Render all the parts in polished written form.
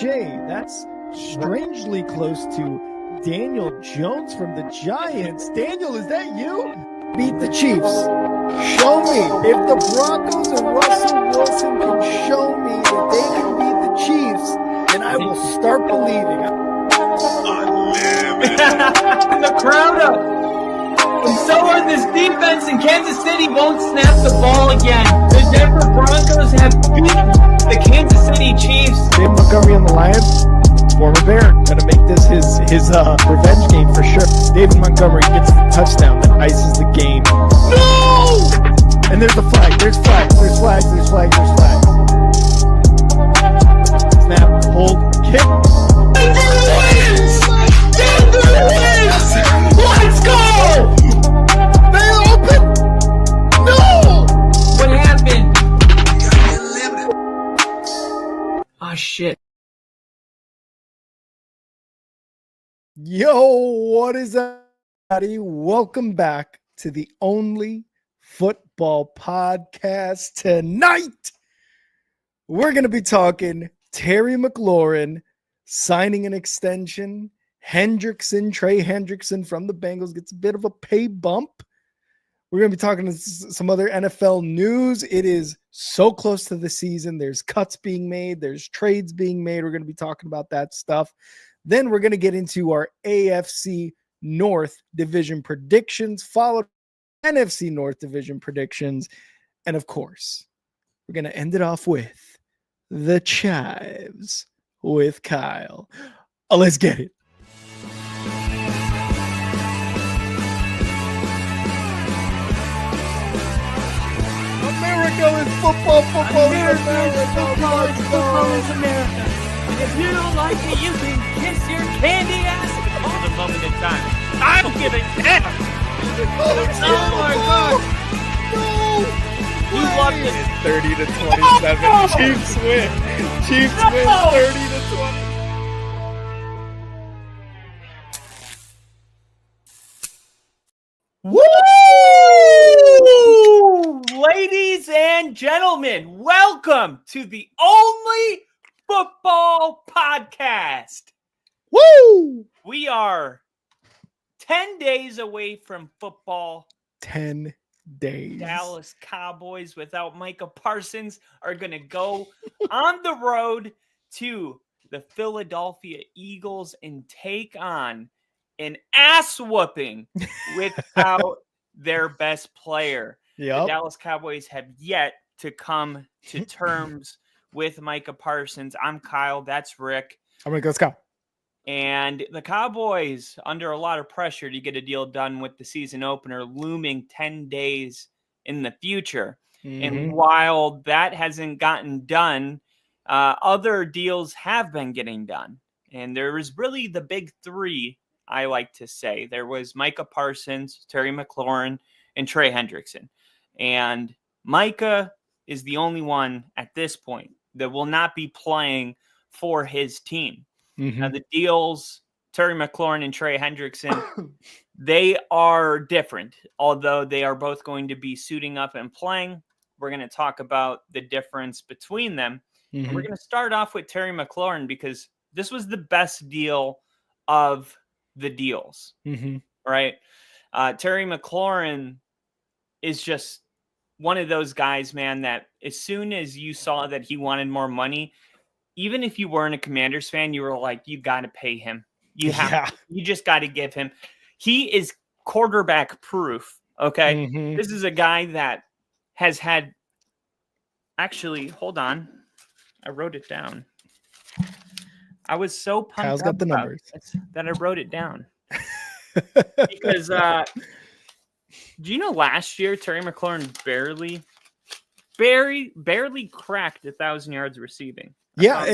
That's strangely close to Daniel Jones from the Giants. Daniel, is that you? Beat the Chiefs. Show me. If the Broncos and Russell Wilson can show me that they can beat the Chiefs, then I will start believing. The crowd up. And so are this defense, and Kansas City won't snap the ball again. The Denver Broncos have beaten the Kansas City Chiefs. David Montgomery on the Lions, former Bear, gonna make this his revenge game for sure. David Montgomery gets the touchdown that ices the game. No! And there's the flag. There's flags. Snap, hold, kick. Denver wins! Let's go! They open! No! What happened? Oh, shit. Yo, what is up, everybody? Welcome back to the only football podcast. Tonight, we're going to be talking Terry McLaurin signing an extension. Trey Hendrickson from the Bengals gets a bit of a pay bump. We're going to be talking some other NFL news. It is so close to the season. There's cuts being made. There's trades being made. We're going to be talking about that stuff. Then we're going to get into our AFC North division predictions, followed by NFC North division predictions. And of course, we're going to end it off with the Chives with Kyle. Let's get it. America is football. America is America. And if you don't like it, you can kiss your candy ass. For the moment in time, I don't give a damn. Oh my God! No! You love this. 30 to 27. No! Chiefs win. Chiefs No! win 30 to 20. Woo! Ladies and gentlemen, welcome to the only football podcast. Woo! We are 10 days away from football. 10 days. Dallas Cowboys without Micah Parsons are going to go on the road to the Philadelphia Eagles and take on an ass whooping without their best player. Yep. The Dallas Cowboys have yet to come to terms with Micah Parsons. I'm Kyle. That's Rick. I'm going to go Scott. And the Cowboys, under a lot of pressure to get a deal done with the season opener looming 10 days in the future. And while that hasn't gotten done, other deals have been getting done. And there was really the big three, I like to say. There was Micah Parsons, Terry McLaurin, and Trey Hendrickson. And Micah is the only one at this point that will not be playing for his team. Now, the deals, Terry McLaurin and Trey Hendrickson, they are different, although they are both going to be suiting up and playing. We're going to talk about the difference between them. And we're going to start off with Terry McLaurin because this was the best deal of the deals, right? Terry McLaurin is just one of those guys, man, that as soon as you saw that he wanted more money, even if you weren't a Commanders fan, you were like, you got to pay him. You just got to give him. He is quarterback proof. Okay. This is a guy that has had, actually, hold on. I wrote it down. I was so pumped Kyle's got the numbers that I wrote it down. Because, do you know last year, Terry McLaurin barely cracked 1,000 yards receiving. Yeah,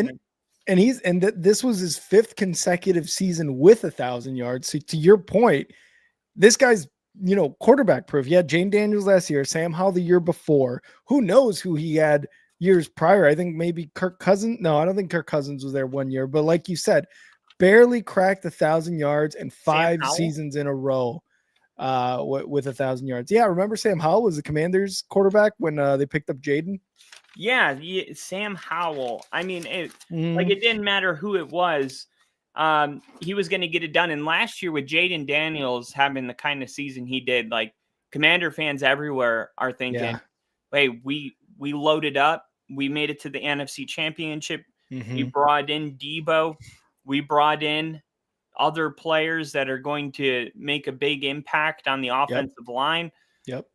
and this was his fifth consecutive season with 1,000 yards. So to your point, this guy's quarterback proof. He had Jane Daniels last year, Sam Howell the year before. Who knows who he had years prior? I think maybe Kirk Cousins. No, I don't think Kirk Cousins was there one year. But like you said, barely cracked 1,000 yards in 5 seasons in a row with 1,000 yards. Yeah, remember Sam Howell was the Commanders quarterback when they picked up Jaden? Yeah, Sam Howell. I mean, Mhm. it didn't matter who it was. He was going to get it done. And last year with Jaden Daniels having the kind of season he did, like Commander fans everywhere are thinking, Yeah. hey, we loaded up. We made it to the NFC Championship. We Mhm. brought in Debo. We brought in other players that are going to make a big impact on the Yep. offensive line. Yep.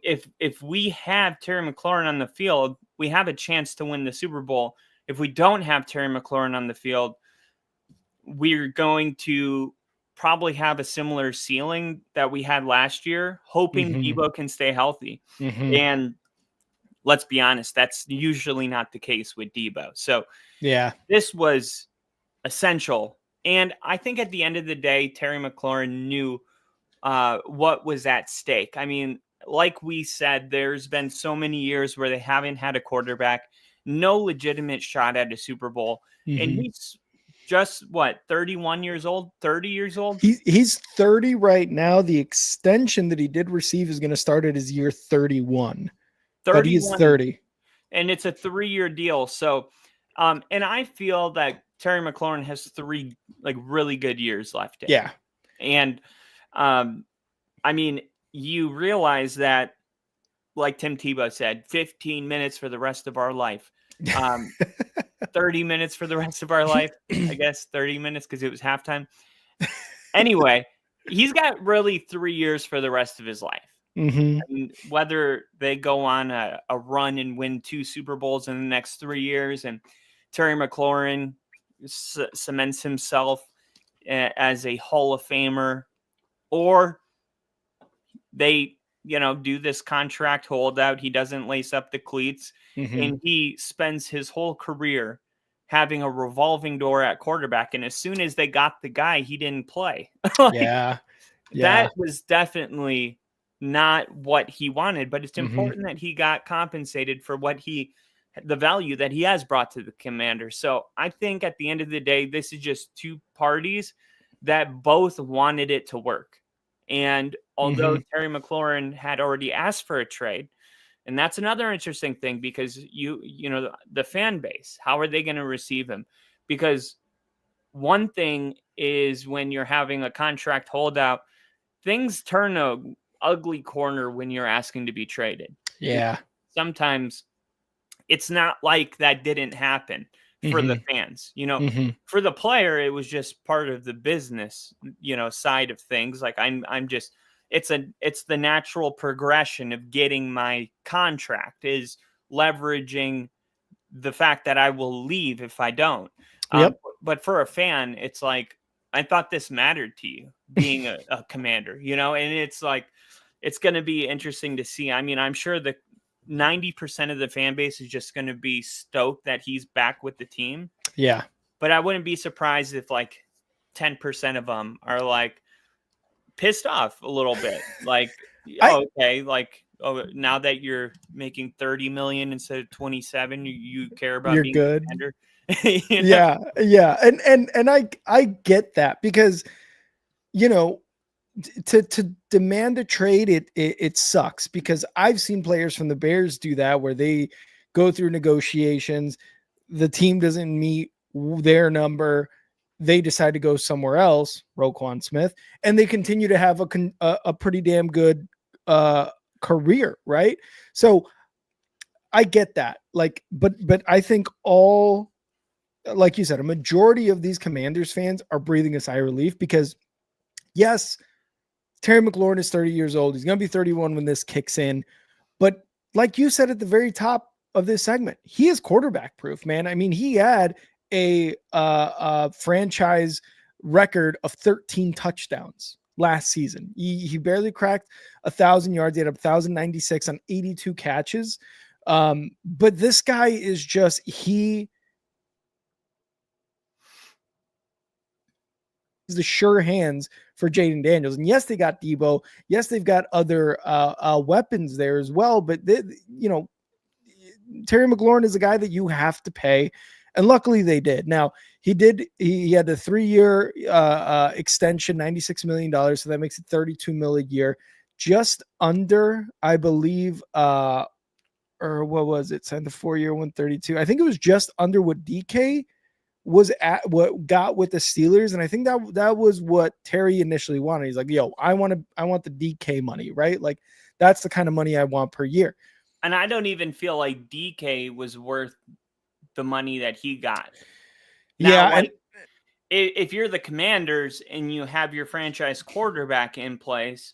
If we have Terry McLaurin on the field, we have a chance to win the Super Bowl. If we don't have Terry McLaurin on the field, we're going to probably have a similar ceiling that we had last year, hoping Mhm. Debo can stay healthy. Mhm. And let's be honest, that's usually not the case with Debo. So Yeah. this was essential. And I think at the end of the day, Terry McLaurin knew what was at stake. I mean, like we said, there's been so many years where they haven't had a quarterback, no legitimate shot at a Super Bowl. And Mhm. he's just what, 31 years old, 30 years old? He's 30 right now. The extension that he did receive is going to start at his year 31. But he is 31, 30. and it's a 3-year deal. So, and I feel that Terry McLaurin has 3 like really good years left in him. Yeah. And I mean, you realize that, like Tim Tebow said, 15 minutes for the rest of our life. 30 minutes for the rest of our life. I guess 30 minutes because it was halftime. Anyway, he's got really 3 years for the rest of his life. Mhm. I mean, whether they go on a run and win 2 Super Bowls in the next 3 years and Terry McLaurin cements himself as a Hall of Famer, or they, do this contract holdout, he doesn't lace up the cleats, Mhm. and he spends his whole career having a revolving door at quarterback, and as soon as they got the guy, he didn't play. Like, Yeah. Yeah. that was definitely not what he wanted, but it's Mhm. important that he got compensated for the value that he has brought to the Commander. So I think at the end of the day, this is just two parties that both wanted it to work. And although Mhm. Terry McLaurin had already asked for a trade, and that's another interesting thing because the fan base, how are they going to receive him? Because one thing is when you're having a contract holdout, things turn a ugly corner when you're asking to be traded. Yeah. Sometimes it's not like that didn't happen for the Mhm. fans. Mhm. For the player, it was just part of the business, side of things. Like I'm just it's the natural progression of getting my contract is leveraging the fact that I will leave if I don't. Yep. But for a fan, it's like, I thought this mattered to you being a commander, and it's like, it's going to be interesting to see. I mean, I'm sure the 90% of the fan base is just going to be stoked that he's back with the team. Yeah. But I wouldn't be surprised if like 10% of them are like pissed off a little bit. Like, I oh, okay, like, oh, now that you're making 30 million instead of 27, you care about You're being a good. commander. Yeah. Yeah. And I get that because, you know, to demand a trade, it sucks because I've seen players from the Bears do that where they go through negotiations, the team doesn't meet their number, they decide to go somewhere else, Roquan Smith, and they continue to have a pretty damn good career, right? So I get that, like, but I think all, like you said, a majority of these Commanders fans are breathing a sigh of relief because yes, Terry McLaurin is 30 years old. He's going to be 31 when this kicks in. But like you said at the very top of this segment, he is quarterback proof, man. I mean, he had a franchise record of 13 touchdowns last season. He barely cracked 1,000 yards. He had 1,096 on 82 catches. But this guy is just, he is the sure hands for Jaden Daniels. And yes, they got Debo. Yes, they've got other weapons there as well. But Terry McLaurin is a guy that you have to pay, and luckily they did. Now he had a 3-year extension, $96 million, so that makes it $32 million a year, just under, I believe, or what was it? Signed the 4-year 132. I think it was just under what DK was at, what got with the Steelers. And I think that was what Terry initially wanted. He's like, yo, I want the DK money, right? Like that's the kind of money I want per year. And I don't even feel like DK was worth the money that he got. Now, Yeah. if you're the Commanders and you have your franchise quarterback in place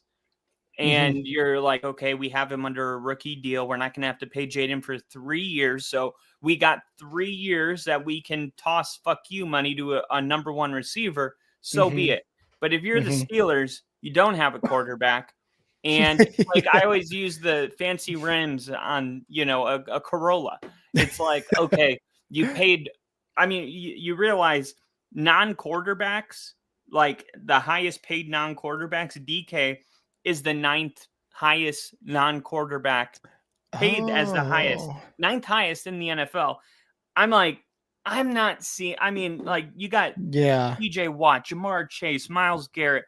and you're like, okay, we have him under a rookie deal. We're not going to have to pay Jaden for 3 years. So we got 3 years that we can toss fuck you money to a number one receiver. So be it. But if you're the Steelers, you don't have a quarterback. And like I always use the fancy rims on, a Corolla. It's like, okay, you paid. I mean, you realize non-quarterbacks, like the highest paid non-quarterbacks, DK is the 9th highest non-quarterback paid as the highest, 9th highest in the NFL. I'm like, I'm not seeing. I mean, like you got TJ Watt, Jamar Chase, Myles Garrett.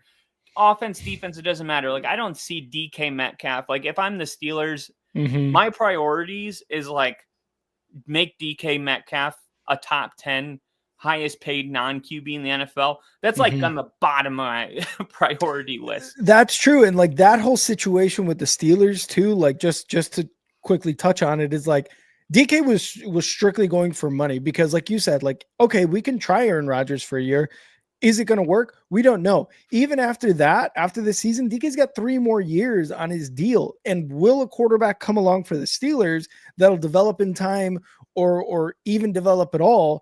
Offense, defense, it doesn't matter. Like I don't see DK Metcalf. Like if I'm the Steelers, my priorities is like make DK Metcalf a top 10 highest paid non-QB in the NFL. That's like on the bottom of my priority list. That's true. And like that whole situation with the Steelers too, like just to quickly touch on it, is like DK was strictly going for money because like you said, like, okay, we can try Aaron Rodgers for a year. Is it going to work? We don't know. Even after that, after the season, DK's got 3 more years on his deal. And will a quarterback come along for the Steelers that'll develop in time or even develop at all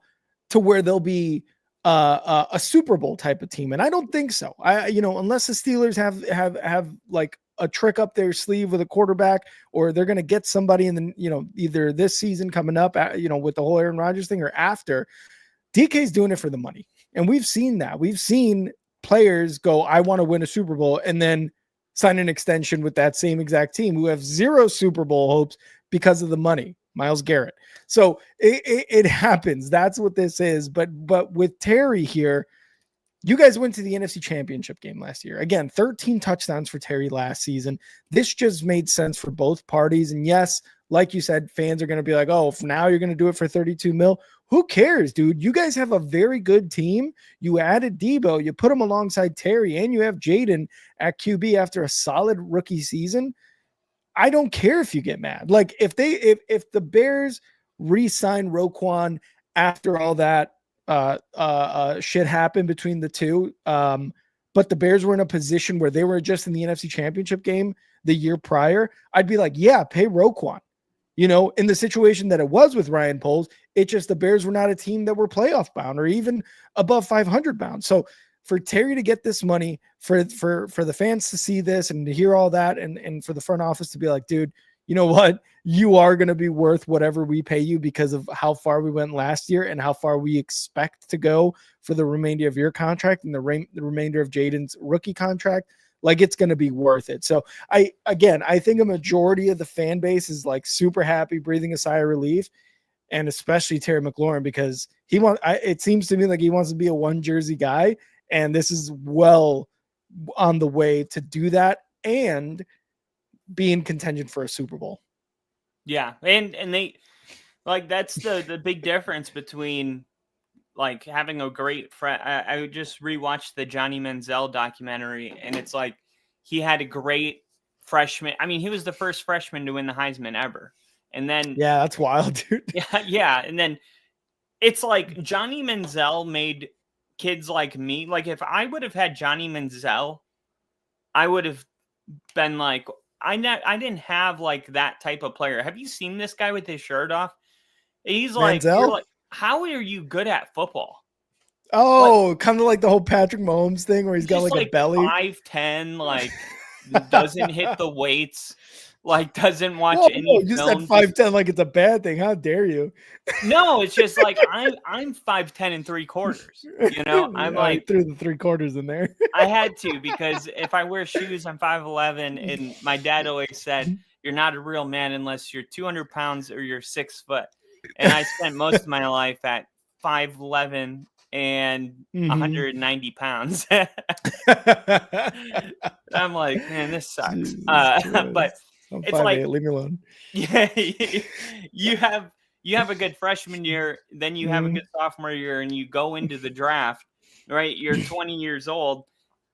to where they'll be a Super Bowl type of team? And I don't think so. Unless the Steelers have like a trick up their sleeve with a quarterback, or they're going to get somebody in the, either this season coming up, with the whole Aaron Rodgers thing or after. DK's doing it for the money. And we've seen that. We've seen players go, I want to win a Super Bowl, and then sign an extension with that same exact team who have 0 Super Bowl hopes because of the money. Myles Garrett. So it happens. That's what this is. But with Terry here, you guys went to the NFC Championship game last year. Again, 13 touchdowns for Terry last season. This just made sense for both parties. And yes, like you said, fans are going to be like, oh, now you're going to do it for 32 mil. Who cares, dude? You guys have a very good team. You added Debo, you put him alongside Terry, and you have Jaden at QB after a solid rookie season. I don't care if you get mad. Like if the Bears re-sign Roquan after all that shit happened between the two, but the Bears were in a position where they were just in the NFC Championship game the year prior, I'd be like, yeah, pay Roquan. In the situation that it was with Ryan Poles, it just the Bears were not a team that were playoff bound or even above 500 bound. So for Terry to get this money, for the fans to see this and to hear all that, and for the front office to be like, dude, you know what? You are going to be worth whatever we pay you because of how far we went last year and how far we expect to go for the remainder of your contract and the remainder of Jaden's rookie contract. Like it's going to be worth it. So I think a majority of the fan base is like super happy, breathing a sigh of relief, and especially Terry McLaurin, because it seems to me like he wants to be a one jersey guy. And this is well on the way to do that and be in contention for a Super Bowl. Yeah. And they like, that's the big difference between like having a great friend. I just rewatched the Johnny Manziel documentary, and it's like he had a great freshman. I mean, he was the first freshman to win the Heisman ever. And then yeah, that's wild, dude. Yeah. And then it's like Johnny Manziel made kids like me. Like if I would have had Johnny Manziel, I would have been like, I didn't have like that type of player. Have you seen this guy with his shirt off? He's like, you're like, how are you good at football? Oh, kind of like the whole Patrick Mahomes thing where he's got like a belly. 5'10", like doesn't hit the weights, like doesn't watch any you films. Said 5'10" like it's a bad thing. How dare you? No, it's just like I'm 5'10" and 3/4. I'm like threw the 3/4 in there. I had to, because if I wear shoes, I'm 5'11", and my dad always said, "You're not a real man unless you're 200 pounds or you're 6 foot." And I spent most of my life at 5'11" and 190 pounds. I'm like, man, this sucks. But I'm It's 5'8", like, leave me alone. yeah, you have a good freshman year, then you have a good sophomore year, and you go into the draft, right? You're 20 years old,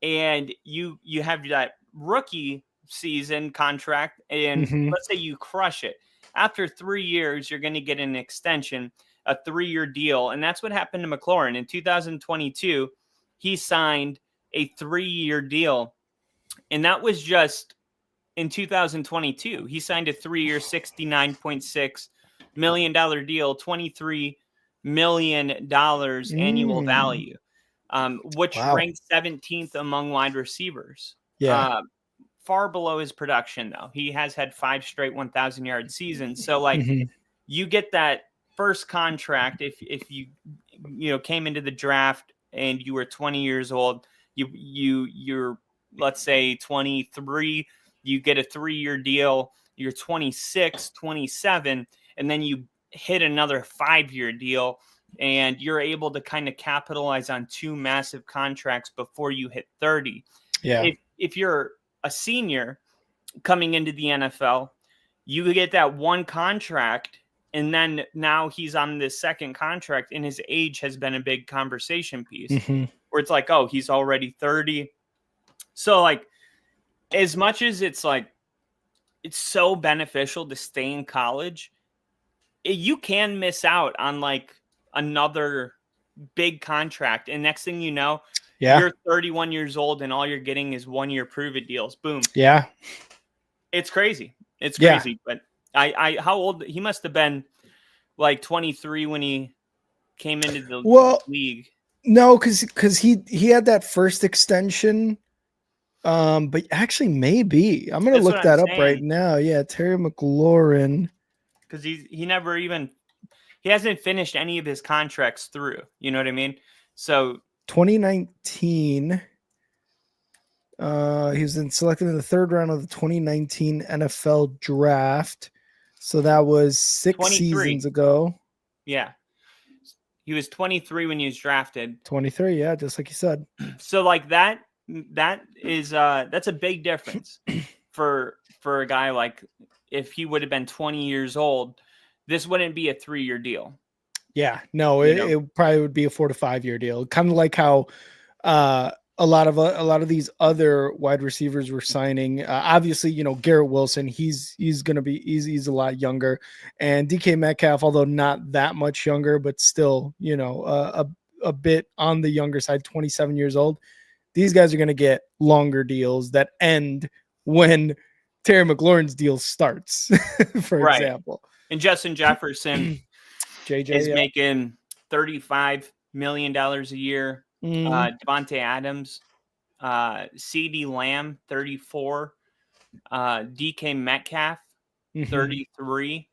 and you have that rookie season contract, and let's say you crush it. After 3 years, you're going to get an extension, a 3-year deal, and that's what happened to McLaurin in 2022. He signed a 3-year deal, and that was just in 2022. He signed a 3-year, $69.6 million deal, $23 million annual value, which Wow. ranked 17th among wide receivers. Yeah. Far below his production, though. He has had 5 straight 1,000-yard seasons. So, like, you get that first contract if you came into the draft and you were 20 years old. You're let's say 23. You get a 3-year deal. You're 26, 27, and then you hit another 5-year deal, and you're able to kind of capitalize on 2 massive contracts before you hit 30. Yeah. If you're a senior coming into the NFL, you get that one contract, and then now he's on this second contract, and his age has been a big conversation piece where it's like, oh, he's already 30. So, like, as much as it's like, it's so beneficial to stay in college, you can miss out on like another big contract. And next thing you know, you're 31 years old and all you're getting is 1-year prove-it deals. Boom. Yeah. It's crazy. It's crazy. But how old? He must have been like 23 when he came into the league. No, because he had that first extension. But actually, maybe I'm gonna look that up right now. Yeah, Terry McLaurin. Because he hasn't finished any of his contracts through. You know what I mean? So 2019. He was selected in the 3rd round of the 2019 NFL draft. So that was 6 seasons ago. Yeah. He was 23 when he was drafted. 23, yeah, just like you said. So like that's a big difference for a guy. Like, if he would have been 20 years old, this wouldn't be a 3-year deal. Yeah, no, it probably would be a 4 to 5 year deal. Kind of like how a lot of these other wide receivers were signing. Obviously, Garrett Wilson, he's a lot younger, and DK Metcalf, although not that much younger, but still, a bit on the younger side, 27 years old. These guys are going to get longer deals that end when Terry McLaurin's deal starts, for example. And Justin Jefferson is making $35 million a year. Devontae Adams, CeeDee Lamb, 34, DK Metcalf, 33,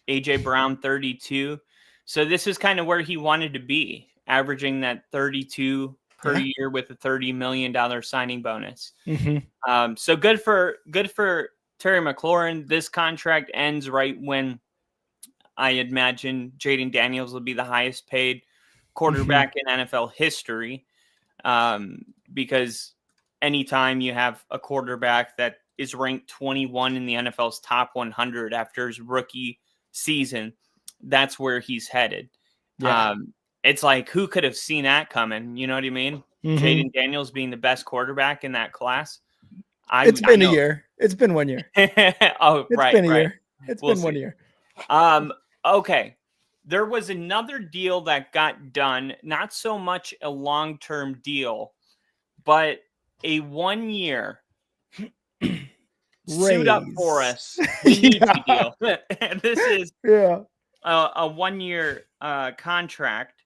AJ Brown, 32. So this is kind of where he wanted to be, averaging that 32 per year with a $30 million signing bonus. So good for Terry McLaurin. This contract ends right when I imagine Jaden Daniels will be the highest paid quarterback in NFL history, because anytime you have a quarterback that is ranked 21 in the NFL's top 100 after his rookie season, that's where he's headed. It's like, who could have seen that coming? You know what I mean? Jaden Daniels being the best quarterback in that class. It's been a year. It's been 1 year. It's been a year. It's been 1 year. Okay. There was another deal that got done, not so much a long-term deal, but a 1-year suit up for us. We need you deal. This is a 1-year contract,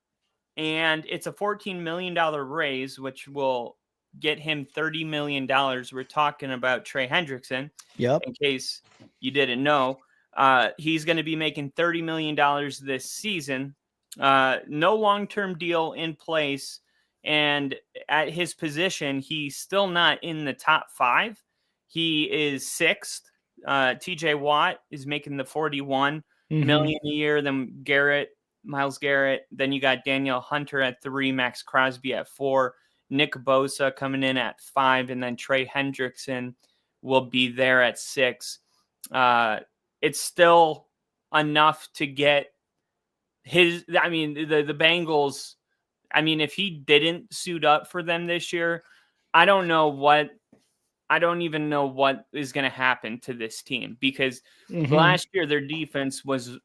and it's a $14 million raise, which will get him $30 million. We're talking about Trey Hendrickson. Yep. In case you didn't know. He's going to be making $30 million this season. No long-term deal in place. And at his position, he's still not in the top 5. He is 6th. TJ Watt is making the $41 million a year. Then Myles Garrett. Then you got Daniel Hunter at 3, Max Crosby at 4, Nick Bosa coming in at 5, and then Trey Hendrickson will be there at 6. it's still enough to get the Bengals. I mean, if he didn't suit up for them this year, I don't even know what is going to happen to this team, because last year their defense was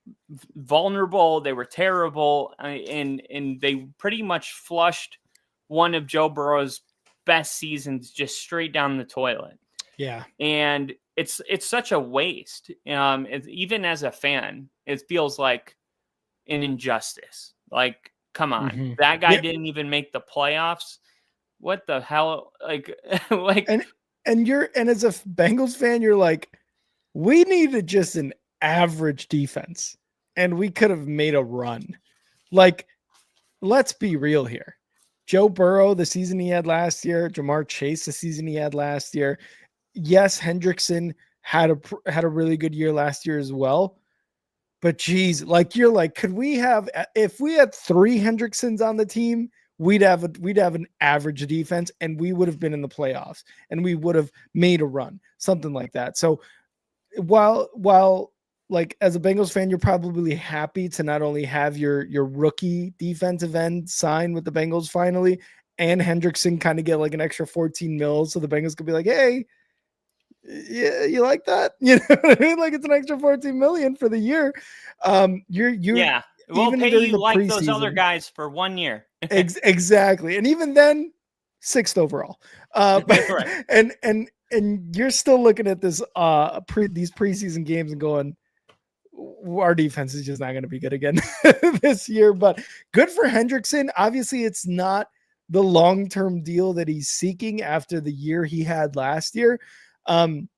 vulnerable. They were terrible, and they pretty much flushed one of Joe Burrow's best seasons just straight down the toilet. Yeah. And it's such a waste. Even as a fan, it feels like an injustice. Like, come on, that guy didn't even make the playoffs. What the hell? Like, and as a Bengals fan, you're like, we needed just an average defense and we could have made a run. Like, let's be real here. Joe Burrow, the season he had last year, Jamar Chase, the season he had last year. Yes, Hendrickson had a really good year last year as well. But geez, like, you're like, could we have, if we had 3 Hendricksons on the team, we'd have an average defense and we would have been in the playoffs and we would have made a run, something like that. So while like, as a Bengals fan, you're probably happy to not only have your rookie defensive end sign with the Bengals finally, and Hendrickson kind of get like an extra 14 mils. So the Bengals could be like, hey, yeah, you like that? You know what I mean? Like, it's an extra 14 million for the year. Yeah, we'll pay you like those other guys for 1 year. Exactly. And even then, 6th overall. Right. And you're still looking at this these preseason games and going, our defense is just not going to be good again this year. But good for Hendrickson. Obviously, it's not the long-term deal that he's seeking after the year he had last year. And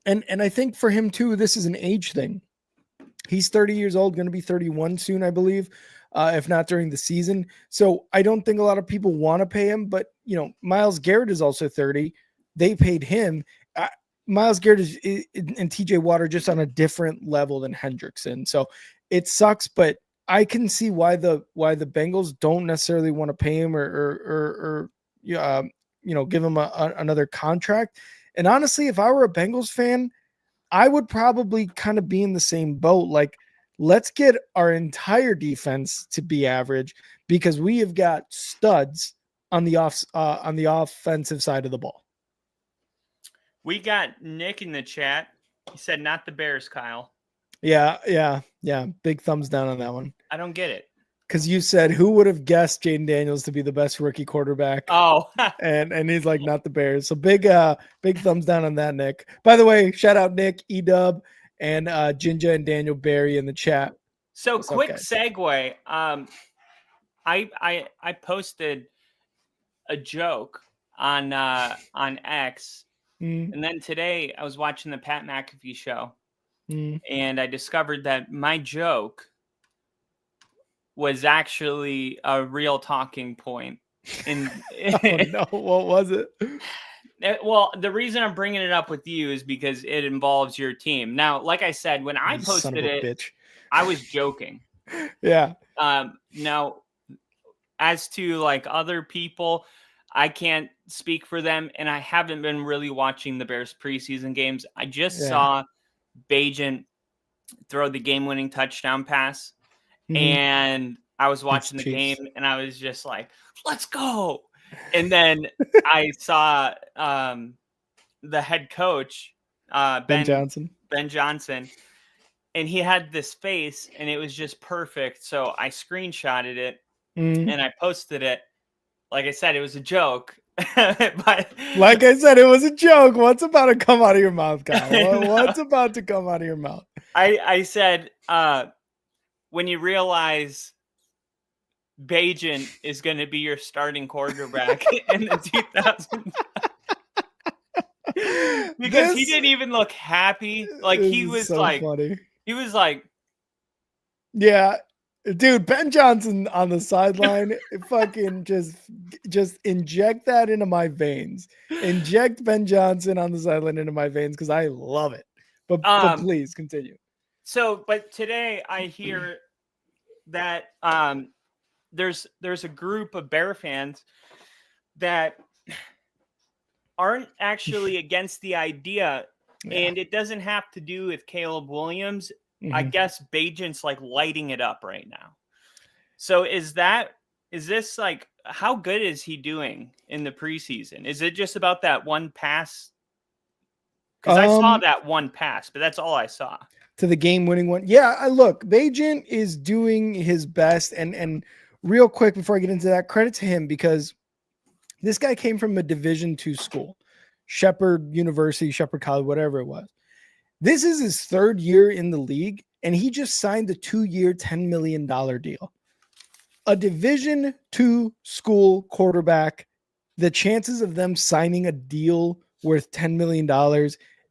I think for him too, this is an age thing. He's 30 years old, going to be 31 soon, I believe, if not during the season. So I don't think a lot of people want to pay him, but you know, Myles Garrett is also 30. They paid him. Myles Garrett and TJ Watt are just on a different level than Hendrickson. So it sucks, but I can see why the Bengals don't necessarily want to pay him or give him another contract. And honestly, if I were a Bengals fan, I would probably kind of be in the same boat. Like, let's get our entire defense to be average, because we have got studs on the offensive side of the ball. We got Nick in the chat. He said, not the Bears, Kyle. Yeah. Big thumbs down on that one. I don't get it. Because you said, who would have guessed Jaden Daniels to be the best rookie quarterback? Oh, and he's like, not the Bears. So big thumbs down on that, Nick. By the way, shout out Nick, Edub, and Jinja and Daniel Barry in the chat. So what's quick segue. I posted a joke on X, and then today I was watching the Pat McAfee show, and I discovered that my joke was actually a real talking point. Oh, no, what was it? Well, the reason I'm bringing it up with you is because it involves your team. Now, like I said, when I posted it, bitch. I was joking. Yeah. Now, as to like other people, I can't speak for them, and I haven't been really watching the Bears preseason games. I just saw Bagent throw the game-winning touchdown pass. And I was watching the game and I was just like, let's go. And then I saw the head coach, Ben Johnson, and he had this face and it was just perfect. So I screenshotted it and I posted it. Like I said, it was a joke. But like I said, it was a joke. What's about to come out of your mouth, Kyle? What's about to come out of your mouth? I said, when you realize Bagent is going to be your starting quarterback in the 2000s, because he didn't even look happy. Like, he was so like, funny. He was like, yeah, dude, Ben Johnson on the sideline, fucking just inject that into my veins. Inject Ben Johnson on the sideline into my veins, because I love it. But please continue. So, but today I hear that there's a group of Bear fans that aren't actually against the idea Yeah. And it doesn't have to do with Caleb Williams. I Mhm. guess Bajent's like lighting it up right now. So is this like, how good is he doing in the preseason? Is it just about that one pass? Because I saw that one pass, but that's all I saw. To the game-winning one. Yeah, look, Bajent is doing his best, and real quick before I get into that, credit to him because this guy came from a Division II school, Shepherd University, Shepherd College, whatever it was. This is his third year in the league, and he just signed a 2-year, $10 million deal. A Division II school quarterback, the chances of them signing a deal worth $10 million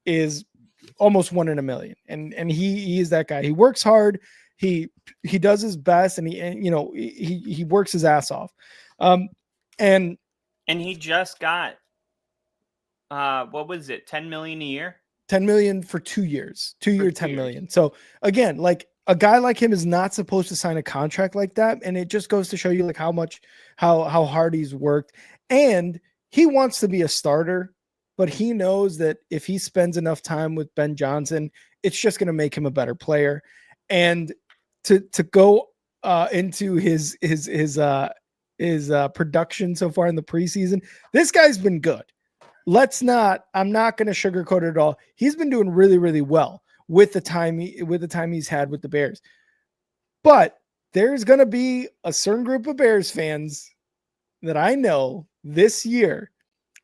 is almost 1 in a million. And he is that guy. He works hard. He does his best, and he works his ass off. And he just got what was it, 10 million a year? 10 million for 2 years. 2-year 10 million. So again, like a guy like him is not supposed to sign a contract like that, and it just goes to show you like how hard he's worked. And he wants to be a starter, but he knows that if he spends enough time with Ben Johnson, it's just going to make him a better player. And to go into his production so far in the preseason, this guy's been good. I'm not going to sugarcoat it at all. He's been doing really, really well with the time he's had with the Bears. But there's going to be a certain group of Bears fans that I know this year,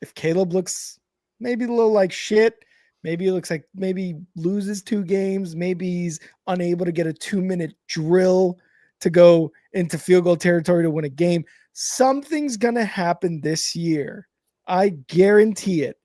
if Caleb looks maybe a little like shit, maybe it looks like maybe loses 2 games, maybe he's unable to get a 2-minute drill to go into field goal territory to win a game, something's going to happen this year. I guarantee it,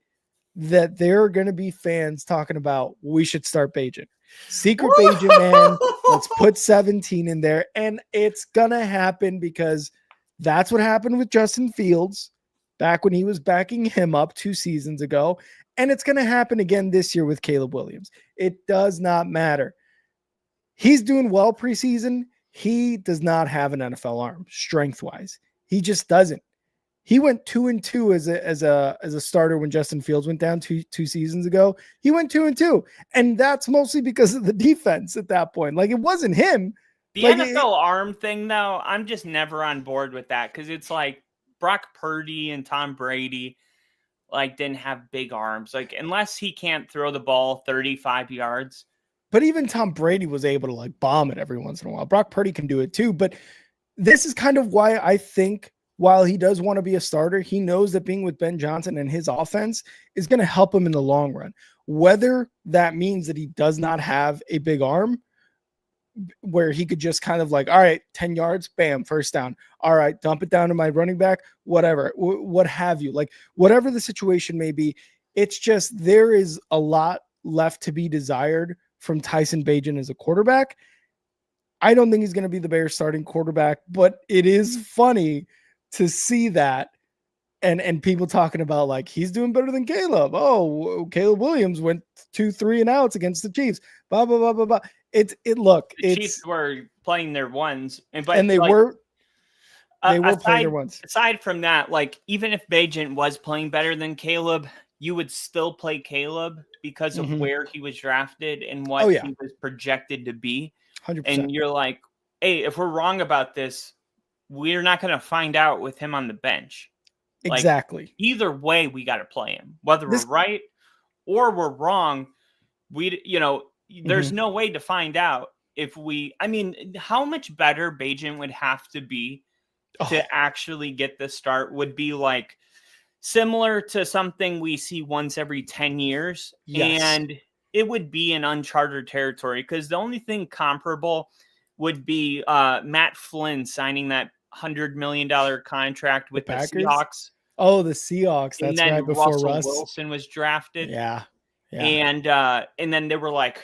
that there are going to be fans talking about we should start Bajent. Secret Bajent, man. Let's put 17 in there. And it's going to happen because that's what happened with Justin Fields back when he was backing him up 2 seasons ago. And it's going to happen again this year with Caleb Williams. It does not matter. He's doing well preseason. He does not have an NFL arm strength-wise. He just doesn't. He went 2-2 as a starter when Justin Fields went down two seasons ago. He went 2-2, and that's mostly because of the defense at that point. Like it wasn't him. The like NFL arm thing, though, I'm just never on board with that because it's like Brock Purdy and Tom Brady like didn't have big arms. Like unless he can't throw the ball 35 yards. But even Tom Brady was able to like bomb it every once in a while. Brock Purdy can do it too. But this is kind of why I think, while he does want to be a starter, he knows that being with Ben Johnson and his offense is going to help him in the long run. Whether that means that he does not have a big arm where he could just kind of like, all right, 10 yards, bam, first down. All right, dump it down to my running back, whatever, what have you. Like whatever the situation may be, it's just there is a lot left to be desired from Tyson Bagent as a quarterback. I don't think he's going to be the Bears starting quarterback, but it is funny to see that and people talking about like he's doing better than Caleb. Oh, Caleb Williams went 2-3 and outs against the Chiefs. Blah blah blah blah blah. The Chiefs were playing their ones, they were playing their ones. Aside from that, like even if Bajent was playing better than Caleb, you would still play Caleb because of where he was drafted and what he was projected to be. 100%. And you're like, hey, if we're wrong about this, we're not going to find out with him on the bench. Exactly. Like, either way, we got to play him. Whether we're right or we're wrong, there's no way to find out how much better Bajent would have to be to actually get the start would be like similar to something we see once every 10 years. Yes. And it would be an uncharted territory because the only thing comparable would be Matt Flynn signing that $100 million contract with the Seahawks. Oh, the Seahawks. That's and then right before Russell Wilson was drafted. Yeah. And then they were like,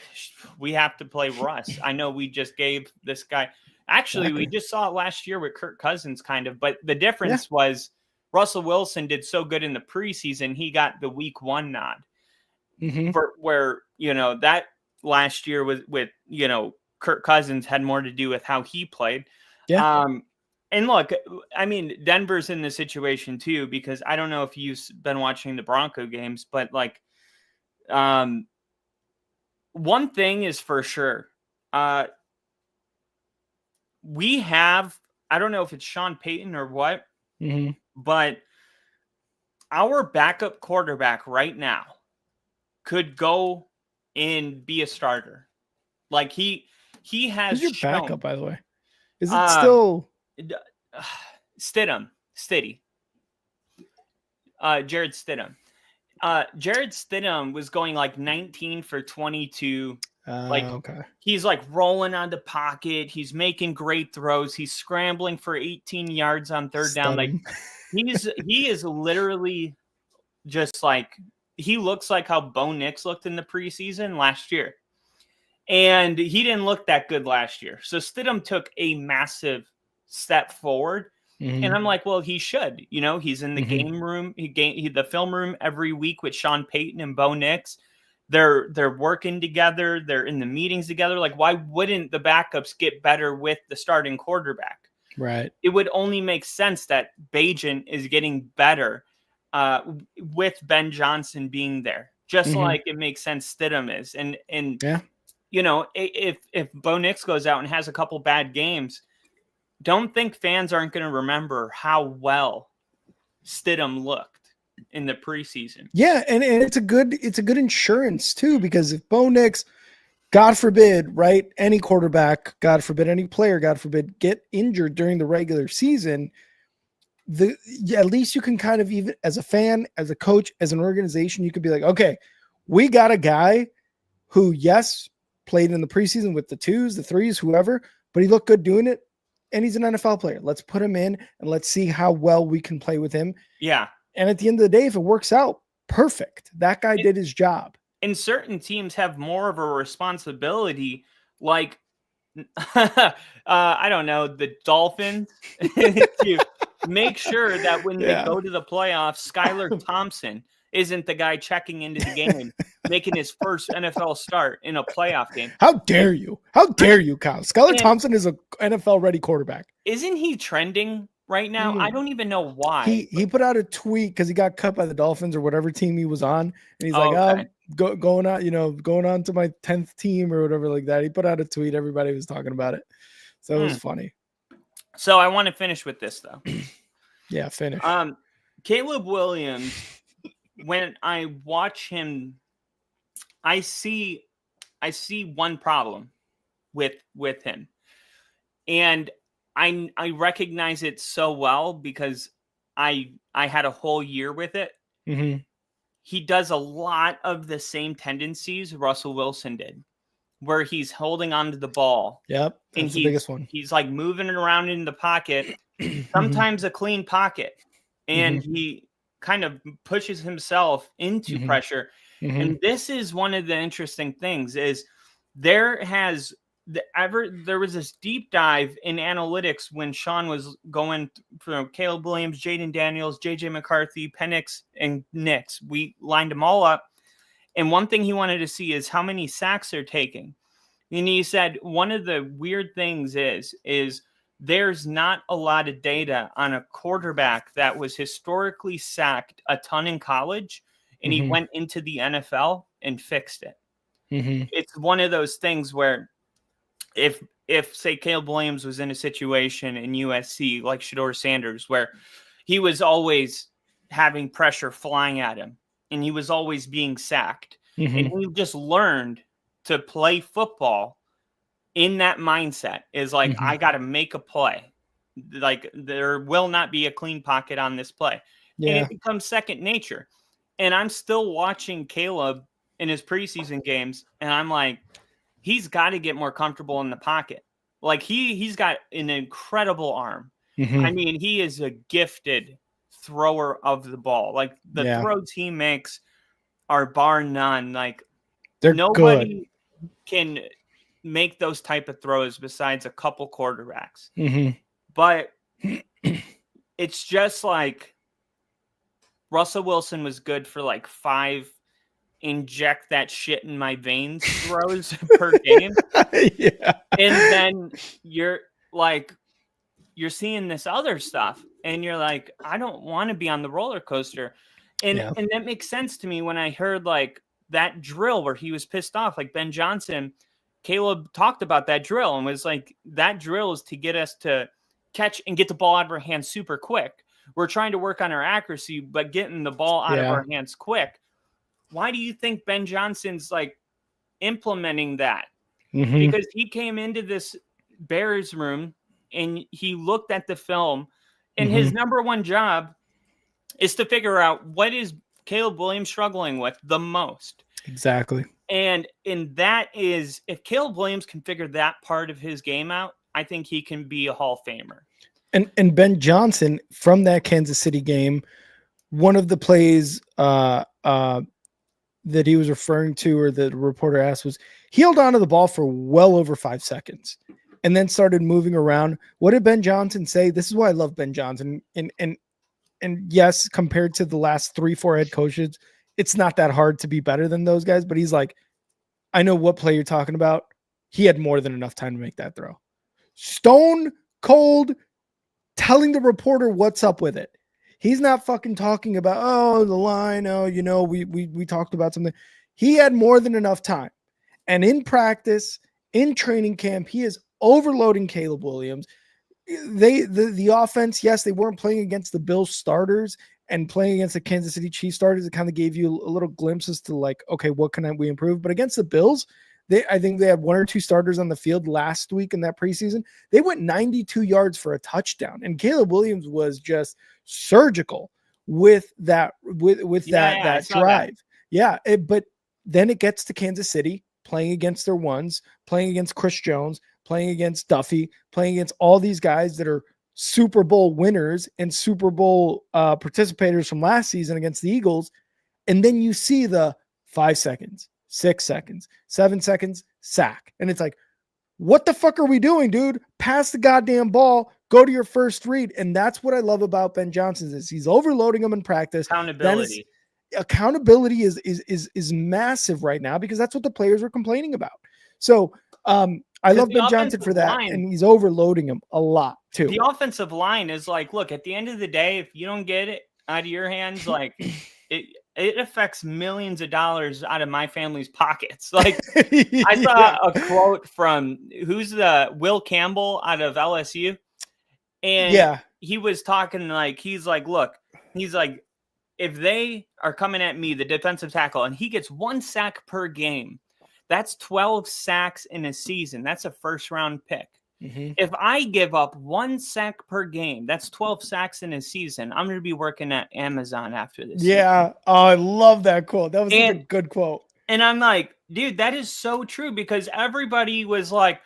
we have to play Russ. I know we just gave this guy. Actually, we just saw it last year with Kirk Cousins kind of. But the difference was Russell Wilson did so good in the preseason, he got the week 1 nod. Where that last year was with, Kirk Cousins had more to do with how he played. Yeah. And look, I mean, Denver's in the situation too, because I don't know if you've been watching the Bronco games, but like, one thing is for sure. We have, I don't know if it's Sean Payton or what, but our backup quarterback right now could go and be a starter. Like he has Who's your shown. backup, by the way? Is it still Stidham? Jared Stidham. Jared Stidham was going like 19 for 22. Okay. He's like rolling on the pocket. He's making great throws. He's scrambling for 18 yards on third down. Like he is literally just like, he looks like how Bo Nix looked in the preseason last year. And he didn't look that good last year. So Stidham took a massive step forward. And I'm like, well, he should. You know, he's in the game room, the film room every week with Sean Payton and Bo Nix. They're working together. They're in the meetings together. Like, why wouldn't the backups get better with the starting quarterback? Right. It would only make sense that Bajan is getting better with Ben Johnson being there, just like it makes sense Stidham is. And yeah, you know, if Bo Nix goes out and has a couple bad games, don't think fans aren't going to remember how well Stidham looked in the preseason. Yeah, and it's a good insurance too, because if Bo Nix, God forbid, right, any quarterback, God forbid, any player, God forbid, get injured during the regular season, at least you can kind of, even as a fan, as a coach, as an organization, you could be like, okay, we got a guy who, yes, played in the preseason with the 2s, the 3s, whoever, but he looked good doing it. And he's an NFL player. Let's put him in and let's see how well we can play with him. Yeah. And at the end of the day, if it works out, perfect. That guy did his job. And certain teams have more of a responsibility, like, I don't know, the Dolphins, to make sure that when they go to the playoffs, Skylar Thompson isn't the guy checking into the game, making his first NFL start in a playoff game. How dare you? How dare you, Kyle? Skylar Thompson is an NFL-ready quarterback. Isn't he trending right now? I don't even know why. He put out a tweet because he got cut by the Dolphins or whatever team he was on. And he's like, going on to my 10th team or whatever like that. He put out a tweet. Everybody was talking about it. So it was funny. So I want to finish with this, though. Yeah, finish. Caleb Williams, when I watch him, I see one problem with him. And I recognize it so well because I had a whole year with it. He does a lot of the same tendencies Russell Wilson did, where he's holding onto the ball. Yep, that's the biggest one. He's like moving it around in the pocket, sometimes a clean pocket, and he kind of pushes himself into pressure. And this is one of the interesting things is there was this deep dive in analytics when Sean was going from Caleb Williams, Jaden Daniels, JJ McCarthy, Penix, and Nix. We lined them all up. And one thing he wanted to see is how many sacks they're taking. And he said one of the weird things is there's not a lot of data on a quarterback that was historically sacked a ton in college and he went into the NFL and fixed it. It's one of those things where if say Caleb Williams was in a situation in USC like Shedeur Sanders, where he was always having pressure flying at him and he was always being sacked, and he just learned to play football in that mindset is like, I got to make a play. Like there will not be a clean pocket on this play. And it becomes second nature. And I'm still watching Caleb in his preseason games. And I'm like, he's got to get more comfortable in the pocket. Like he's got an incredible arm. I mean, he is a gifted thrower of the ball. Like the throws he makes are bar none. Like nobody can make those type of throws besides a couple quarterbacks. But it's just like Russell Wilson was good for like 5 inject that shit in my veins throws per game. And then you're seeing this other stuff and you're like, I don't want to be on the roller coaster. And that makes sense to me when I heard like that drill where he was pissed off, like Ben Johnson, Caleb talked about that drill and was like, that drill is to get us to catch and get the ball out of our hands super quick. We're trying to work on our accuracy, but getting the ball out of our hands quick. Why do you think Ben Johnson's like implementing that? Mm-hmm. Because he came into this Bears room and he looked at the film, and his number one job is to figure out what is Caleb Williams struggling with the most. Exactly. And that is, if Caleb Williams can figure that part of his game out, I think he can be a Hall of Famer. And Ben Johnson from that Kansas City game, one of the plays that he was referring to, or the reporter asked, was he held onto the ball for well over 5 seconds and then started moving around. What did Ben Johnson say? This is why I love Ben Johnson. And yes, compared to the last 3-4 head coaches, it's not that hard to be better than those guys, but he's like, I know what play you're talking about. He had more than enough time to make that throw. Stone cold telling the reporter what's up with it. He's not fucking talking about, oh, the line, oh, you know, we talked about something. He had more than enough time. And in practice, in training camp, he is overloading Caleb Williams. The offense, yes, they weren't playing against the Bills starters and playing against the Kansas City Chiefs starters. It kind of gave you a little glimpse as to like, okay, what can we improve? But against the Bills, I think they had 1 or 2 starters on the field last week in that preseason. They went 92 yards for a touchdown, and Caleb Williams was just surgical with that that drive. But then it gets to Kansas City, playing against their ones, playing against Chris Jones, playing against Duffy, playing against all these guys that are Super Bowl winners and Super Bowl participators from last season against the Eagles. And then you see the 5 seconds, 6 seconds, 7 seconds, sack. And it's like, what the fuck are we doing, dude? Pass the goddamn ball, go to your first read. And that's what I love about Ben Johnson is he's overloading them in practice. Accountability is massive right now because that's what the players were complaining about. So I love Ben Johnson for that, and he's overloading him a lot too. The offensive line is like, look, at the end of the day, if you don't get it out of your hands, like it affects millions of dollars out of my family's pockets. Like I saw a quote from Will Campbell out of LSU. And he was talking like, he's like, if they are coming at me, the defensive tackle, and he gets 1 sack per game, that's 12 sacks in a season. That's a first-round pick. Mm-hmm. If I give up 1 sack per game, that's 12 sacks in a season. I'm going to be working at Amazon after this. Yeah. Season. Oh, I love that quote. That was a good quote. And I'm like, dude, that is so true because everybody was like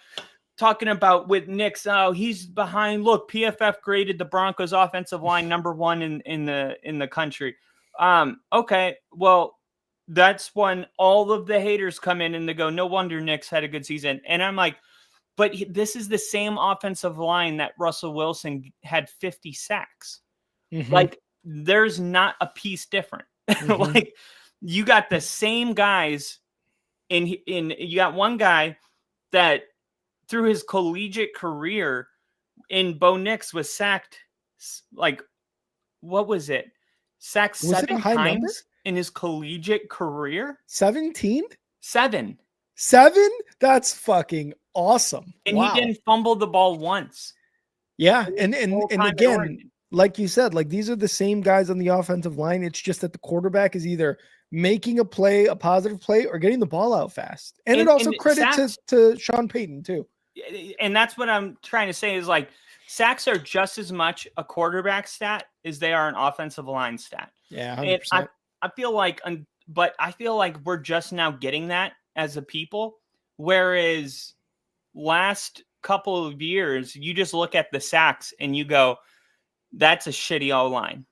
talking about with Nick's, oh, he's behind. Look, PFF graded the Broncos offensive line number 1 in the country. Okay, well, that's when all of the haters come in and they go, no wonder Nick's had a good season. And I'm like, but this is the same offensive line that Russell Wilson had 50 sacks. Mm-hmm. Like, there's not a piece different. Mm-hmm. Like, you got the same guys in you got one guy that through his collegiate career in Bo Nix was sacked, like, what was it? Sacked 7 times in his collegiate career. 17? 7. 7? That's fucking awesome. And he didn't fumble the ball once. Yeah. And again, like you said, like these are the same guys on the offensive line. It's just that the quarterback is either making a positive play, or getting the ball out fast. And it also credit to Sean Payton too. And that's what I'm trying to say is like sacks are just as much a quarterback stat as they are an offensive line stat. Yeah. 100%. I feel like, but I feel like we're just now getting that as a people. Whereas last couple of years, you just look at the sacks and you go, that's a shitty O-line.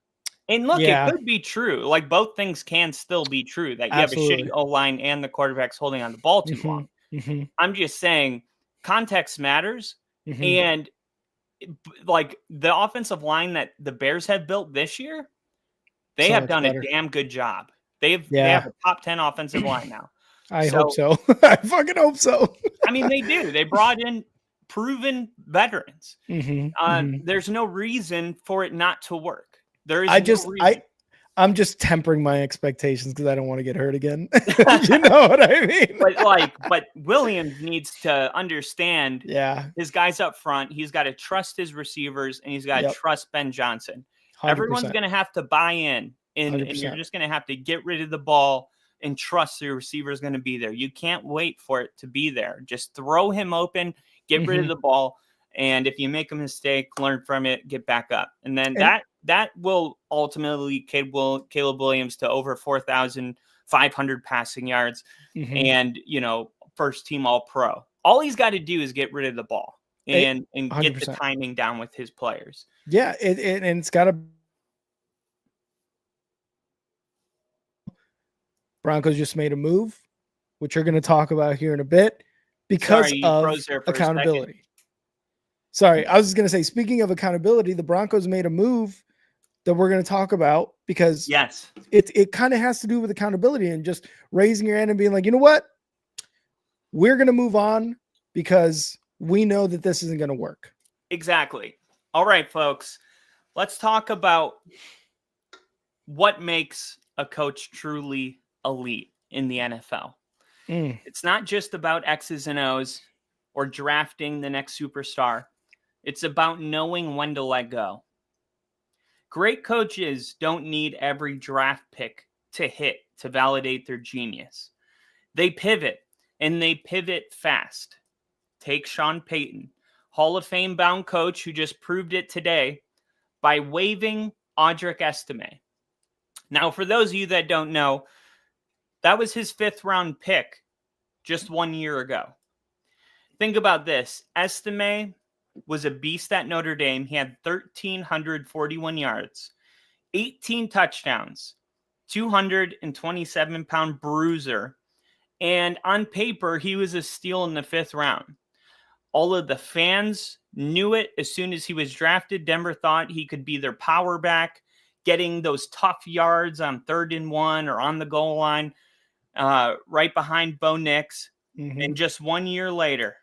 And look, it could be true. Like both things can still be true that you have a shitty O-line and the quarterback's holding on the ball too long. Mm-hmm. I'm just saying context matters. Mm-hmm. And like the offensive line that the Bears have built this year, they have done a damn good job. They have a top 10 offensive line now. I hope so. I fucking hope so. I mean, they do. They brought in proven veterans. Mm-hmm. There's no reason for it not to work. There is. I'm just tempering my expectations because I don't want to get hurt again. You know what I mean? But Williams needs to understand Yeah. his guys up front. He's got to trust his receivers, and he's got to trust Ben Johnson. 100%. Everyone's going to have to buy in, and you're just going to have to get rid of the ball and trust the receiver is going to be there. You can't wait for it to be there. Just throw him open, get rid of the ball, and if you make a mistake, learn from it, get back up. And then that will ultimately lead Caleb Williams to over 4,500 passing yards and, first team All-Pro. All he's got to do is get rid of the ball and get the timing down with his players. Yeah, and it's got to. Broncos just made a move, which we're going to talk about here in a bit, because of accountability. Sorry, I was just going to say, speaking of accountability, the Broncos made a move that we're going to talk about because it kind of has to do with accountability and just raising your hand and being like, you know what? We're going to move on because we know that this isn't going to work. Exactly. All right, folks, let's talk about what makes a coach truly elite in the NFL. It's not just about X's and O's or drafting the next superstar. It's about knowing when to let go. Great coaches don't need every draft pick to hit to validate their genius. They pivot, and they pivot fast. Take Sean Payton, Hall of Fame bound coach who just proved it today by waiving Audric Estime. Now, for those of you that don't know, that was his 5th round pick just 1 year ago. Think about this. Estime was a beast at Notre Dame. He had 1,341 yards, 18 touchdowns, 227-pound bruiser. And on paper, he was a steal in the 5th round. All of the fans knew it as soon as he was drafted. Denver thought he could be their power back, getting those tough yards on 3rd and 1 or on the goal line, right behind Bo Nix. And just 1 year later,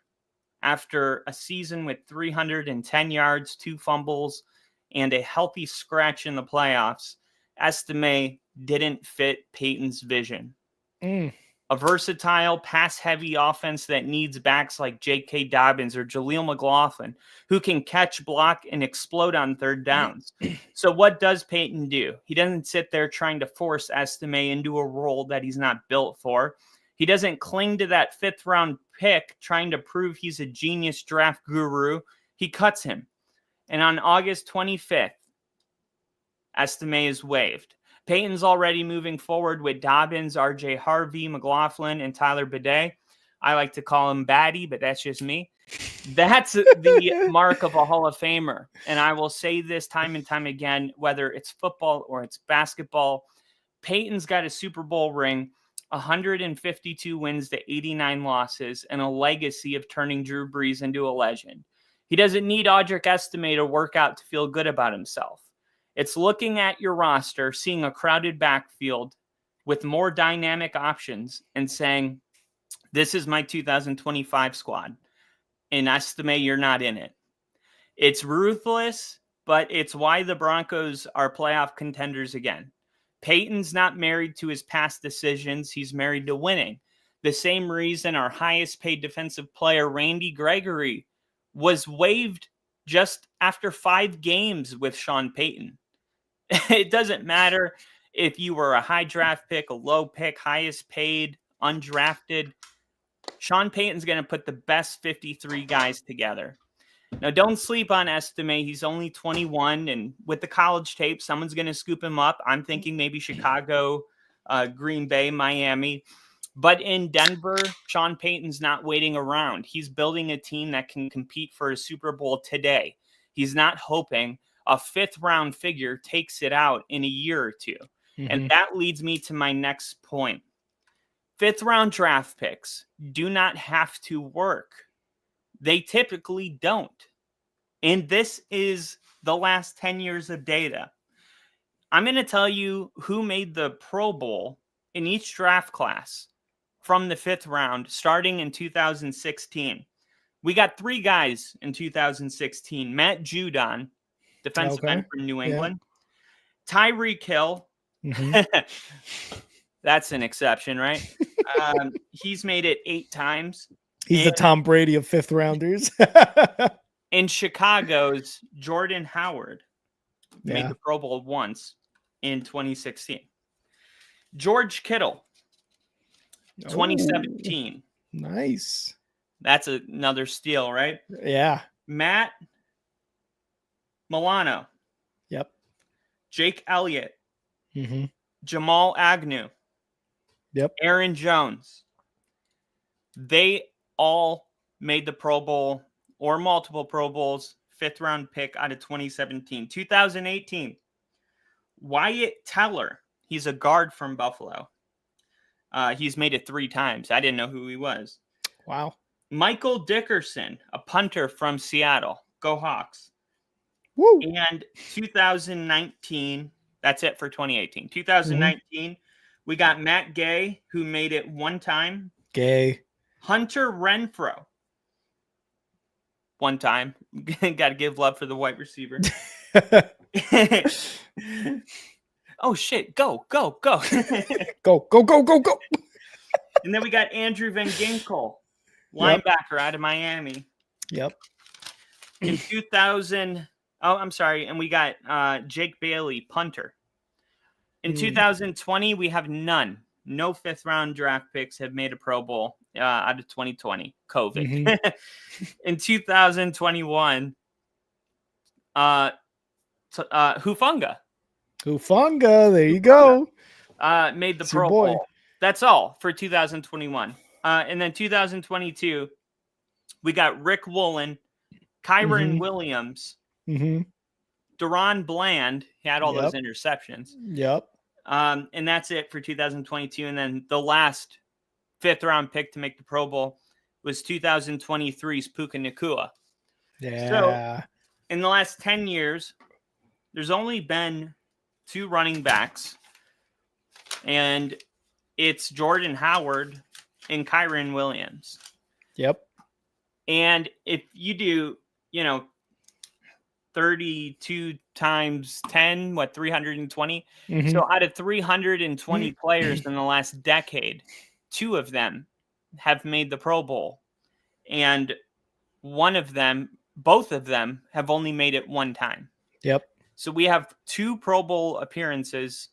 after a season with 310 yards, 2 fumbles, and a healthy scratch in the playoffs, Estime didn't fit Peyton's vision. A versatile, pass-heavy offense that needs backs like J.K. Dobbins or Jaleel McLaughlin, who can catch, block, and explode on 3rd downs. So what does Peyton do? He doesn't sit there trying to force Estime into a role that he's not built for. He doesn't cling to that 5th round pick trying to prove he's a genius draft guru. He cuts him. And on August 25th, Estime is waived. Peyton's already moving forward with Dobbins, R.J. Harvey, McLaughlin, and Tyler Bidet. I like to call him Batty, but that's just me. That's the mark of a Hall of Famer. And I will say this time and time again, whether it's football or it's basketball, Peyton's got a Super Bowl ring, 152 wins to 89 losses, and a legacy of turning Drew Brees into a legend. He doesn't need Audric Estime to work out to feel good about himself. It's looking at your roster, seeing a crowded backfield with more dynamic options and saying, this is my 2025 squad. And Estime, you're not in it. It's ruthless, but it's why the Broncos are playoff contenders again. Peyton's not married to his past decisions. He's married to winning. The same reason our highest paid defensive player, Randy Gregory, was waived just after 5 games with Sean Payton. It doesn't matter if you were a high draft pick, a low pick, highest paid, undrafted. Sean Payton's going to put the best 53 guys together. Now, don't sleep on Estime. He's only 21, and with the college tape, someone's going to scoop him up. I'm thinking maybe Chicago, Green Bay, Miami. But in Denver, Sean Payton's not waiting around. He's building a team that can compete for a Super Bowl today. He's not hoping a 5th round figure takes it out in a year or two. And that leads me to my next point. 5th round draft picks do not have to work. They typically don't. And this is the last 10 years of data. I'm going to tell you who made the Pro Bowl in each draft class from the 5th round, starting in 2016. We got 3 guys in 2016. Matt Judon, defensive end from New England. Tyreek Hill, That's an exception, right? He's made it 8 times. He's the Tom Brady of fifth rounders. In Chicago's Jordan Howard made the Pro Bowl once in 2016. George Kittle, 2017. Nice. That's another steal, right? Yeah. Matt Milano. Yep. Jake Elliott. Jamal Agnew. Yep. Aaron Jones. They all made the Pro Bowl or multiple Pro Bowls, 5th round pick out of 2017. 2018, Wyatt Teller. He's a guard from Buffalo. He's made it 3 times. I didn't know who he was. Wow. Michael Dickerson, a punter from Seattle. Go Hawks. Woo. And 2019, that's it for 2018. 2019, we got Matt Gay, who made it 1 time. Gay. Hunter Renfrow. 1 time. Got to give love for the white receiver. Oh, shit. Go. Go. And then we got Andrew Van Ginkel, linebacker out of Miami. Yep. In 2000, I'm sorry. And we got Jake Bailey, punter. In 2020, we have none. No 5th round draft picks have made a Pro Bowl out of 2020. COVID. In 2021, Hufanga. There you go. Made the Pro Bowl. That's all for 2021. And then 2022, we got Rick Woolen, Kyron Williams, Deron Bland. He had all those interceptions. Yep. And that's it for 2022. And then the last 5th round pick to make the Pro Bowl was 2023's Puka Nacua. Yeah. So in the last 10 years, there's only been 2 running backs, and it's Jordan Howard and Kyron Williams. Yep. And if you do, 32 times 10, 320? So out of 320 players in the last decade, 2 of them have made the Pro Bowl. And both of them have only made it 1 time. Yep. So we have 2 Pro Bowl appearances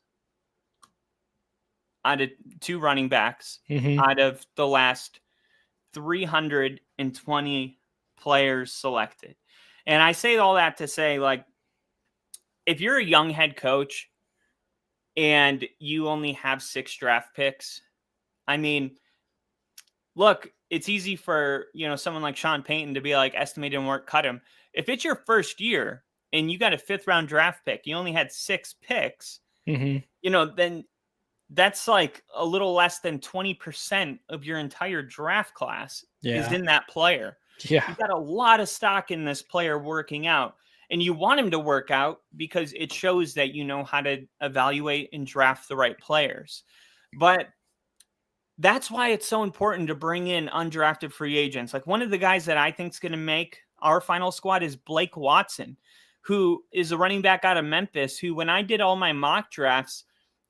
out of 2 running backs out of the last 320 players selected. And I say all that to say, if you're a young head coach and you only have 6 draft picks, I mean, look, it's easy for, someone like Sean Payton to be like, estimate didn't work, cut him. If it's your first year and you got a 5th round draft pick, you only had 6 picks, then that's like a little less than 20% of your entire draft class is in that player. Yeah. You got a lot of stock in this player working out, and you want him to work out because it shows that you know how to evaluate and draft the right players. But that's why it's so important to bring in undrafted free agents. Like, one of the guys that I think is going to make our final squad is Blake Watson, who is a running back out of Memphis, who, when I did all my mock drafts,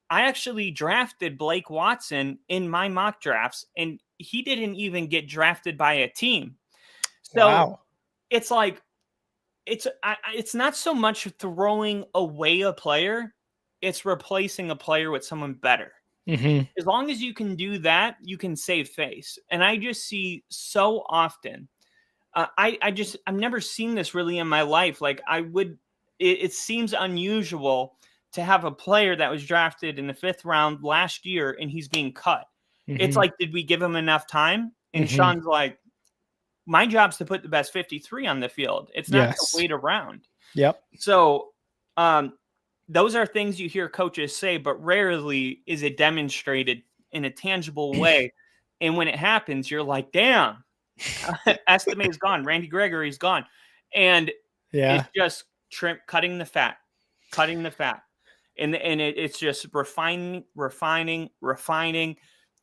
I actually drafted Blake Watson in my mock drafts, and he didn't even get drafted by a team. So it's like, it's not so much throwing away a player, it's replacing a player with someone better. As long as you can do that, you can save face. And I just see so often, I've never seen this really in my life. It seems unusual to have a player that was drafted in the 5th round last year and he's being cut. It's like, did we give him enough time? And Sean's like, my job's to put the best 53 on the field. It's not to wait around. Yep. So those are things you hear coaches say, but rarely is it demonstrated in a tangible way. And when it happens, you're like, damn, Estime is gone. Randy Gregory's gone. And it's just cutting the fat. And it's just refining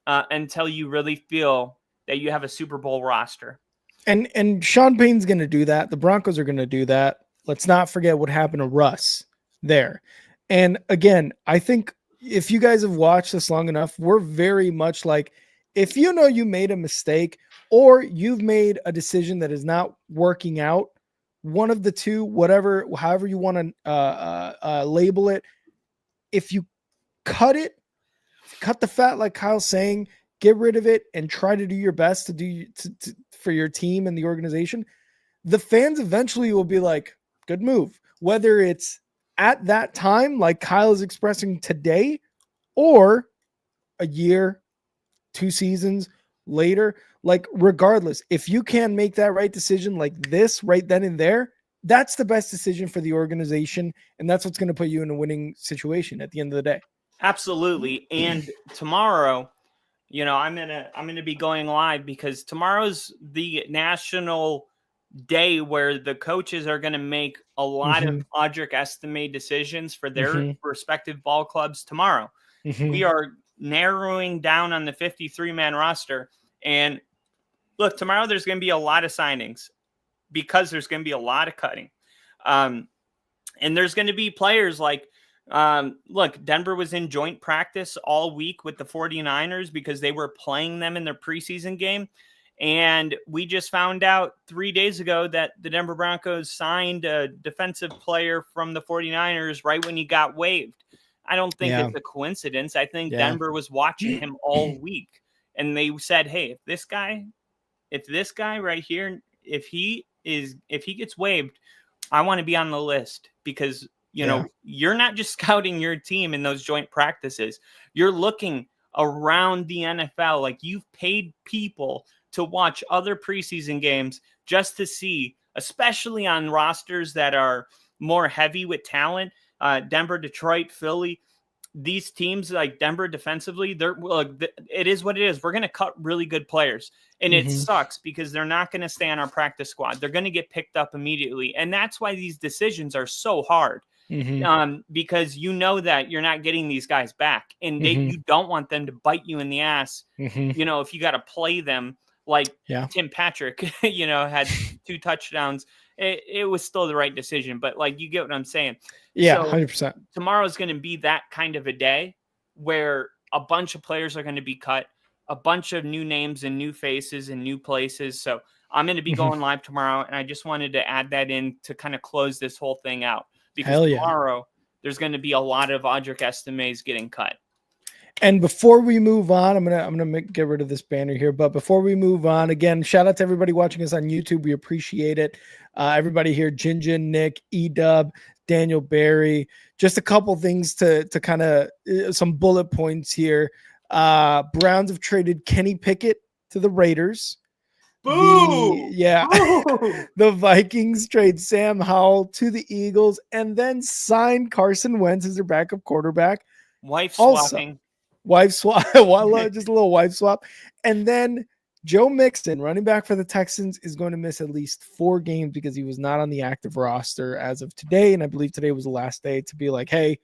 until you really feel that you have a Super Bowl roster. And Sean Payton's going to do that. The Broncos are going to do that. Let's not forget what happened to Russ there. And again, I think if you guys have watched this long enough, we're very much like, if you know you made a mistake or you've made a decision that is not working out, one of the two, whatever, however you want to label it, if you cut it, cut the fat, like Kyle's saying, get rid of it and try to do your best to do for your team and the organization, the fans eventually will be like, good move. Whether it's at that time, like Kyle is expressing today, or a year, 2 seasons later, like regardless, if you can make that right decision like this right then and there, that's the best decision for the organization. And that's what's going to put you in a winning situation at the end of the day. Absolutely. And tomorrow, I'm gonna be going live because tomorrow's the national day where the coaches are going to make a lot of Audric Estime decisions for their respective ball clubs tomorrow. We are narrowing down on the 53-man roster. And look, tomorrow there's going to be a lot of signings because there's going to be a lot of cutting. And there's going to be players like, look, Denver was in joint practice all week with the 49ers because they were playing them in their preseason game. And we just found out 3 days ago that the Denver Broncos signed a defensive player from the 49ers right when he got waived. I don't think it's a coincidence. I think Denver was watching him all week. And they said, hey, if this guy right here, if he gets waived, I want to be on the list because, you're not just scouting your team in those joint practices. You're looking around the NFL. Like, you've paid people to watch other preseason games just to see, especially on rosters that are more heavy with talent, Denver, Detroit, Philly, these teams like Denver defensively, it is what it is. We're going to cut really good players, and it sucks because they're not going to stay on our practice squad. They're going to get picked up immediately. And that's why these decisions are so hard. Because that you're not getting these guys back, and you don't want them to bite you in the ass. If you got to play them like Tim Patrick, had 2 touchdowns, it was still the right decision. But like, you get what I'm saying? Yeah, so 100%. Tomorrow's going to be that kind of a day where a bunch of players are going to be cut, a bunch of new names and new faces and new places. So I'm going to be going live tomorrow, and I just wanted to add that in to kind of close this whole thing out. Because tomorrow there's going to be a lot of Audric Estimes getting cut. And before we move on, I'm gonna get rid of this banner here. But before we move on, again, shout out to everybody watching us on YouTube. We appreciate it. Everybody here: Jinjin, Nick, Edub, Daniel Barry. Just a couple things to kind of some bullet points here. Browns have traded Kenny Pickett to the Raiders. Boo! The Vikings trade Sam Howell to the Eagles and then signed Carson Wentz as their backup quarterback. Wife swapping. Wife swap. Just a little wife swap. And then Joe Mixon, running back for the Texans, is going to miss at least 4 games because he was not on the active roster as of today. And I believe today was the last day to be like, hey,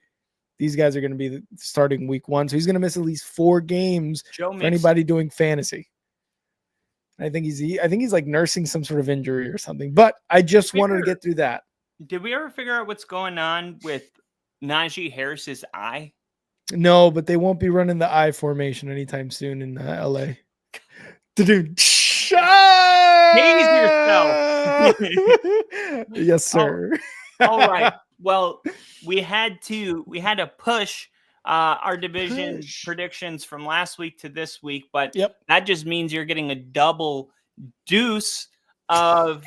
these guys are going to be starting week 1. So he's going to miss at least 4 games for anybody doing fantasy. I think he's like nursing some sort of injury or something, but I just wanted to get through that. Did we ever figure out what's going on with Najee Harris's eye? No, but they won't be running the I formation anytime soon in LA. Dude, Gaze yourself. Yes, sir. All right. Well, we had to push our division predictions from last week to this week, but that just means you're getting a double deuce of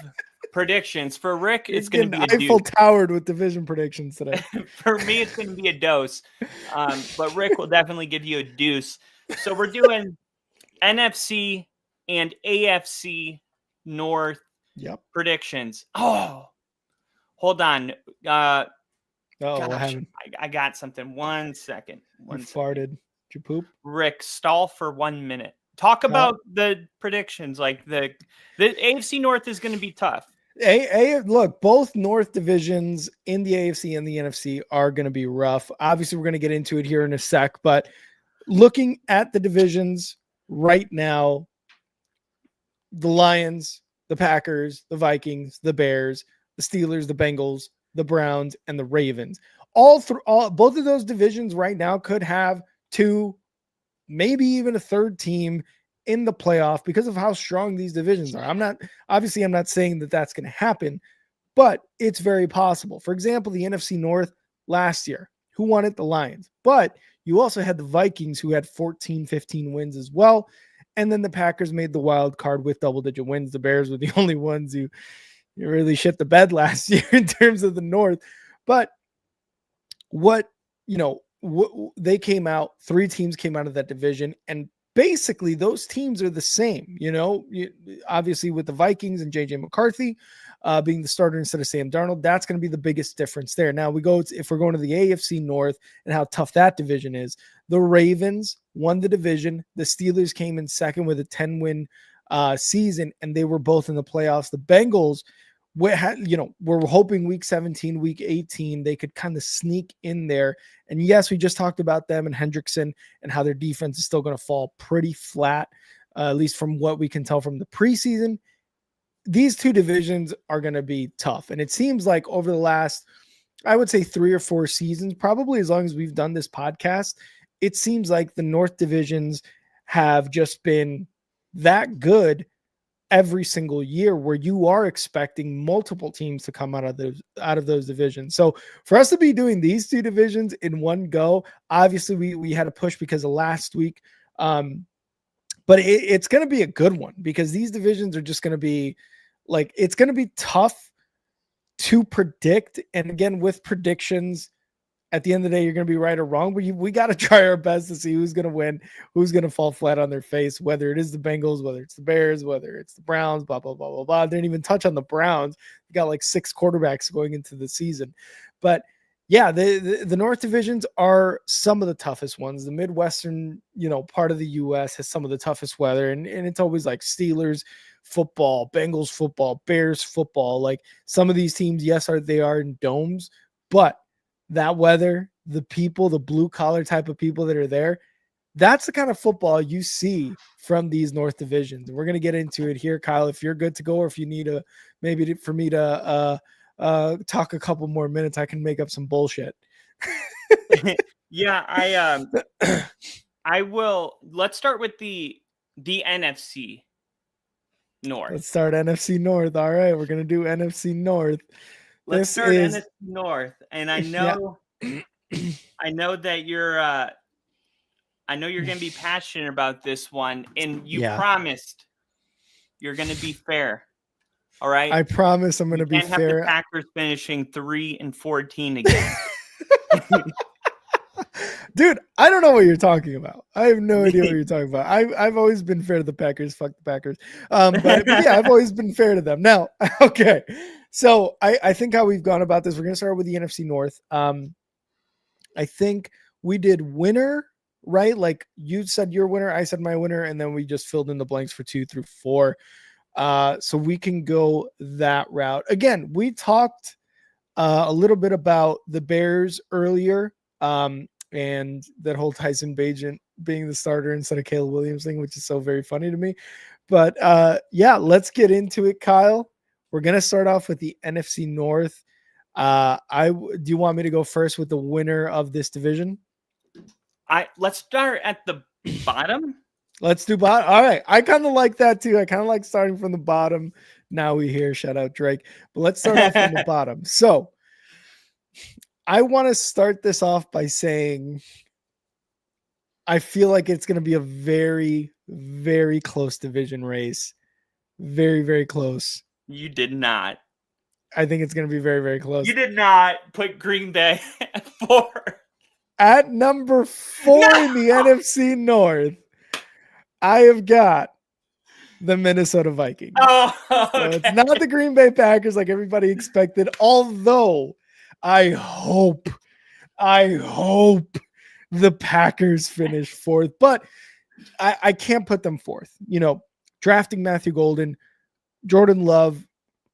predictions. For Rick, it's going to be a Eiffel Towered with division predictions today. For me, it's going to be a dose, but Rick will definitely give you a deuce. So we're doing NFC and AFC North predictions. Oh, hold on. What happened? I got something. 1 second. You farted. Did you poop? Rick, stall for 1 minute. Talk about the predictions. Like the AFC North is going to be tough. Look, both North divisions in the AFC and the NFC are going to be rough. Obviously, we're going to get into it here in a sec, but looking at the divisions right now, the Lions, the Packers, the Vikings, the Bears, the Steelers, the Bengals, the Browns, and the Ravens both of those divisions right now could have two, maybe even a third team in the playoff because of how strong these divisions are. I'm not saying that that's going to happen, but it's very possible. For example, the NFC North last year, who won it? The Lions. But you also had the Vikings, who had 14, 15 wins as well. And then the Packers made the wild card with double-digit wins. The Bears were the only ones who really shit the bed last year in terms of the North. But they came out, 3 teams came out of that division, and basically those teams are the same, obviously with the Vikings and JJ McCarthy being the starter instead of Sam Darnold. That's going to be the biggest difference there. Now if we're going to the AFC North and how tough that division is, the Ravens won the division. The Steelers came in second with a 10-win season, and they were both in the playoffs. The Bengals, we're hoping week 17, week 18, they could kind of sneak in there. And yes, we just talked about them and Hendrickson and how their defense is still going to fall pretty flat, at least from what we can tell from the preseason. These two divisions are going to be tough. And it seems like over the last, I would say 3 or 4 seasons, probably as long as we've done this podcast, it seems like the North divisions have just been that good every single year, where you are expecting multiple teams to come out of those divisions. So for us to be doing these two divisions in one go, obviously we had a push because of last week. But it's going to be a good one because these divisions are just going to be it's going to be tough to predict. And again, with predictions, at the end of the day, you're going to be right or wrong, but we got to try our best to see who's going to win, who's going to fall flat on their face, whether it is the Bengals, whether it's the Bears, whether it's the Browns, blah, blah, blah, blah, blah. Didn't even touch on the Browns. We got 6 quarterbacks going into the season. But yeah, the North divisions are some of the toughest ones. The Midwestern, part of the U.S. has some of the toughest weather, and it's always Steelers football, Bengals football, Bears football. Some of these teams, yes, they are in domes, but that weather, the people, the blue collar type of people that are there, that's the kind of football you see from these North divisions. We're going to get into it here, Kyle, if you're good to go, or if you need for me to talk a couple more minutes, I can make up some bullshit. Yeah, I will. Let's start with the NFC North. Let's start NFC North. All right, we're going to do NFC North. Let's start NFC North, and I know, I know that you're going to be passionate about this one, and you promised you're going to be fair. All right, I promise I'm going to be fair. Have the Packers finishing 3-14 again. Dude, I don't know what you're talking about. I have no idea what you're talking about. I've always been fair to the Packers. Fuck the Packers. But yeah, I've always been fair to them. Now, okay. So I think how we've gone about this, we're going to start with the NFC North. I think we did winner, right? You said your winner, I said my winner, and then we just filled in the blanks for 2 through 4. So we can go that route. Again, we talked a little bit about the Bears earlier, and that whole Tyson Bagent being the starter instead of Caleb Williams thing, which is so very funny to me. But yeah, let's get into it, Kyle. We're going to start off with the NFC North. Do you want me to go first with the winner of this division? Let's start at the bottom. Let's do bottom. All right. I kind of like that too. I kind of like starting from the bottom. Now we hear, shout out Drake. But let's start off from the bottom. So I want to start this off by saying I feel like it's going to be a very, very close division race. Very, very close. You did not. I think it's going to be very, very close. You did not put Green Bay at 4. At number 4 in the NFC North, I have got the Minnesota Vikings. Oh, okay. So it's not the Green Bay Packers like everybody expected, although I hope the Packers finish 4th, but I can't put them 4th. Drafting Matthew Golden, Jordan Love,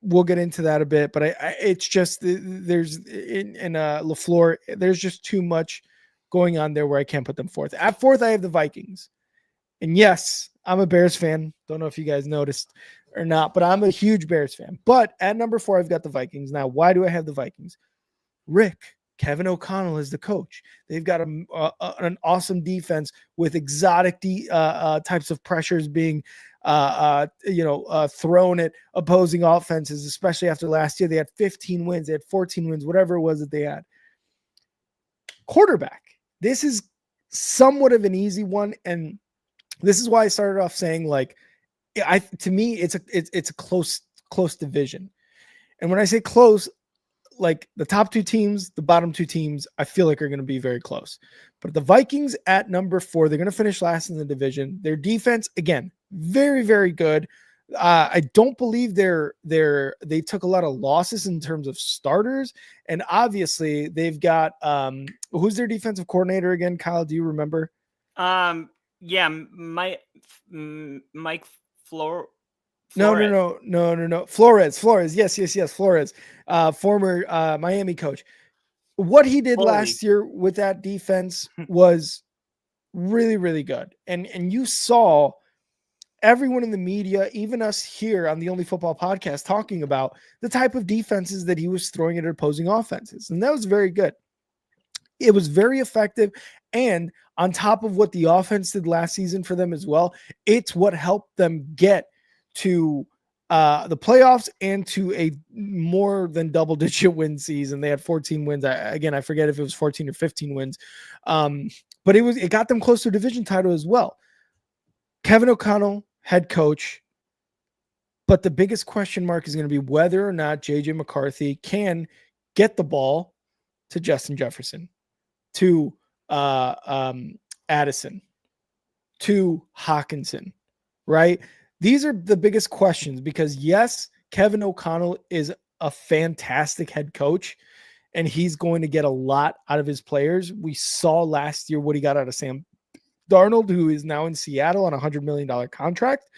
we'll get into that a bit, but it's just there's in LaFleur, there's just too much going on there where I can't put them 4th. At 4th, I have the Vikings. And yes, I'm a Bears fan. Don't know if you guys noticed or not, but I'm a huge Bears fan. But at number 4, I've got the Vikings. Now, why do I have the Vikings? Rick Kevin O'Connell is the coach. They've got an awesome defense with exotic types of pressures being thrown at opposing offenses, especially after last year. They had 15 wins, they had 14 wins, whatever it was that they had. Quarterback. This is somewhat of an easy one, and this is why I started off saying, like, to me, it's a close division. And when I say close, like the top two teams, the bottom two teams, I feel like are going to be very close. But the Vikings at number 4, they're going to finish last in the division. Their defense, again, very, very good. I don't believe they took a lot of losses in terms of starters. And obviously they've got, who's their defensive coordinator again? Kyle, do you remember? Yeah, Mike Flores. No. Flores. Yes. Flores, former Miami coach. What he did last year with that defense was really, really good. And you saw everyone in the media, even us here on the Only Football Podcast, talking about the type of defenses that he was throwing at opposing offenses. And that was very good. It was very effective. And on top of what the offense did last season for them as well, it's what helped them get to the playoffs and to a more than double-digit win season. They had 14 wins. I forget if it was 14 or 15 wins. But it got them close to a division title as well. Kevin O'Connell, head coach. But the biggest question mark is going to be whether or not J.J. McCarthy can get the ball to Justin Jefferson, to Addison, to Hawkinson, right? These are the biggest questions because, yes, Kevin O'Connell is a fantastic head coach, and he's going to get a lot out of his players. We saw last year what he got out of Sam Darnold, who is now in Seattle on a $100 million contract.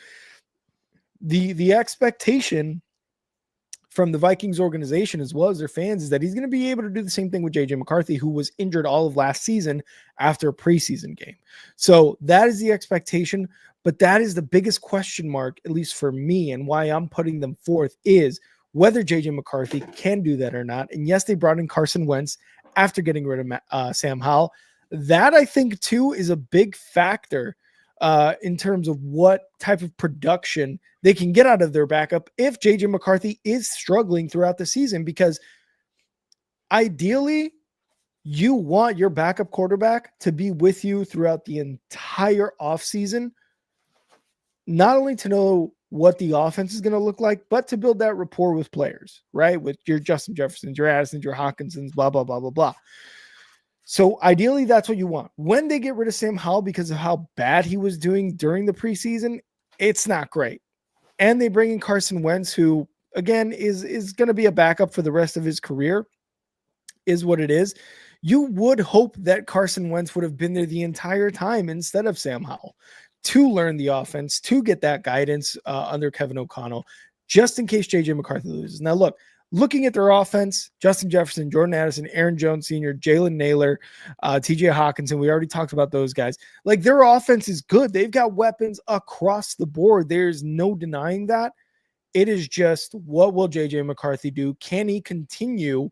The expectation from the Vikings organization as well as their fans is that he's going to be able to do the same thing with J.J. McCarthy, who was injured all of last season after a preseason game. So that is the expectation, but that is the biggest question mark, at least for me, and why I'm putting them forth is whether J.J. McCarthy can do that or not. And yes, they brought in Carson Wentz after getting rid of Sam Howell. That, I think, too, is a big factor in terms of what type of production they can get out of their backup if J.J. McCarthy is struggling throughout the season, because ideally you want your backup quarterback to be with you throughout the entire offseason, not only to know what the offense is going to look like, but to build that rapport with players, right? With your Justin Jeffersons, your Addisons, your Hawkinsons, blah, blah, blah, blah, blah. So ideally, that's what you want. When they get rid of Sam Howell because of how bad he was doing during the preseason, it's not great. And they bring in Carson Wentz, who, again, is going to be a backup for the rest of his career, is what it is. You would hope that Carson Wentz would have been there the entire time instead of Sam Howell to learn the offense, to get that guidance under Kevin O'Connell, just in case J.J. McCarthy loses. Now, looking at their offense, Justin Jefferson, Jordan Addison, Aaron Jones Sr., Jalen Naylor, TJ Hawkinson, we already talked about those guys. Like, their offense is good. They've got weapons across the board. There's no denying that. It is just, what will J.J. McCarthy do? Can he continue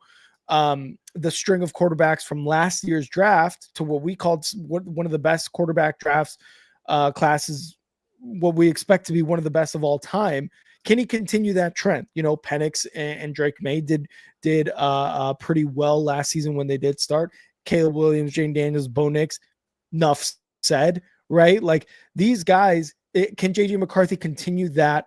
the string of quarterbacks from last year's draft to what we called one of the best quarterback drafts classes, what we expect to be one of the best of all time? Can he continue that trend? You know, Penix and Drake May did pretty well last season when they did start. Caleb Williams, Jane Daniels, Bo Nix, enough said, right? Like, these guys, can J.J. McCarthy continue that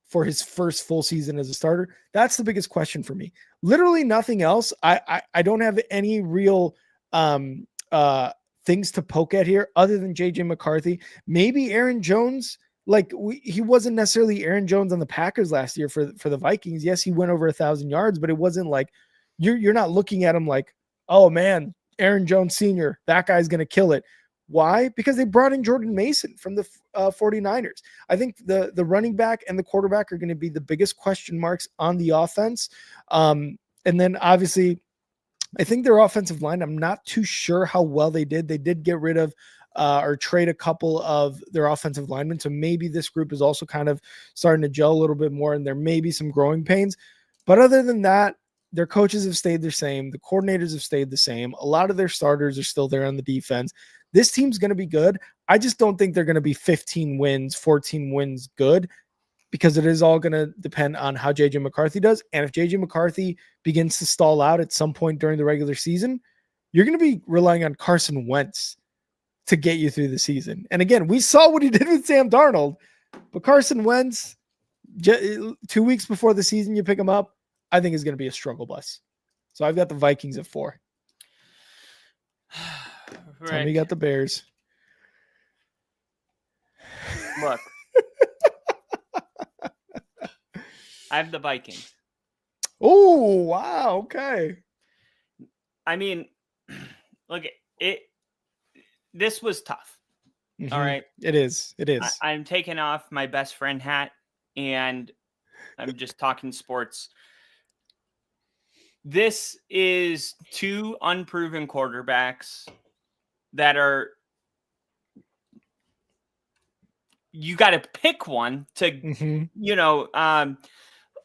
for his first full season as a starter? That's the biggest question for me. Literally nothing else. I don't have any real things to poke at here other than J.J. McCarthy. Maybe Aaron Jones. Like, he wasn't necessarily Aaron Jones on the Packers last year for the Vikings. Yes, he went over 1,000 yards, but it wasn't like you're not looking at him like, oh man, Aaron Jones Sr., that guy's going to kill it. Why? Because they brought in Jordan Mason from the 49ers. I think the running back and the quarterback are going to be the biggest question marks on the offense. And then obviously, I think their offensive line, I'm not too sure how well they did. They did get rid of or trade a couple of their offensive linemen. So maybe this group is also kind of starting to gel a little bit more, and there may be some growing pains. But other than that, their coaches have stayed the same. The coordinators have stayed the same. A lot of their starters are still there on the defense. This team's going to be good. I just don't think they're going to be 15 wins, 14 wins good, because it is all going to depend on how JJ McCarthy does. And if JJ McCarthy begins to stall out at some point during the regular season, you're going to be relying on Carson Wentz to get you through the season. And again, we saw what he did with Sam Darnold, but Carson Wentz, 2 weeks before the season, you pick him up, I think is going to be a struggle bus. So I've got the Vikings at 4. Right. Tell me you got the Bears. Look. I have the Vikings. Oh, wow. Okay. I mean, look, this was tough. Mm-hmm. All right. It is. I'm taking off my best friend hat and I'm just talking sports. This is 2 unproven quarterbacks that are, you got to pick one to,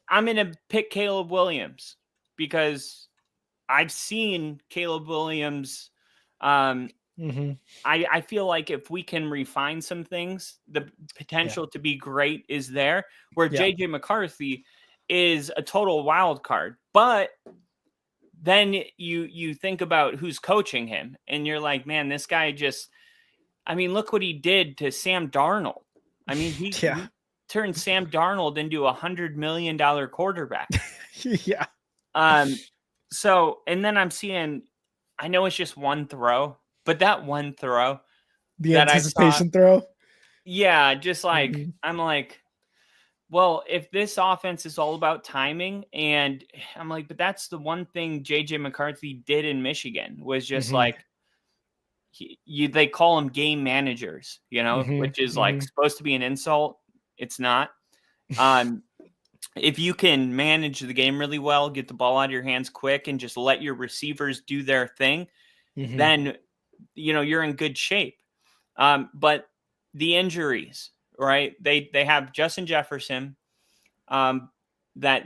I'm going to pick Caleb Williams because I've seen Caleb Williams. I feel like if we can refine some things, the potential to be great is there, where JJ McCarthy is a total wild card. But then you think about who's coaching him and you're like, man, this guy look what he did to Sam Darnold. I mean, he turned Sam Darnold into $100 million quarterback. Yeah. So, and then I'm seeing, I know it's just one throw, but that one throw, the anticipation throw. Yeah. Just like, I'm like, well, if this offense is all about timing, and I'm like, but that's the one thing JJ McCarthy did in Michigan was just like, they call them game managers, which is like supposed to be an insult. It's not. If you can manage the game really well, get the ball out of your hands quick, and just let your receivers do their thing, then, you're in good shape. But the injuries, right? They have Justin Jefferson, that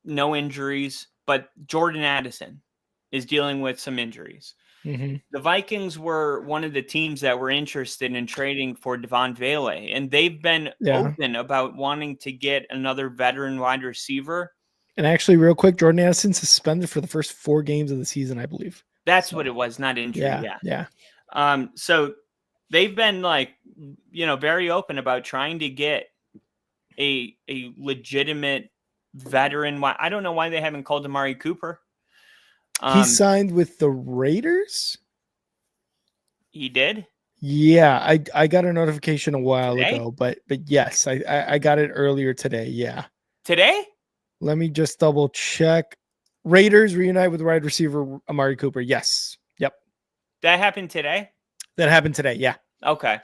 no injuries, but Jordan Addison is dealing with some injuries. The Vikings were one of the teams that were interested in trading for Devon Vele, and they've been open about wanting to get another veteran wide receiver. And actually, real quick, Jordan Addison suspended for the first 4 games of the season, I believe. That's what it was, not injury. Yeah. So they've been very open about trying to get a legitimate veteran. I don't know why they haven't called Amari Cooper. He signed with the Raiders? He did? Yeah, I got a notification a while ago, but yes, I got it earlier today. Yeah. Today? Let me just double check. Raiders reunite with wide receiver Amari Cooper. Yes. Yep. That happened today? That happened today. Yeah. Okay.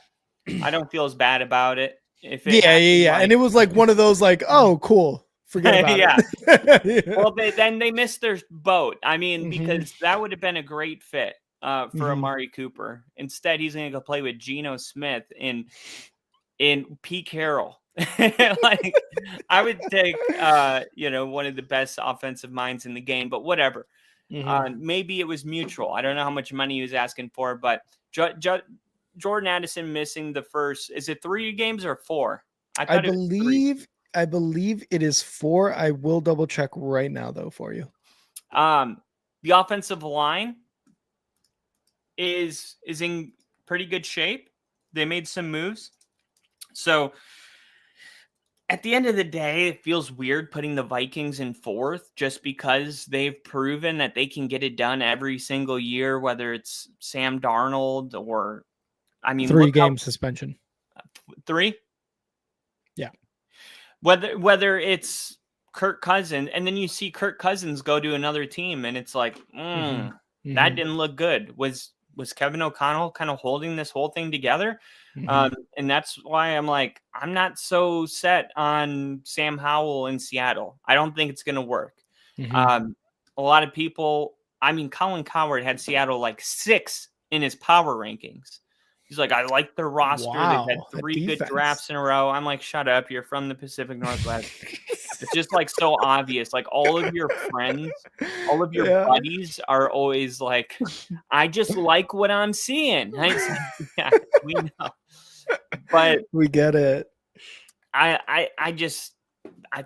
I don't feel as bad about it. Yeah. And it was like one of those like, oh, cool. Forget about it. Well, they missed their boat. I mean, because that would have been a great fit for Amari Cooper. Instead, he's going to go play with Geno Smith in Pete Carroll. Like, I would take, one of the best offensive minds in the game, but whatever. Maybe it was mutual. I don't know how much money he was asking for, but Jordan Addison missing the first, is it 3 games or 4? I believe it is 4. I will double check right now though for you. The offensive line is in pretty good shape. They made some moves. So at the end of the day, it feels weird putting the Vikings in 4th just because they've proven that they can get it done every single year, whether it's Sam Darnold or, 3-game suspension. 3? Yeah. Whether it's Kirk Cousins, and then you see Kirk Cousins go to another team, and it's like, that didn't look good. Was Kevin O'Connell kind of holding this whole thing together? And that's why I'm like, I'm not so set on Sam Howell in Seattle. I don't think it's going to work. A lot of people, Colin Cowherd had Seattle like 6 in his power rankings. He's like, I like their roster. They've had Wow, that 3 good defense. drafts in a row. I'm like, shut up. You're from the Pacific Northwest. It's just like so obvious. Like all of your friends, all of your Yeah. buddies are always like, I just like what I'm seeing. It's like, yeah, we know. But we get it. I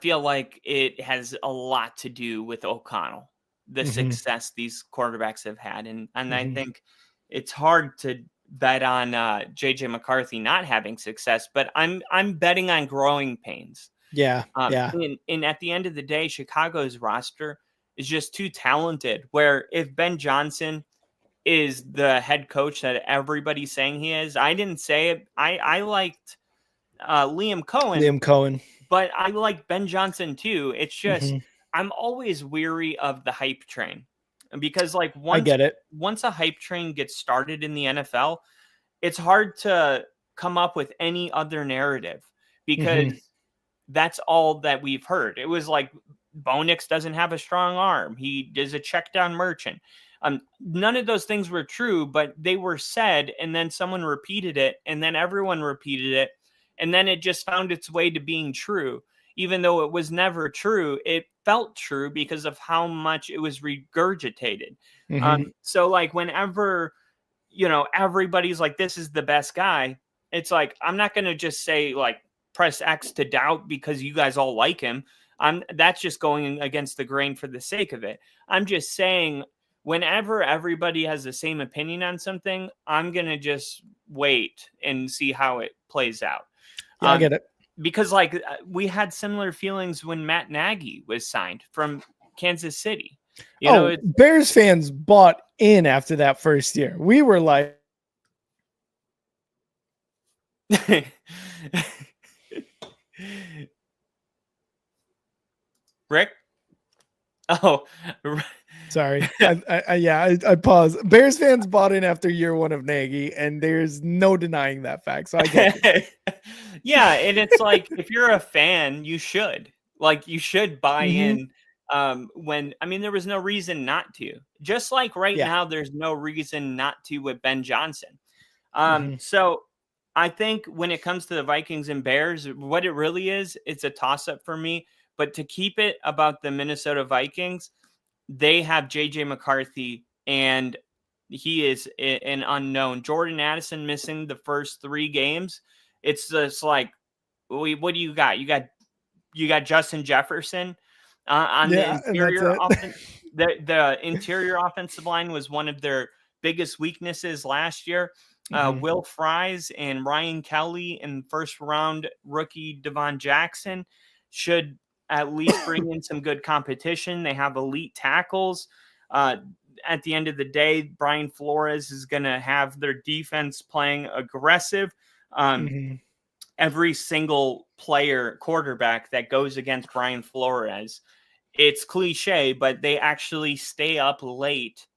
feel like it has a lot to do with O'Connell, the success these quarterbacks have had. And I think it's hard to bet on JJ McCarthy not having success, but I'm betting on growing pains. Yeah. And at the end of the day, Chicago's roster is just too talented, where if Ben Johnson is the head coach that everybody's saying he is, I didn't say it. I liked Liam Cohen, but I like Ben Johnson too. It's just I'm always weary of the hype train, because like once a hype train gets started in the NFL, it's hard to come up with any other narrative, because that's all that we've heard. It was like Bo Nix doesn't have a strong arm. He is a check down merchant. None of those things were true, but they were said, and then someone repeated it, and then everyone repeated it, and then it just found its way to being true. Even though it was never true, it felt true because of how much it was regurgitated. So like whenever, everybody's like, this is the best guy, it's like, I'm not going to just say like, press X to doubt because you guys all like him. That's just going against the grain for the sake of it. I'm just saying, whenever everybody has the same opinion on something, I'm going to just wait and see how it plays out. Yeah, I get it. Because like we had similar feelings when Matt Nagy was signed from Kansas City. Bears fans bought in after that first year. We were like, Rick? Oh, sorry. I paused. Bears fans bought in after year one of Nagy, and there's no denying that fact. So I get it. Yeah, and it's like, if you're a fan, you should buy in. There was no reason not to. Just like now, there's no reason not to with Ben Johnson. So I think when it comes to the Vikings and Bears, what it really is, it's a toss-up for me. But to keep it about the Minnesota Vikings, they have JJ McCarthy, and he is an unknown. Jordan Addison missing the first 3 games. It's just like, what do you got? You got Justin Jefferson on the interior offense. The interior offensive line was one of their biggest weaknesses last year. Will Fries and Ryan Kelly and first round rookie Devon Jackson should at least bring in some good competition. They have elite tackles. At the end of the day, Brian Flores is going to have their defense playing aggressive. Every single quarterback that goes against Brian Flores, it's cliche, but they actually stay up late.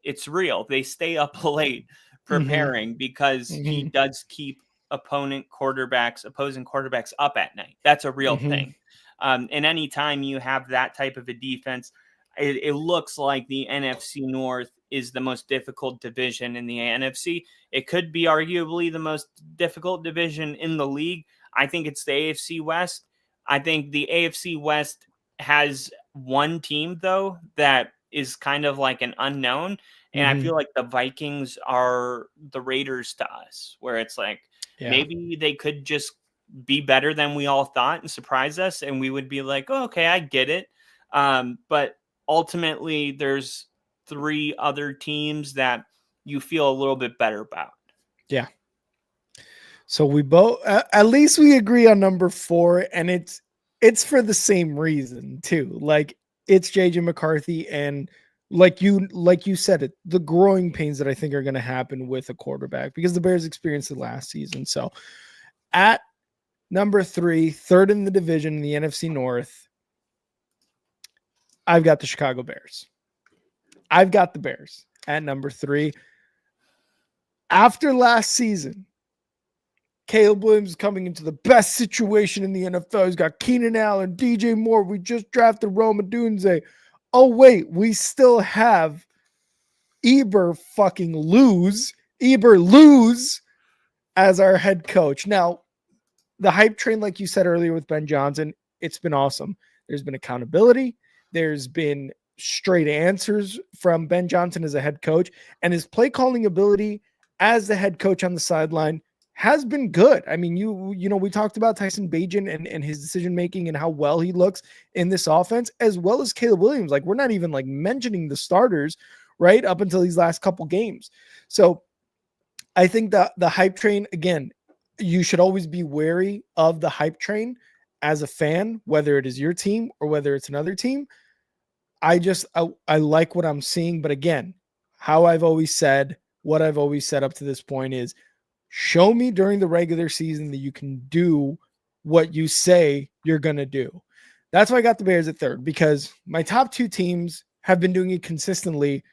It's real. They stay up late preparing because he does keep opposing quarterbacks up at night. That's a real thing. And anytime you have that type of a defense, it looks like the NFC North is the most difficult division in the NFC. It could be arguably the most difficult division in the league. I think it's the AFC West. I think the AFC West has one team, though, that is kind of like an unknown. And I feel like the Vikings are the Raiders to us, where it's like maybe they could just be better than we all thought and surprise us, and we would be like, oh, okay, I get it. But ultimately, there's 3 other teams that you feel a little bit better about. Yeah. So we both, at least we agree on number 4, and it's for the same reason too. Like, it's JJ McCarthy, and like you said it, the growing pains that I think are going to happen with a quarterback, because the Bears experienced it last season. So at number 3, third in the division in the NFC North, I've got the Chicago Bears. I've got the Bears at number 3. After last season, Caleb Williams coming into the best situation in the NFL. He's got Keenan Allen, DJ Moore. We just drafted Rome Odunze. Oh, wait, we still have Eber lose as our head coach. Now, the hype train, like you said earlier with Ben Johnson, it's been awesome. There's been accountability. There's been straight answers from Ben Johnson as a head coach, and his play calling ability as the head coach on the sideline has been good. I mean, we talked about Tyson Bagent and his decision making and how well he looks in this offense, as well as Caleb Williams. Like, we're not even like mentioning the starters right up until these last couple games. So I think that the hype train, again, you should always be wary of the hype train as a fan, whether it is your team or whether it's another team. I like what I'm seeing. But again, how I've always said, what I've always said up to this point is, show me during the regular season that you can do what you say you're going to do. That's why I got the Bears at third, because my top two teams have been doing it consistently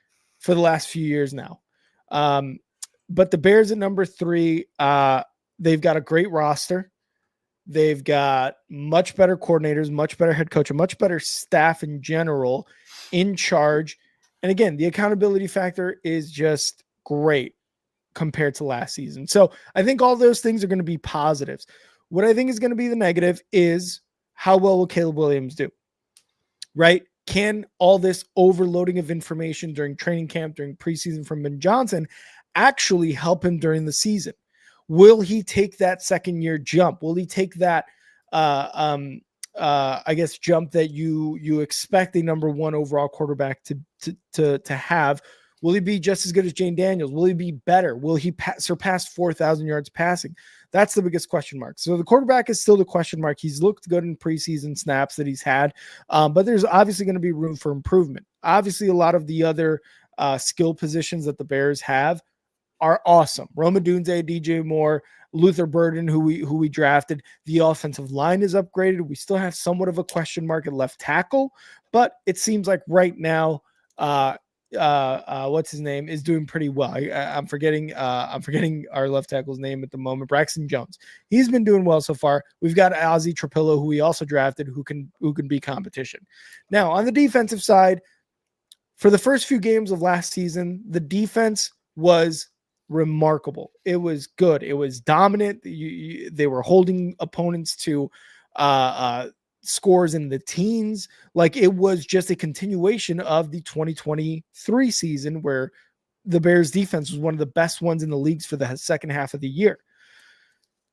for the last few years now. But the Bears at number three, they've got a great roster. They've got much better coordinators, much better head coach, a much better staff in general in charge. And again, the accountability factor is just great compared to last season. So I think all those things are going to be positives. What I think is going to be the negative is, how well will Caleb Williams do? Right? Can all this overloading of information during training camp, during preseason from Ben Johnson actually help him during the season? Will he take that second year jump? Will he take that, jump that you expect a number one overall quarterback to have? Will he be just as good as Jane Daniels? Will he be better? Will he surpass 4,000 yards passing? That's the biggest question mark. So the quarterback is still the question mark. He's looked good in preseason snaps that he's had, but there's obviously going to be room for improvement. Obviously, a lot of the other skill positions that the Bears have are awesome. Rome Odunze, DJ Moore, Luther Burden, who we drafted. The offensive line is upgraded. We still have somewhat of a question mark at left tackle, but it seems like right now, what's his name, is doing pretty well. I'm forgetting our left tackle's name at the moment. Braxton Jones. He's been doing well so far. We've got Ozzie Trapillo, who we also drafted, who can be competition. Now on the defensive side, for the first few games of last season, the defense was remarkable. It was good. It was dominant. They were holding opponents to scores in the teens. Like, it was just a continuation of the 2023 season, where the Bears defense was one of the best ones in the leagues for the second half of the year.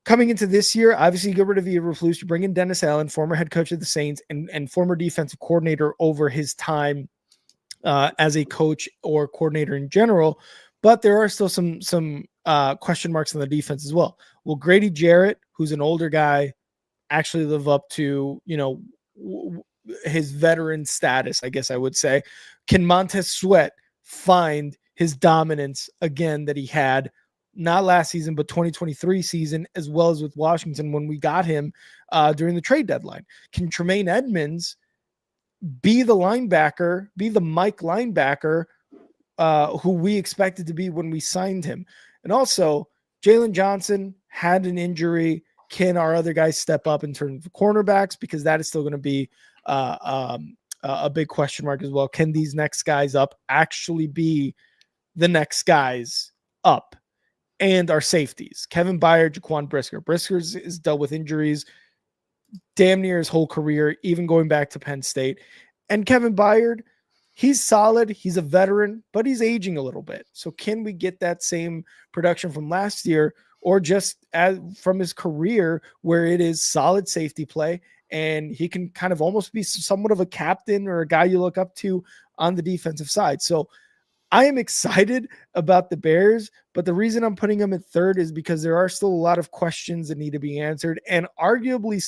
Coming into this year, obviously you get rid of Eberflus, you bring in Dennis Allen, former head coach of the Saints and former defensive coordinator over his time as a coach or coordinator in general. But there are still some question marks on the defense as well. Will Grady Jarrett, who's an older guy, actually live up to, his veteran status, I guess I would say? Can Montez Sweat find his dominance again that he had not last season, but 2023 season, as well as with Washington when we got him during the trade deadline? Can Tremaine Edmonds be the linebacker, be the Mike linebacker who we expected to be when we signed him? And also, Jalen Johnson had an injury. Can our other guys step up in terms of cornerbacks? Because that is still going to be a big question mark as well. Can these next guys up actually be the next guys up? And our safeties, Kevin Byard, Jaquan Brisker. Brisker's is dealt with injuries damn near his whole career, even going back to Penn State. And Kevin Byard, he's solid. He's a veteran, but he's aging a little bit. So can we get that same production from last year, or just from his career, where it is solid safety play and he can kind of almost be somewhat of a captain or a guy you look up to on the defensive side? So I am excited about the Bears, but the reason I'm putting them at third is because there are still a lot of questions that need to be answered, and arguably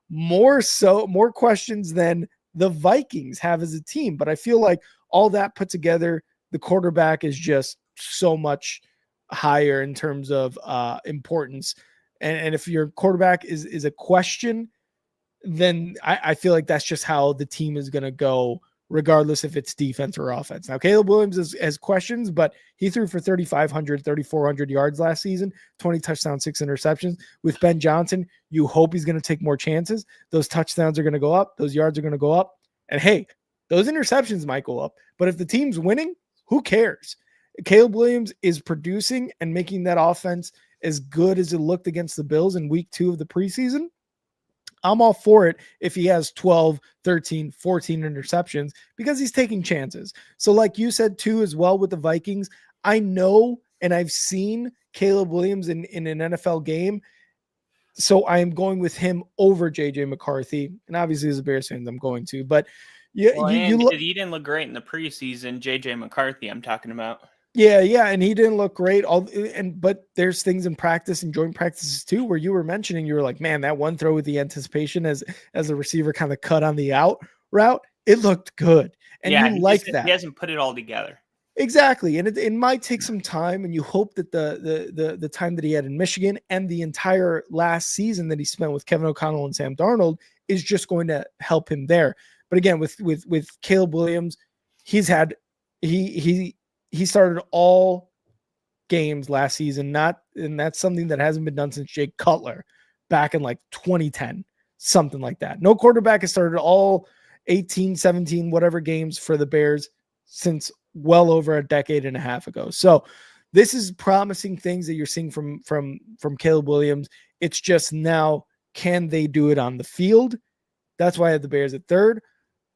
more questions than the Vikings have as a team. But I feel like all that put together, the quarterback is just so much higher in terms of importance. And if your quarterback is a question, then I feel like that's just how the team is going to go, regardless if it's defense or offense. Now, Caleb Williams has questions, but he threw for 3,500, 3,400 yards last season, 20 touchdowns, 6 interceptions. With Ben Johnson, you hope he's going to take more chances. Those touchdowns are going to go up. Those yards are going to go up. And hey, those interceptions might go up. But if the team's winning, who cares? Caleb Williams is producing and making that offense as good as it looked against the Bills in week 2 of the preseason, I'm all for it if he has 12, 13, 14 interceptions because he's taking chances. So like you said too, as well with the Vikings, I know and I've seen Caleb Williams in an NFL game. So I am going with him over JJ McCarthy. And obviously as a Bears fan, I'm going to, but he didn't look great in the preseason. JJ McCarthy, I'm talking about. Yeah, and he didn't look great. But there's things in practice and joint practices too, where you were mentioning, you were like, man, that one throw with the anticipation as the receiver kind of cut on the out route, it looked good, and you like that. He hasn't put it all together. Exactly, and it might take some time, and you hope that the time that he had in Michigan and the entire last season that he spent with Kevin O'Connell and Sam Darnold is just going to help him there. But again, with Caleb Williams, he started all games last season, and that's something that hasn't been done since Jake Cutler back in like 2010, something like that. No quarterback has started all 18, 17, whatever games for the Bears since well over a decade and a half ago. So this is promising things that you're seeing from Caleb Williams. It's just now, can they do it on the field? That's why I have the Bears at 3rd.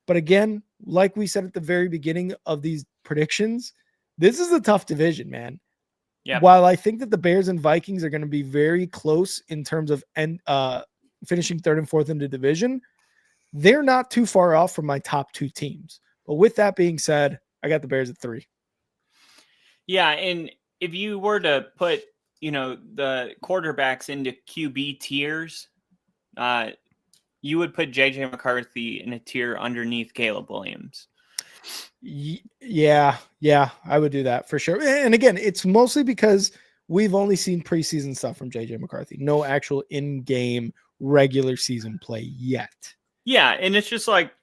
But again, like we said at the very beginning of these predictions, this is a tough division, man. Yeah. While I think that the Bears and Vikings are going to be very close in terms of finishing 3rd and 4th in the division, they're not too far off from my top 2 teams. But with that being said, I got the Bears at 3. Yeah, and if you were to put, the quarterbacks into QB tiers, you would put JJ McCarthy in a tier underneath Caleb Williams. Yeah, I would do that for sure. And again, it's mostly because we've only seen preseason stuff from JJ McCarthy, no actual in-game regular season play yet. Yeah, and it's just like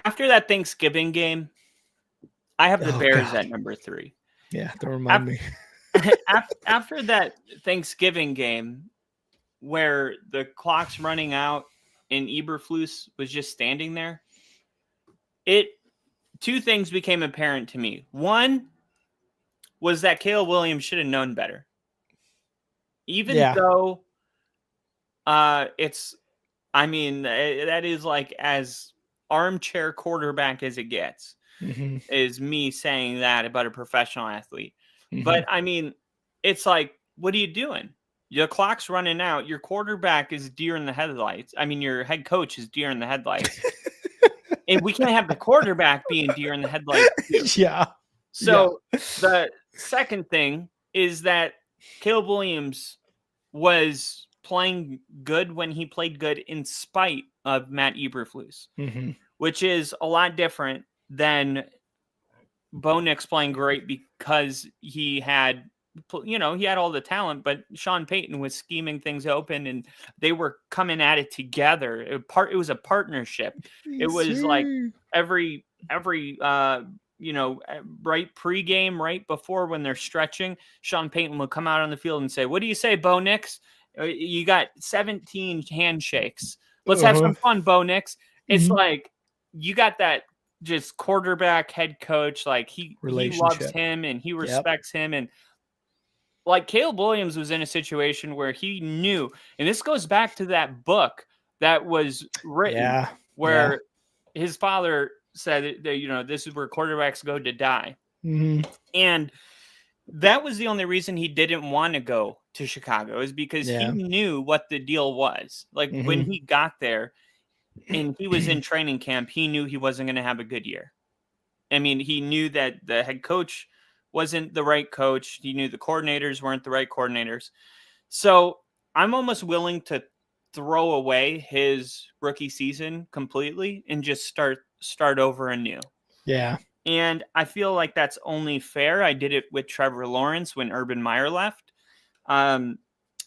after that Thanksgiving game, I have the Bears at number 3. Yeah, don't remind me. After that Thanksgiving game where the clock's running out and Eberflus was just standing there, two things became apparent to me. One was that Caleb Williams should have known better. Even though that is like as armchair quarterback as it gets, is me saying that about a professional athlete. But it's like, what are you doing? Your clock's running out. Your quarterback is deer in the headlights. Your head coach is deer in the headlights. And we can't have the quarterback being deer in the headlights too. Yeah. So the second thing is that Caleb Williams was playing good when he played good in spite of Matt Eberflus, which is a lot different than Bo Nix playing great because he had all the talent, but Sean Payton was scheming things open and they were coming at it together. It was a partnership. It was like every right pregame, right before when they're stretching, Sean Payton would come out on the field and say, "What do you say, Bo Nix? You got 17 handshakes. Let's have some fun, Bo Nix." It's like you got that just quarterback head coach, like he loves him and he respects him. And like Caleb Williams was in a situation where he knew, and this goes back to that book that was written where his father said that, this is where quarterbacks go to die. And that was the only reason he didn't want to go to Chicago, is because he knew what the deal was. Like when he got there and he was in training camp, he knew he wasn't going to have a good year. He knew that the head coach wasn't the right coach. He knew the coordinators weren't the right coordinators. So I'm almost willing to throw away his rookie season completely and just start over anew. Yeah. And I feel like that's only fair. I did it with Trevor Lawrence when Urban Meyer left. And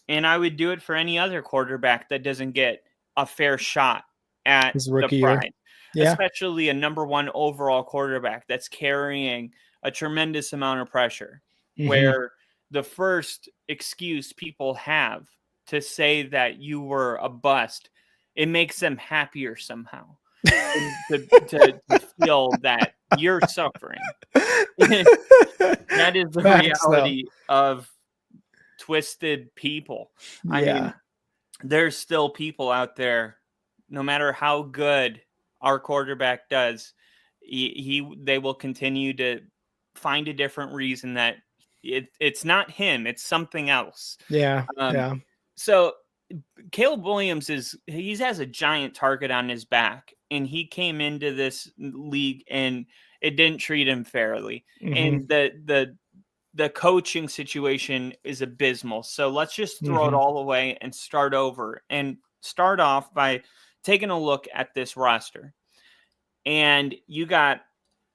I would do it for any other quarterback that doesn't get a fair shot at his rookie the prize. year. Especially a number 1 overall quarterback that's carrying a tremendous amount of pressure, where the first excuse people have to say that you were a bust, it makes them happier somehow to feel that you're suffering. That is the Facts, reality of twisted people. I mean, there's still people out there, no matter how good our quarterback does, they will continue to find a different reason that it's not him, it's something else. Yeah. Yeah. So Caleb Williams he has a giant target on his back, and he came into this league and it didn't treat him fairly. And the coaching situation is abysmal. So let's just throw it all away and start over, and start off by taking a look at this roster. And you got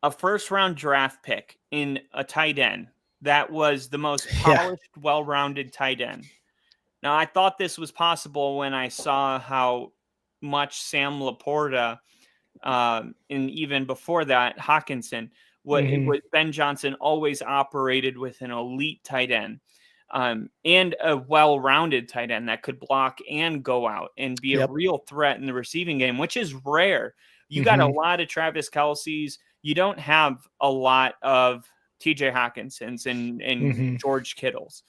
a first round draft pick in a tight end that was the most polished, well-rounded tight end. Now, I thought this was possible when I saw how much Sam Laporta, and even before that, Hawkinson, what Ben Johnson always operated with an elite tight end, and a well-rounded tight end that could block and go out and be a real threat in the receiving game, which is rare. You got a lot of Travis Kelce's. You don't have a lot of TJ Hawkinsons and George Kittles.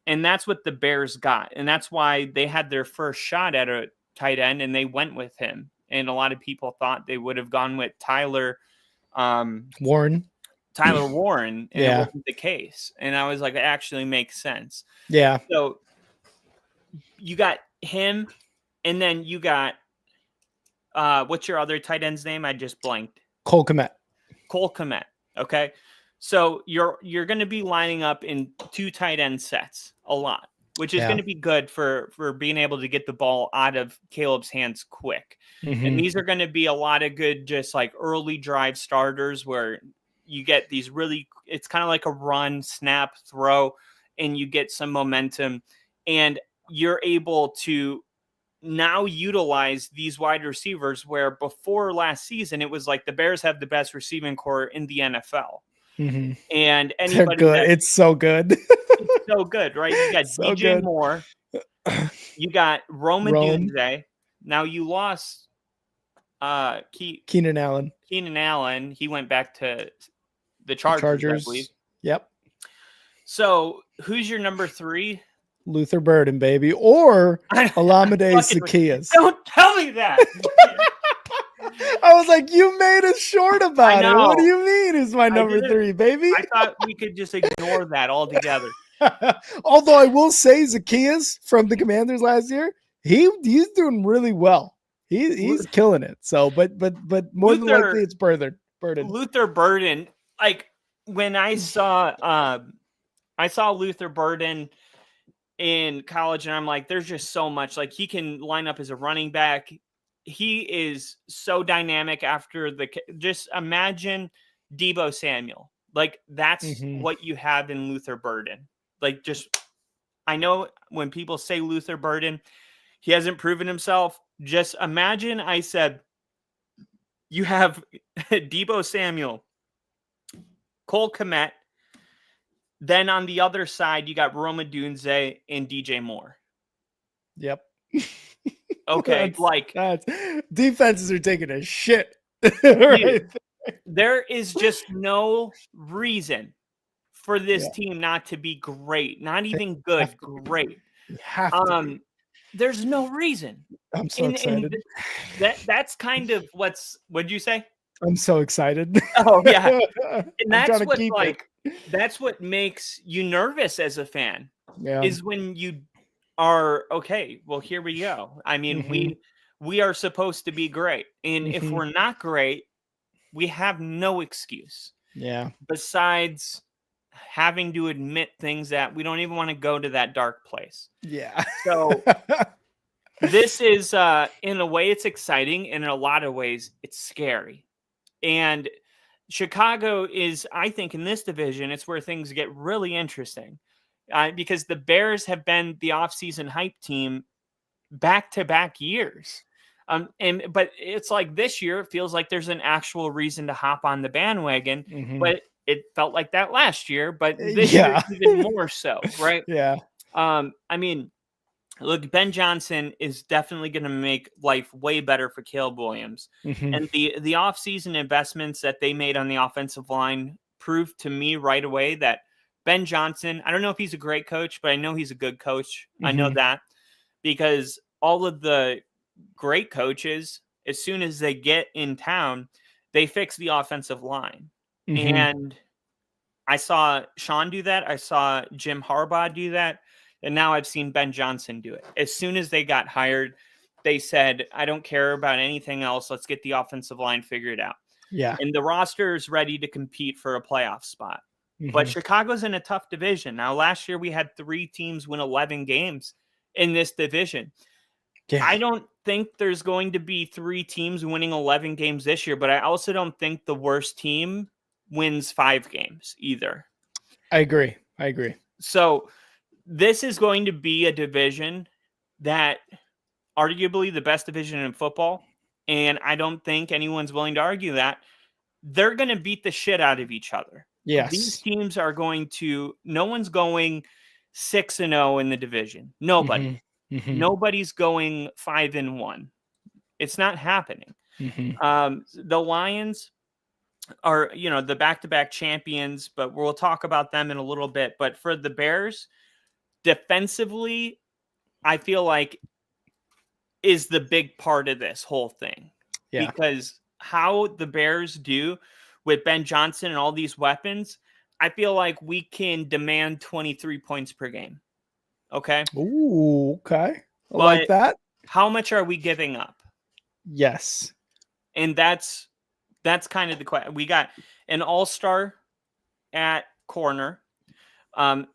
And that's what the Bears got. And that's why they had their first shot at a tight end, and they went with him. And a lot of people thought they would have gone with Tyler Warren. And it wasn't the case. And I was like, it actually makes sense. Yeah. So you got him, and then you got what's your other tight end's name? I just blanked. Cole Kmet. Okay. So you're going to be lining up in 2 tight end sets a lot, which is going to be good for being able to get the ball out of Caleb's hands quick. And these are going to be a lot of good, just like early drive starters where you get these it's kind of like a run, snap, throw, and you get some momentum, and you're able to now utilize these wide receivers where before last season, it was like the Bears have the best receiving core in the NFL. And anybody, good. It's so good. It's so good, right? You got so DJ good. Moore. You got Rome Odunze. Now you lost Keenan Allen. He went back to the Chargers. I believe. Yep. So who's your number 3? Luther Burden, baby, or Olamide Zaccheaus. Don't tell me that. I was like, you made us short about it. What do you mean is my number 3, baby? I thought we could just ignore that altogether. Although I will say Zaccheaus from the Commanders last year, he's doing really well. He's killing it. So, but more than likely it's Burden. Luther Burden, like when I saw Luther Burden in college, and I'm like, there's just so much. Like, he can line up as a running back. He is so dynamic after just imagine Deebo Samuel. Like, that's what you have in Luther Burden. Like, I know when people say Luther Burden, he hasn't proven himself. Just imagine I said, you have Deebo Samuel, Cole Kmet, then on the other side, you got Rome Odunze and DJ Moore. Yep. Okay, that's defenses are taking a shit. Right? There is just no reason for this team not to be great, not even good, great. There's no reason. I'm so excited. That's kind of what'd you say? I'm so excited. Oh yeah, and that's what makes you nervous as a fan. Yeah, is when you are okay. Well, here we go. I mean, we are supposed to be great, and if we're not great, we have no excuse. Yeah. Besides having to admit things that we don't even want to go to that dark place. Yeah. So this is, in a way, it's exciting. In a lot of ways, it's scary. And Chicago is, I think, in this division, it's where things get really interesting. Because the Bears have been the offseason hype team back-to-back years. But it's like this year, it feels like there's an actual reason to hop on the bandwagon. But it felt like that last year, but this year even more so, right? Yeah. I mean, look, Ben Johnson is definitely going to make life way better for Caleb Williams. And the offseason investments that they made on the offensive line proved to me right away that Ben Johnson, I don't know if he's a great coach, but I know he's a good coach. I know that because all of the great coaches, as soon as they get in town, they fix the offensive line. And I saw Sean do that. I saw Jim Harbaugh do that. And now I've seen Ben Johnson do it. As soon as they got hired, they said, I don't care about anything else. Let's get the offensive line figured out. Yeah. And the roster is ready to compete for a playoff spot. But Chicago's in a tough division. Now, last year we had 3 teams win 11 games in this division. Yeah. I don't think there's going to be 3 teams winning 11 games this year, but I also don't think the worst team wins 5 games either. I agree. So this is going to be a division that arguably the best division in football, and I don't think anyone's willing to argue that. They're going to beat the shit out of each other. Yes. These teams are going to – no one's going 6-0 in the division. Nobody. Nobody's going 5-1. It's not happening. The Lions are, the back-to-back champions, but we'll talk about them in a little bit. But for the Bears, defensively, I feel like is the big part of this whole thing. Yeah. Because how the Bears do with Ben Johnson and all these weapons, I feel like we can demand 23 points per game. Okay. Ooh, okay. I like that. How much are we giving up? Yes. And that's kind of the question. We got an all-star at corner.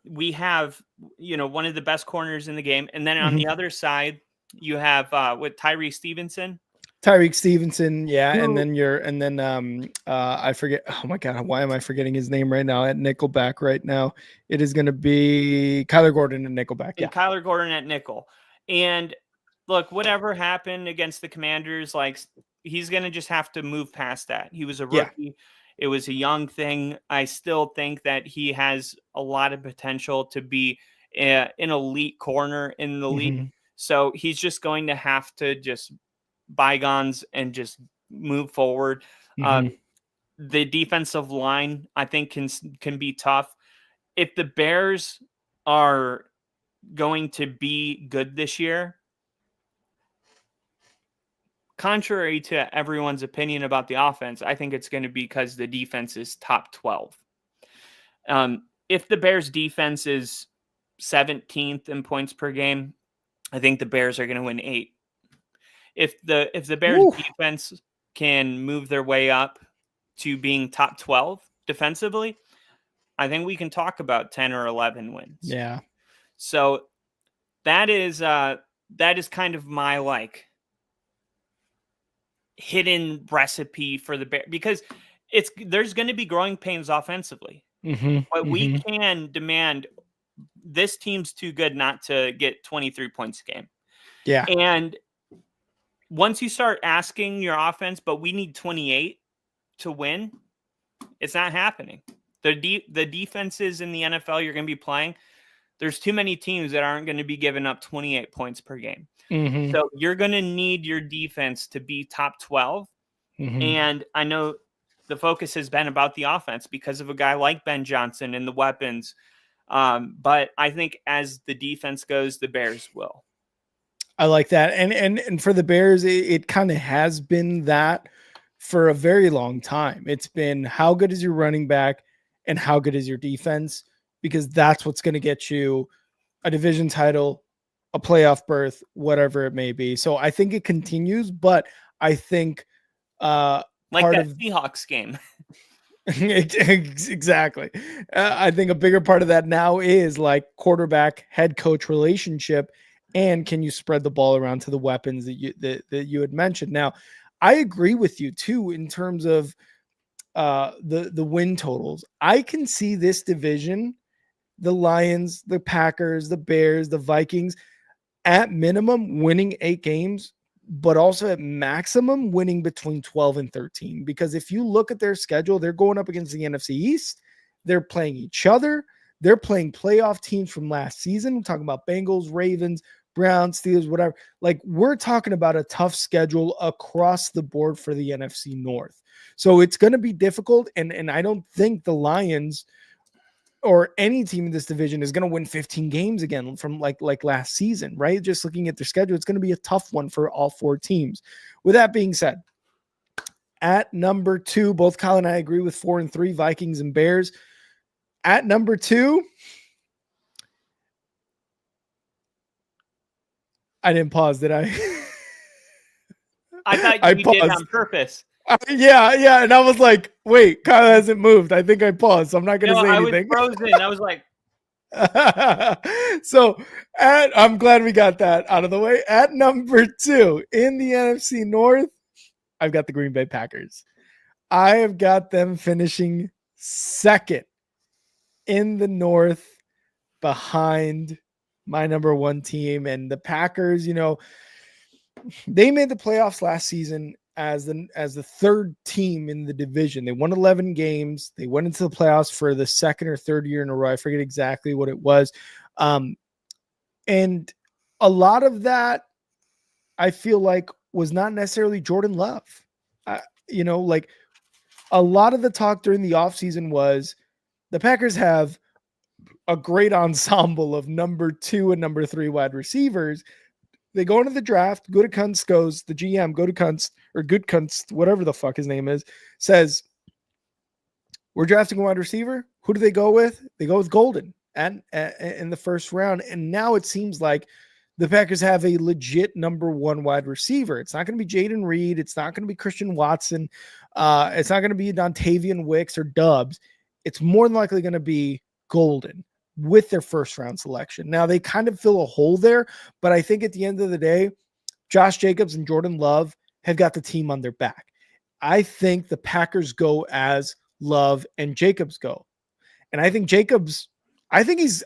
We have, one of the best corners in the game. And then on the other side, you have with Tyreek Stevenson. Yeah. And then I forget. Oh my God, why am I forgetting his name right now? At nickelback right now, it is going to be Kyler Gordon at nickelback. Yeah, Kyler Gordon at nickel. And look, whatever happened against the Commanders, like he's going to just have to move past that. He was a rookie. Yeah. It was a young thing. I still think that he has a lot of potential to be an elite corner in the league. So he's just going to have to just bygones and just move forward. The defensive line, I think, can be tough. If the Bears are going to be good this year, contrary to everyone's opinion about the offense, I think it's going to be because the defense is top 12. If the Bears defense is 17th in points per game, I think the Bears are going to win 8. If the Bears defense can move their way up to being top 12 defensively, I think we can talk about 10 or 11 wins. Yeah. So that is kind of my hidden recipe for the Bears, because there's going to be growing pains offensively, but we can demand this team's too good not to get 23 points a game. Yeah. And once you start asking your offense, but we need 28 to win, it's not happening. The defenses in the NFL you're going to be playing, there's too many teams that aren't going to be giving up 28 points per game. So you're going to need your defense to be top 12. And I know the focus has been about the offense because of a guy like Ben Johnson and the weapons. But I think as the defense goes, the Bears will. I like that. And for the Bears, it kind of has been that for a very long time. It's been how good is your running back and how good is your defense, because that's what's going to get you a division title, a playoff berth, whatever it may be. So I think it continues, but I think like that Seahawks game. Exactly. I think a bigger part of that now is like quarterback head coach relationship. And can you spread the ball around to the weapons that you had mentioned? Now, I agree with you too in terms of the win totals. I can see this division, the Lions, the Packers, the Bears, the Vikings, at minimum winning 8 games, but also at maximum winning between 12 and 13. Because if you look at their schedule, they're going up against the NFC East. They're playing each other. They're playing playoff teams from last season. We're talking about Bengals, Ravens, Browns, Steelers, whatever. Like, we're talking about a tough schedule across the board for the NFC North. So it's going to be difficult. And I don't think the Lions or any team in this division is going to win 15 games again from like last season, right? Just looking at their schedule, it's going to be a tough one for all 4 teams. With that being said, at number 2, both Kyle and I agree with 4 and 3, Vikings and Bears. At number 2, I didn't pause, did I? I thought you did on purpose. Yeah. And I was like, wait, Kyle hasn't moved. I think I paused, so I'm not going to say anything. I was frozen. I was like. So I'm glad we got that out of the way. At number 2 in the NFC North, I've got the Green Bay Packers. I have got them finishing second in the North behind my number 1 team. And the Packers, they made the playoffs last season as the third team in the division. They won 11 games. They went into the playoffs for the second or third year in a row. I forget exactly what it was. And a lot of that, I feel like, was not necessarily Jordan Love. Like a lot of the talk during the offseason was the Packers have a great ensemble of number 2 and number 3 wide receivers. They go into the draft. Gutekunst goes, the GM, Gutekunst, whatever the fuck his name is, says, we're drafting a wide receiver. Who do they go with? They go with Golden and in the first round. And now it seems like the Packers have a legit number 1 wide receiver. It's not going to be Jaden Reed. It's not going to be Christian Watson. It's not going to be Dontavian Wicks or Dubs. It's more than likely going to be Golden with their first round selection. Now they kind of fill a hole there, but I think at the end of the day, Josh Jacobs and Jordan Love have got the team on their back. I think the Packers go as Love and Jacobs go. And I think Jacobs, I think he's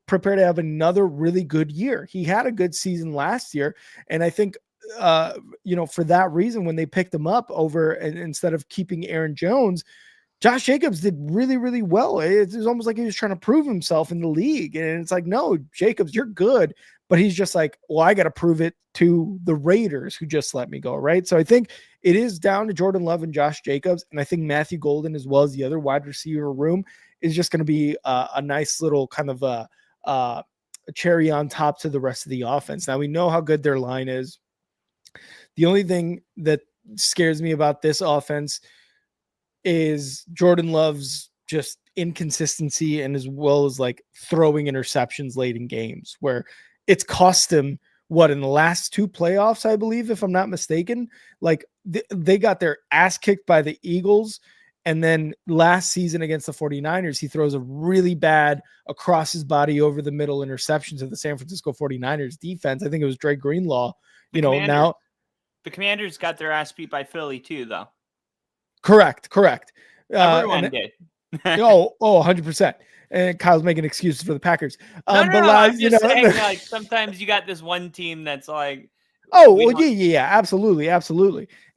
prepared to have another really good year. He had a good season last year. And I think, for that reason, when they picked him up over and instead of keeping Aaron Jones, Josh Jacobs did really, really well. It was almost like he was trying to prove himself in the league. And it's like, no, Jacobs, you're good. But he's just like, well, I got to prove it to the Raiders who just let me go, right? So I think it is down to Jordan Love and Josh Jacobs. And I think Matthew Golden, as well as the other wide receiver room, is just going to be a nice little kind of a cherry on top to the rest of the offense. Now, we know how good their line is. The only thing that scares me about this offense is Jordan Love's just inconsistency, and as well as like throwing interceptions late in games where it's cost him in the last 2 playoffs, I believe, if I'm not mistaken. Like they got their ass kicked by the Eagles. And then last season against the 49ers, he throws a really bad across his body over the middle interception to the San Francisco 49ers defense. I think it was Dre Greenlaw. Now the Commanders got their ass beat by Philly too, though. Correct. Everyone did. 100%. And Kyle's making excuses for the Packers. I'm just saying, like, sometimes you got this one team that's like, absolutely.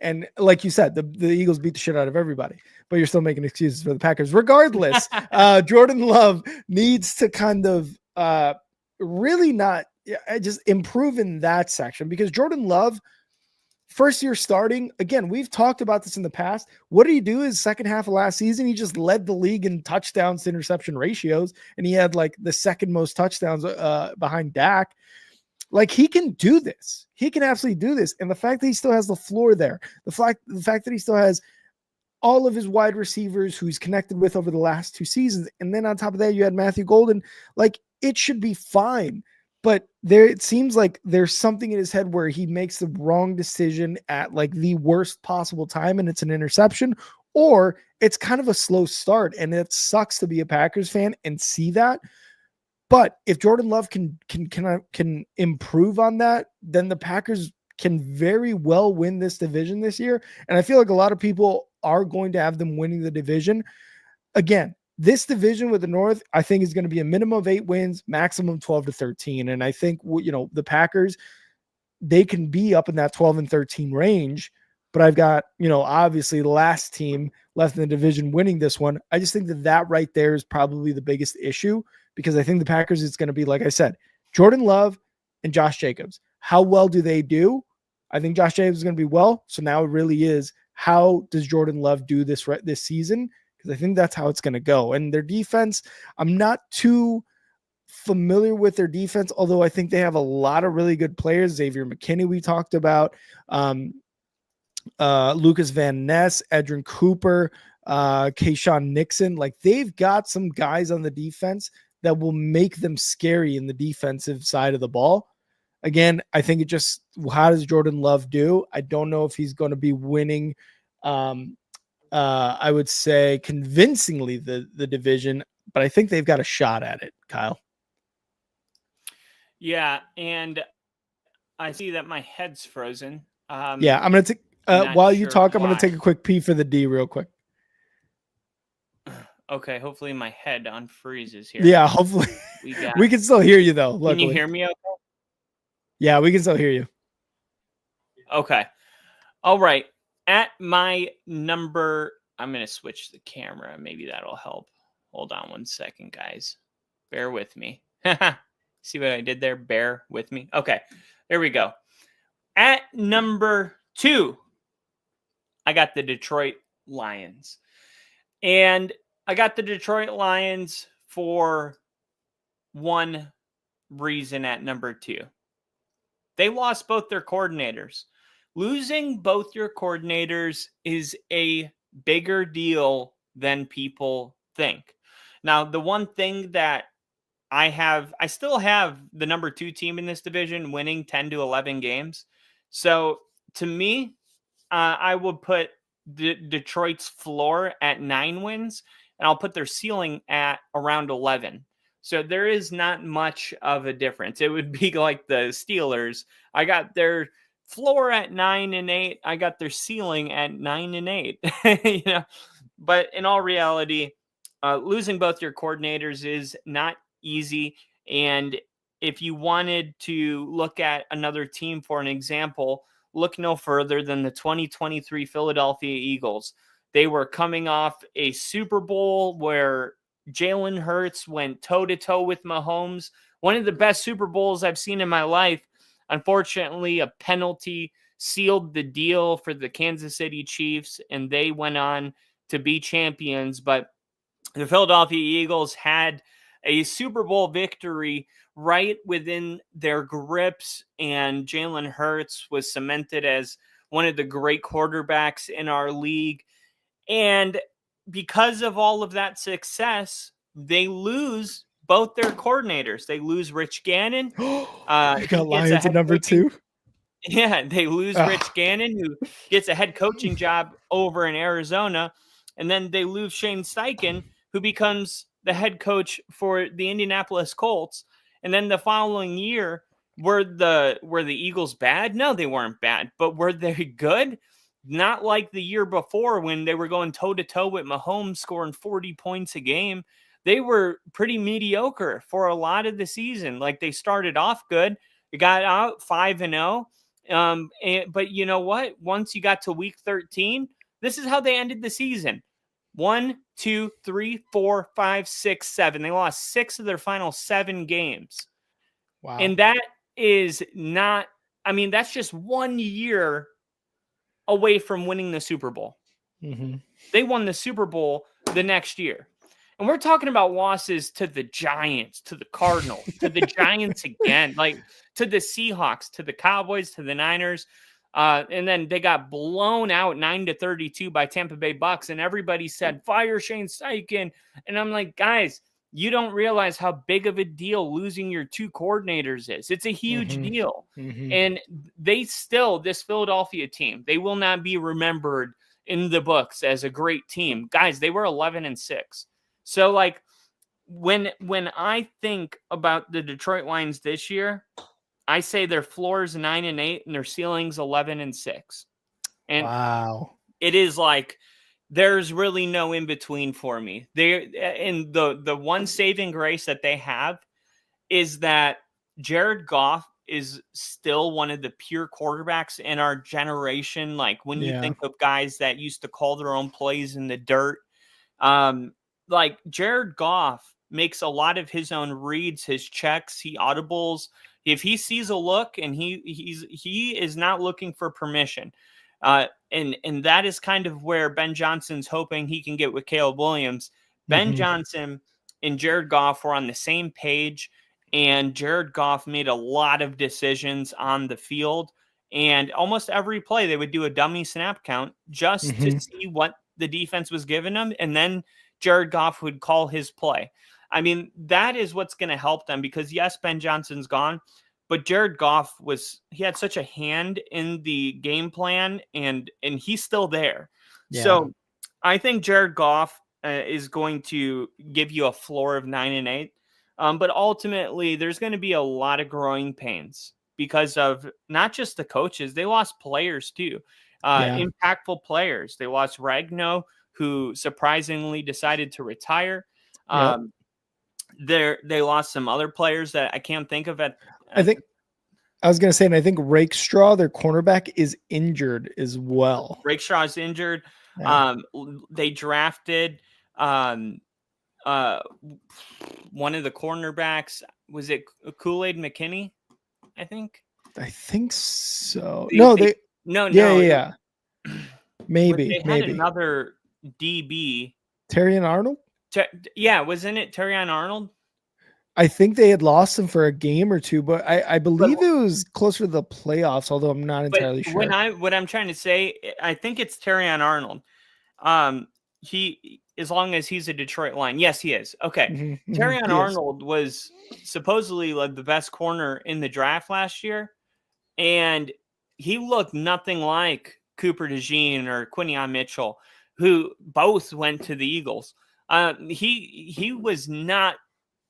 And like you said, the Eagles beat the shit out of everybody, but you're still making excuses for the Packers. Regardless, Jordan Love needs to kind of really not just improve in that section, because Jordan Love, first year starting, again, we've talked about this in the past. What did he do his second half of last season? He just led the league in touchdowns to interception ratios, and he had like the second most touchdowns behind Dak. Like, he can do this. He can absolutely do this. And the fact that he still has the floor there, the fact that he still has all of his wide receivers who he's connected with over the last 2 seasons, and then on top of that, you had Matthew Golden, like, it should be fine. But it seems like there's something in his head where he makes the wrong decision at like the worst possible time, and it's an interception, or it's kind of a slow start. And it sucks to be a Packers fan and see that. But if Jordan Love can improve on that, then the Packers can very well win this division this year. And I feel like a lot of people are going to have them winning the division. Again, this division with the North, I think, is going to be a minimum of 8 wins, maximum 12 to 13. And I think, the Packers, they can be up in that 12 and 13 range. But I've got, obviously the last team left in the division winning this one. I just think that right there is probably the biggest issue, because I think the Packers, it's going to be, like I said, Jordan Love and Josh Jacobs. How well do they do? I think Josh Jacobs is going to be well. So now it really is, how does Jordan Love do this season? because I think that's how it's going to go. And their defense, I'm not too familiar with their defense, although I think they have a lot of really good players. Xavier McKinney, we talked about, Lucas Van Ness, Edrin Cooper, Kayshawn Nixon. Like, they've got some guys on the defense that will make them scary in the defensive side of the ball. Again, I think it just, how does Jordan Love do? I don't know if he's going to be winning, I would say convincingly the division, but I think they've got a shot at it, Kyle. Yeah, and I see that my head's frozen. Yeah, I'm going to take, while you talk, I'm going to take a quick pee for the D real quick. Okay, hopefully my head unfreezes here. Yeah, hopefully. We can still hear you, though. Luckily. Can you hear me okay? Yeah, we can still hear you. Okay. All right. At my number, I'm going to switch the camera. Maybe that'll help. Hold on 1 second, guys. Bear with me. See what I did there? Bear with me. Okay, there we go. At number 2, I got the Detroit Lions. And I got the Detroit Lions for one reason at number 2. They lost both their coordinators. Losing both your coordinators is a bigger deal than people think. Now, the one thing that I still have the number 2 team in this division winning 10 to 11 games. So to me, I would put Detroit's floor at 9 wins, and I'll put their ceiling at around 11. So there is not much of a difference. It would be like the Steelers. I got their floor at 9-8. I got their ceiling at 9-8. But in all reality, losing both your coordinators is not easy. And if you wanted to look at another team for an example, look no further than the 2023 Philadelphia Eagles. They were coming off a Super Bowl where Jalen Hurts went toe-to-toe with Mahomes. One of the best Super Bowls I've seen in my life. Unfortunately, a penalty sealed the deal for the Kansas City Chiefs, and they went on to be champions. But the Philadelphia Eagles had a Super Bowl victory right within their grips, and Jalen Hurts was cemented as one of the great quarterbacks in our league. And because of all of that success, they lose both their coordinators. They lose Rich Gannon. You got Lions at number 2. Yeah, they lose Rich Gannon, who gets a head coaching job over in Arizona. And then they lose Shane Steichen, who becomes the head coach for the Indianapolis Colts. And then the following year, were the Eagles bad? No, they weren't bad. But were they good? Not like the year before when they were going toe-to-toe with Mahomes scoring 40 points a game. They were pretty mediocre for a lot of the season. Like, they started off good. They got out 5-0. But you know what? Once you got to week 13, this is how they ended the season. 1, 2, 3, 4, 5, 6, 7. They lost 6 of their final 7 games. Wow. And that is not, that's just 1 year away from winning the Super Bowl. Mm-hmm. They won the Super Bowl the next year. And we're talking about losses to the Giants, to the Cardinals, to the Giants again, like to the Seahawks, to the Cowboys, to the Niners. And then they got blown out 9-32 by Tampa Bay Bucks. And everybody said, fire Shane Steichen. And I'm like, guys, you don't realize how big of a deal losing your 2 coordinators is. It's a huge deal. Mm-hmm. And this Philadelphia team, they will not be remembered in the books as a great team. Guys, they were 11-6. So, like, when I think about the Detroit Lions this year, I say their floor is 9-8 and their ceiling's 11-6. And wow, it is like there's really no in between for me. And the one saving grace that they have is that Jared Goff is still one of the pure quarterbacks in our generation. Like, when you think of guys that used to call their own plays in the dirt, like Jared Goff makes a lot of his own reads, his checks, he audibles. If he sees a look and he is not looking for permission. And that is kind of where Ben Johnson's hoping he can get with Caleb Williams. Ben Johnson and Jared Goff were on the same page, and Jared Goff made a lot of decisions on the field. And almost every play, they would do a dummy snap count just to see what the defense was giving them. And then Jared Goff would call his play. I mean, that is what's going to help them because, yes, Ben Johnson's gone, but Jared Goff he had such a hand in the game plan, and he's still there. Yeah. So I think Jared Goff is going to give you a floor of 9-8. But ultimately, there's going to be a lot of growing pains because of not just the coaches. They lost players too, impactful players. They lost Ragno, who surprisingly decided to retire. They lost some other players that I can't think of. I was going to say, and I think Rakestraw, their cornerback, is injured as well. Rakestraw is injured. Yeah. They drafted one of the cornerbacks. Was it Kool-Aid McKinney? I think so. No. Yeah. Maybe. They had another DB. Terrion Arnold? Wasn't it Terrion Arnold? I think they had lost him for a game or two, but I believe it was closer to the playoffs, although I'm not entirely sure. What I'm trying to say, I think it's Terrion Arnold. He, as long as he's a Detroit Lion. Yes, he is. Okay. Terrion Arnold was supposedly like the best corner in the draft last year, and he looked nothing like Cooper DeJean or Quinion Mitchell, who both went to the Eagles. He was not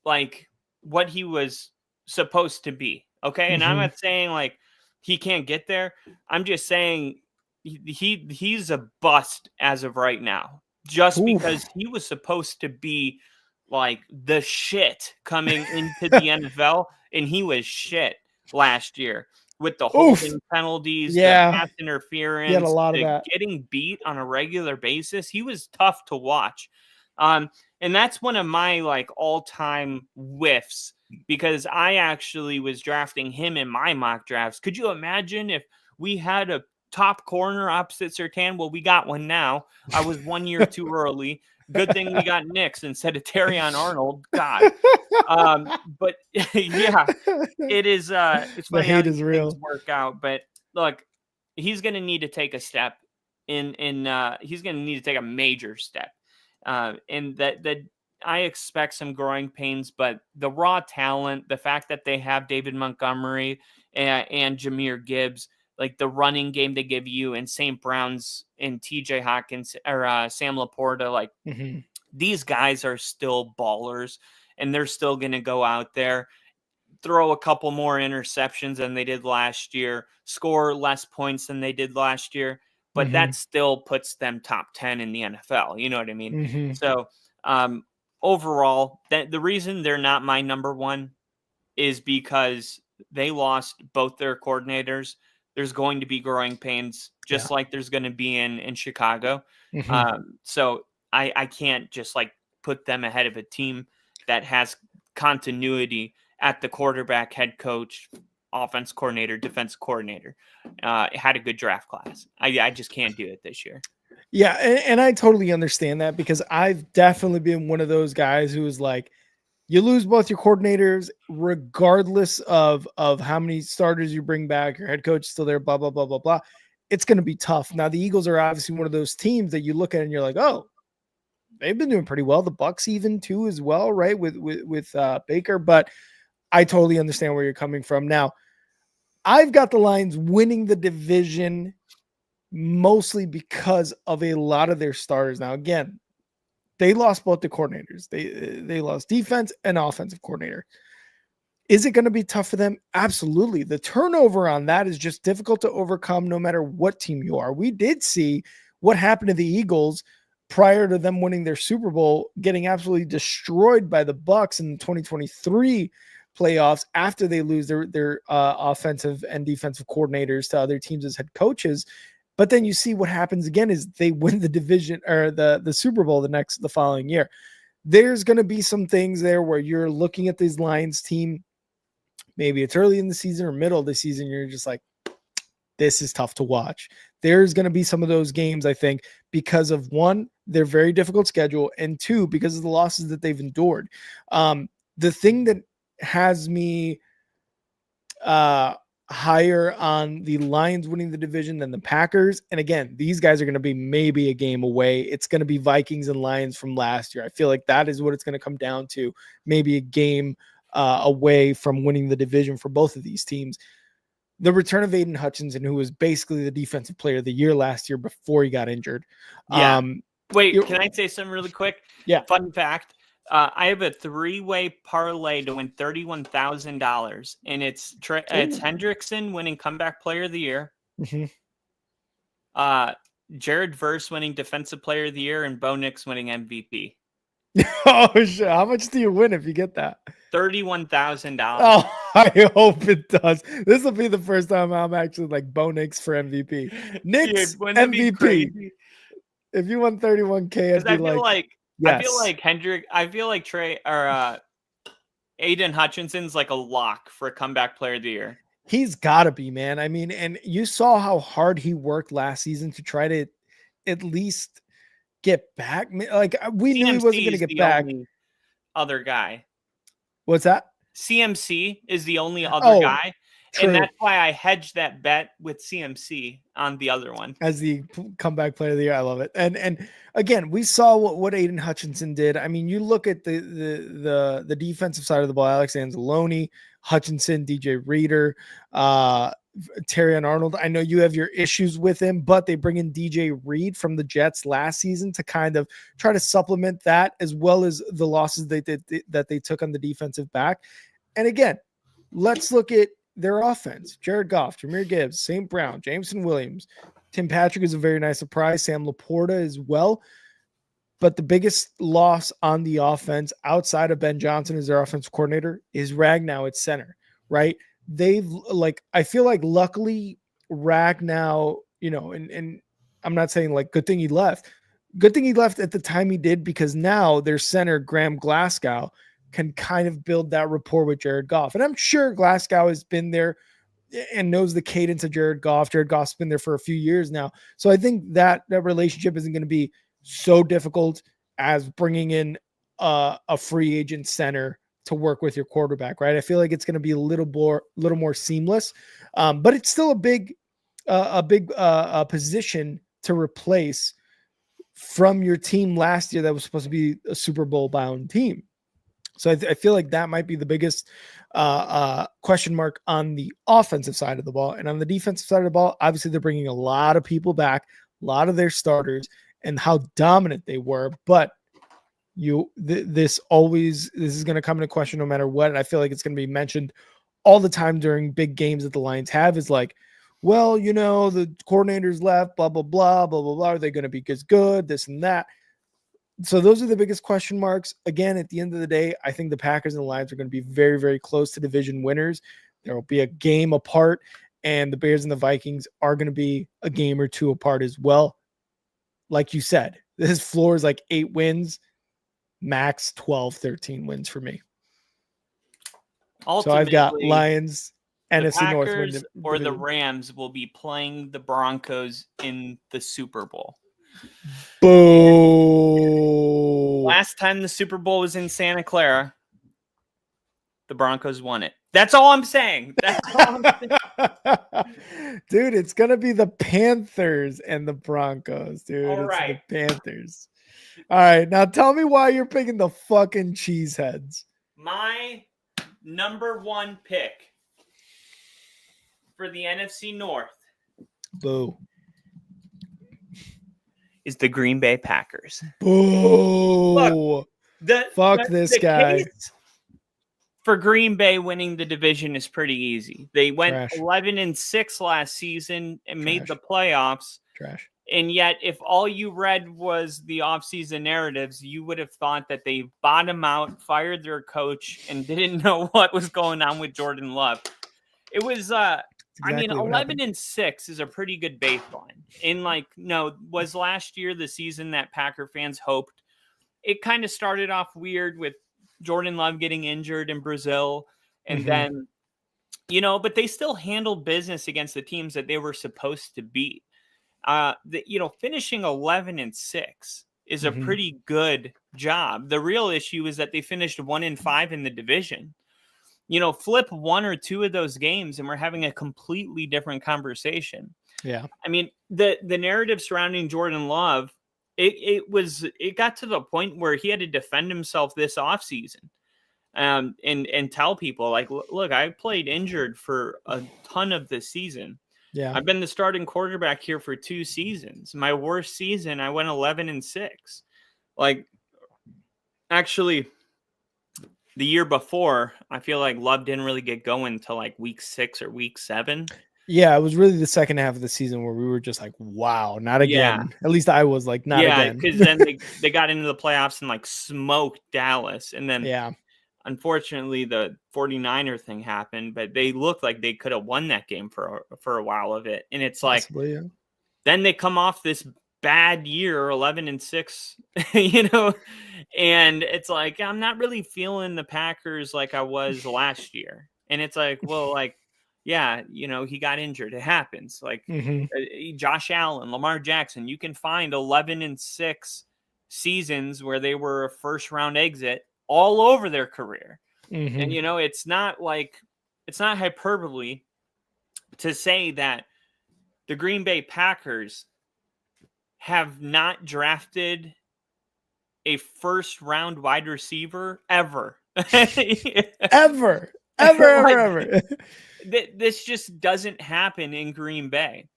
like what he was supposed to be. Okay. And I'm not saying like he can't get there. I'm just saying he's a bust as of right now, just because he was supposed to be like the shit coming into the NFL, and he was shit last year with the holding penalties, the pass interference, he had a lot of that. Getting beat on a regular basis. He was tough to watch. And that's one of my like all-time whiffs, because I actually was drafting him in my mock drafts. Could you imagine if we had a top corner opposite Surtain? Well, we got one now. I was 1 year too early. Good thing we got Nix instead of Terrion Arnold. God. But yeah, it is. It's funny the hate is real. Work out, but look, he's going to need to take a step he's going to need to take a major step. And that I expect some growing pains, but the raw talent, the fact that they have David Montgomery and Jahmyr Gibbs, like the running game they give you, and St. Brown's and TJ Hawkins or Sam Laporta, like these guys are still ballers, and they're still going to go out there, throw a couple more interceptions than they did last year, score less points than they did last year. But that still puts them top 10 in the NFL. You know what I mean? So overall, the reason they're not my number one is because they lost both their coordinators. There's going to be growing pains, just like there's going to be in Chicago. So I can't just like put them ahead of a team that has continuity at the quarterback, head coach, offense coordinator, defense coordinator, had a good draft class. I just can't do it this year. Yeah. And I totally understand that, because I've definitely been one of those guys who is like, you lose both your coordinators, regardless of how many starters you bring back, your head coach is still there, blah, blah, blah, blah, blah. It's going to be tough. Now the Eagles are obviously one of those teams that you look at and you're like, oh, they've been doing pretty well. The Bucks even too, as well. Right. With Baker, but I totally understand where you're coming from. Now, I've got the Lions winning the division mostly because of a lot of their starters. Now, again, they lost both the coordinators. They lost defense and offensive coordinator. Is it going to be tough for them? Absolutely. The turnover on that is just difficult to overcome no matter what team you are. We did see what happened to the Eagles prior to them winning their Super Bowl, getting absolutely destroyed by the Bucks in the 2023 playoffs after they lose their offensive and defensive coordinators to other teams as head coaches. But then you see what happens again is they win the division or the Super Bowl the following year. There's going to be some things there where you're looking at this Lions team. Maybe it's early in the season or middle of the season. You're just like, this is tough to watch. There's going to be some of those games, I think, because of one, their very difficult schedule, and two, because of the losses that they've endured. The thing that has me higher on the Lions winning the division than the Packers. And again, these guys are going to be maybe a game away. It's going to be Vikings and Lions from last year. I feel like that is what it's going to come down to. Maybe a game away from winning the division for both of these teams. The return of Aiden Hutchinson, who was basically the defensive player of the year last year before he got injured. Yeah. Wait, can I say something really quick? Yeah. Fun fact. I have a 3-way parlay to win $31,000, and it's Hendrickson winning comeback player of the year. Mm-hmm. Jared Verse winning defensive player of the year, and Bo Nix winning MVP. Oh shit! How much do you win if you get that? $31,000. Oh, I hope it does. This will be the first time I'm actually like Bo Nix for MVP. Nix MVP. If you won 31K, I'd be like yes. I feel like Trey or Aiden Hutchinson's like a lock for a comeback player of the year. He's got to be, man. I mean, and you saw how hard he worked last season to try to at least get back. Like we knew he wasn't going to get back. Other guy. What's that? CMC is the only other guy. True. And that's why I hedged that bet with CMC on the other one. As the comeback player of the year. I love it. And again, we saw what Aiden Hutchinson did. I mean, you look at the defensive side of the ball, Alex Anzalone, Hutchinson, DJ Reader, Terrion Arnold. I know you have your issues with him, but they bring in DJ Reed from the Jets last season to kind of try to supplement that, as well as the losses that they took on the defensive back. And again, let's look at their offense. Jared Goff, Jahmyr Gibbs, St. Brown, Jameson Williams, Tim Patrick is a very nice surprise, Sam Laporta as well. But the biggest loss on the offense outside of Ben Johnson as their offensive coordinator is Ragnow at center, right? I feel like luckily Ragnow, and I'm not saying like good thing he left. Good thing he left at the time he did, because now their center, Graham Glasgow, can kind of build that rapport with Jared Goff. And I'm sure Glasgow has been there and knows the cadence of Jared Goff. Jared Goff's been there for a few years now. So I think that relationship isn't going to be so difficult as bringing in a free agent center to work with your quarterback, right? I feel like it's going to be a little more seamless, but it's still a big position to replace from your team last year that was supposed to be a Super Bowl bound team. So I feel like that might be the biggest question mark on the offensive side of the ball. And on the defensive side of the ball, obviously they're bringing a lot of people back, a lot of their starters, and how dominant they were. But this is going to come into question no matter what. And I feel like it's going to be mentioned all the time during big games that the Lions have, is like, well, the coordinators left, blah, blah, blah, blah, blah, blah. Are they going to be as good, this and that? So those are the biggest question marks. Again, at the end of the day, I think the Packers and the Lions are going to be very, very close to division winners. There will be a game apart, and the Bears and the Vikings are going to be a game or two apart as well. Like you said, this floor is like 8 wins, max 12, 13 wins for me. Ultimately, so I've got Lions, NFC Packers North, or the Rams will be playing the Broncos in the Super Bowl. Boom. Last time the Super Bowl was in Santa Clara, the Broncos won it. That's all I'm saying. Dude, it's going to be the Panthers and the Broncos, dude. All right. It's the Panthers. All right. Now tell me why you're picking the fucking Cheeseheads. My number one pick for the NFC North. Boo. Is the Green Bay Packers. Boo. Look, this guy. Case for Green Bay winning the division is pretty easy. They went 11-6 last season and made the playoffs. Trash. And yet, if all you read was the offseason narratives, you would have thought that they bottomed out, fired their coach, and didn't know what was going on with Jordan Love. It was Exactly 11-6 is a pretty good baseline. And was last year the season that Packer fans hoped? It kind of started off weird with Jordan Love getting injured in Brazil, and then but they still handled business against the teams that they were supposed to beat. Finishing 11-6 is a pretty good job. The real issue is that they finished 1-5 in the division. Flip one or two of those games and we're having a completely different conversation. Yeah. I mean, the narrative surrounding Jordan Love, it got to the point where he had to defend himself this offseason. And tell people, like, look, I played injured for a ton of this season. Yeah. I've been the starting quarterback here for 2 seasons. My worst season, I went 11-6. Like, actually, the year before, I feel like Love didn't really get going until like week 6 or week 7. Yeah, it was really the second half of the season where we were just like, wow, not again. At least I was like, not again. Yeah, because then they got into the playoffs and like smoked Dallas. And then unfortunately the 49er thing happened, but they looked like they could have won that game for a while of it. And it's like, then they come off this bad year, 11-6, and it's like, I'm not really feeling the Packers like I was last year. And it's like, well, like, yeah, he got injured. It happens. Like Josh Allen, Lamar Jackson, you can find 11-6 seasons where they were a first round exit all over their career. And, it's not hyperbole to say that the Green Bay Packers have not drafted a first round wide receiver ever. ever. This just doesn't happen in Green Bay.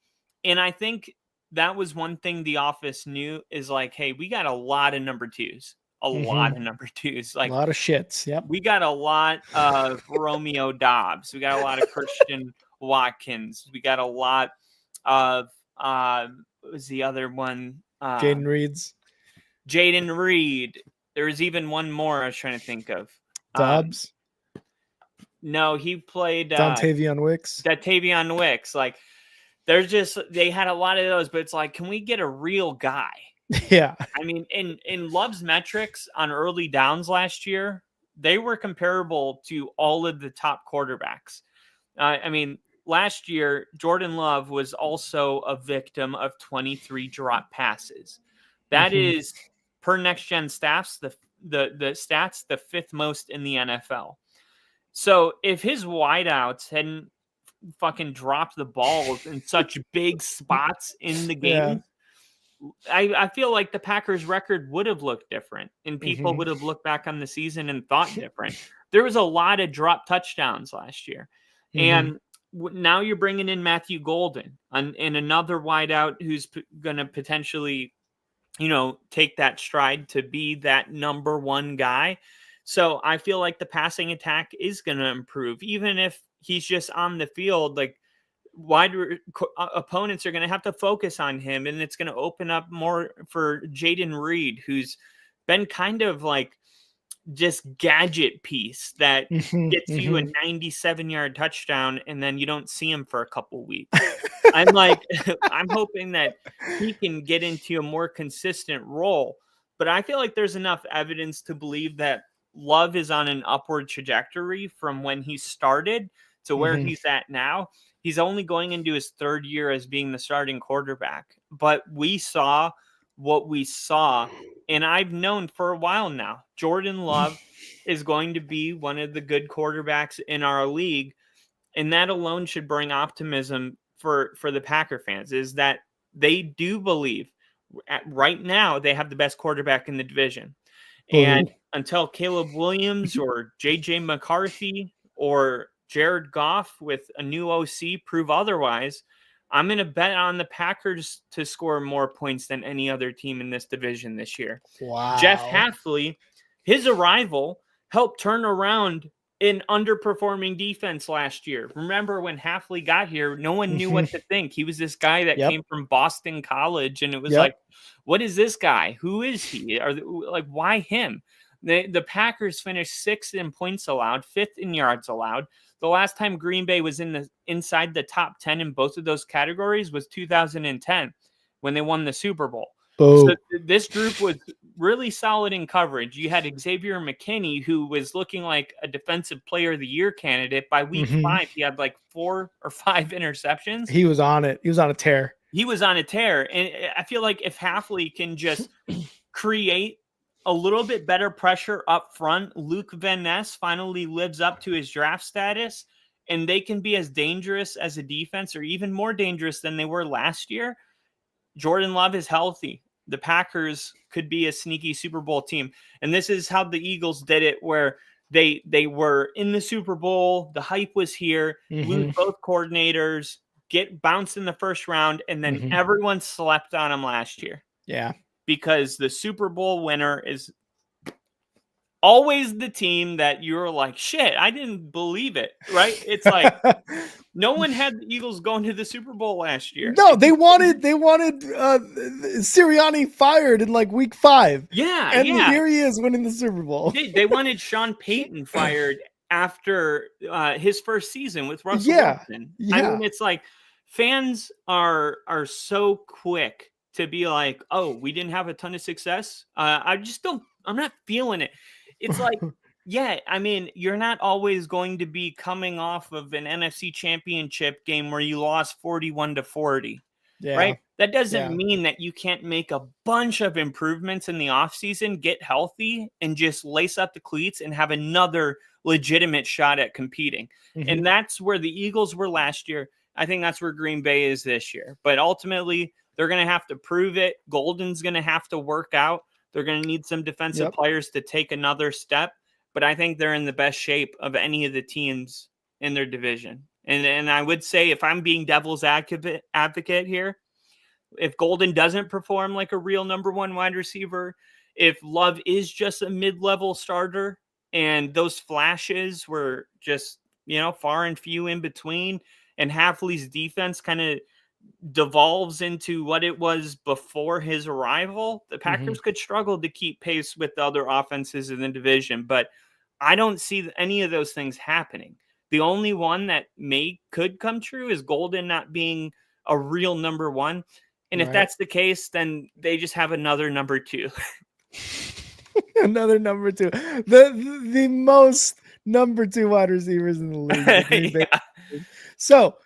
And I think that was one thing the office knew is like, hey, we got a lot of number twos. Lot of number twos. Like a lot of shits. Yep. We got a lot of Romeo Dobbs. We got a lot of Christian Watkins. We got a lot of what was the other one? Jaden Reed. There was even one more I was trying to think of. Dobbs. No, he played Dontavion Wicks. Like, they had a lot of those, but it's like, can we get a real guy? Yeah. I mean, in Love's metrics on early downs last year, they were comparable to all of the top quarterbacks. I mean, last year, Jordan Love was also a victim of 23 drop passes. That is, per Next Gen Stats, the stats, the 5th most in the NFL. So if his wideouts hadn't fucking dropped the ball in such big spots in the game, I feel like the Packers' record would have looked different, and people would have looked back on the season and thought different. There was a lot of drop touchdowns last year, and now you're bringing in Matthew Golden and another wideout who's going to potentially, take that stride to be that number one guy. So I feel like the passing attack is going to improve, even if he's just on the field. Like, opponents are going to have to focus on him, and it's going to open up more for Jaden Reed, who's been kind of like just gadget piece that gets you a 97-yard touchdown, and then you don't see him for a couple weeks. I'm hoping that he can get into a more consistent role, but I feel like there's enough evidence to believe that Love is on an upward trajectory from when he started to where he's at now. He's only going into his 3rd year as being the starting quarterback, but we saw what we saw. And I've known for a while now, Jordan Love is going to be one of the good quarterbacks in our league. And that alone should bring optimism for the Packer fans, is that they do believe right now they have the best quarterback in the division. And until Caleb Williams or JJ McCarthy or Jared Goff with a new OC prove otherwise, I'm going to bet on the Packers to score more points than any other team in this division this year. Wow. Jeff Hafley, his arrival helped turn around an underperforming defense last year. Remember when Hafley got here, no one knew what to think. He was this guy that came from Boston College, and it was like, what is this guy? Who is he? Why him? The Packers finished 6th in points allowed, 5th in yards allowed. The last time Green Bay was inside the top 10 in both of those categories was 2010 when they won the Super Bowl. So this group was really solid in coverage. You had Xavier McKinney, who was looking like a defensive player of the year candidate. By week 5, he had like 4 or 5 interceptions. He was on it. He was on a tear. He was on a tear. And I feel like if Hafley can just create a little bit better pressure up front, Luke Van Ness finally lives up to his draft status, and they can be as dangerous as a defense or even more dangerous than they were last year. Jordan Love is healthy. The Packers could be a sneaky Super Bowl team. And this is how the Eagles did it, where they were in the Super Bowl. The hype was here, lose both coordinators, get bounced in the first round, and then everyone slept on them last year. Yeah. Because the Super Bowl winner is always the team that you're like, shit, I didn't believe it, right? It's like no one had the Eagles going to the Super Bowl last year. No, they wanted Sirianni fired in like week 5. Yeah, and here he is winning the Super Bowl. They wanted Sean Payton fired after his first season with Russell Wilson. I mean, it's like fans are so quick to be like, oh, we didn't have a ton of success. I'm not feeling it. It's like, yeah, I mean, you're not always going to be coming off of an NFC championship game where you lost 41-40, right? That doesn't mean that you can't make a bunch of improvements in the offseason, get healthy, and just lace up the cleats and have another legitimate shot at competing. And that's where the Eagles were last year. I think that's where Green Bay is this year. But ultimately, they're going to have to prove it. Golden's going to have to work out. They're going to need some defensive players to take another step. But I think they're in the best shape of any of the teams in their division. And I would say, if I'm being devil's advocate here, if Golden doesn't perform like a real number 1 wide receiver, if Love is just a mid-level starter and those flashes were just, far and few in between, and Hafley's defense kind of devolves into what it was before his arrival, the Packers could struggle to keep pace with the other offenses in the division. But I don't see any of those things happening. The only one that could come true is Golden not being a real number 1. And if that's the case, then they just have another number 2. Another number 2. The most number 2 wide receivers in the league. So,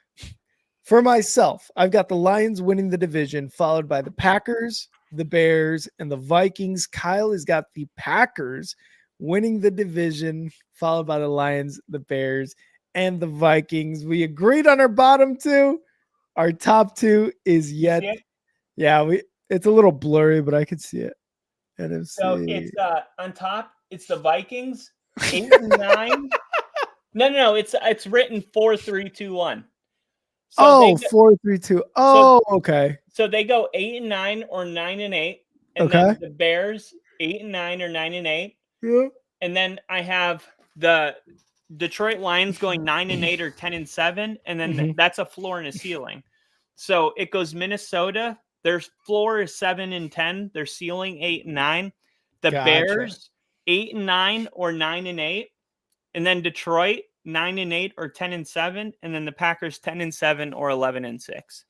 for myself, I've got the Lions winning the division, followed by the Packers, the Bears, and the Vikings. Kyle has got the Packers winning the division, followed by the Lions, the Bears, and the Vikings. We agreed on our bottom 2. Our top 2 is yet. It's a little blurry, but I can see it. NFC. So it's on top. It's the Vikings 8 and 9. No. It's written 4-3-2-1. So 4-3-2. Oh, okay. So they go 8 and 9 or 9 and 8. And then the Bears 8 and 9 or 9 and 8. Yeah. And then I have the Detroit Lions going 9 and 8 or 10 and 7. And then that's a floor and a ceiling. So it goes Minnesota. Their floor is 7 and 10. Their ceiling 8 and 9. The Bears 8 and 9 or 9 and 8. And then Detroit 9 and 8 or 10 and 7. And then the Packers 10 and 7 or 11 and 6.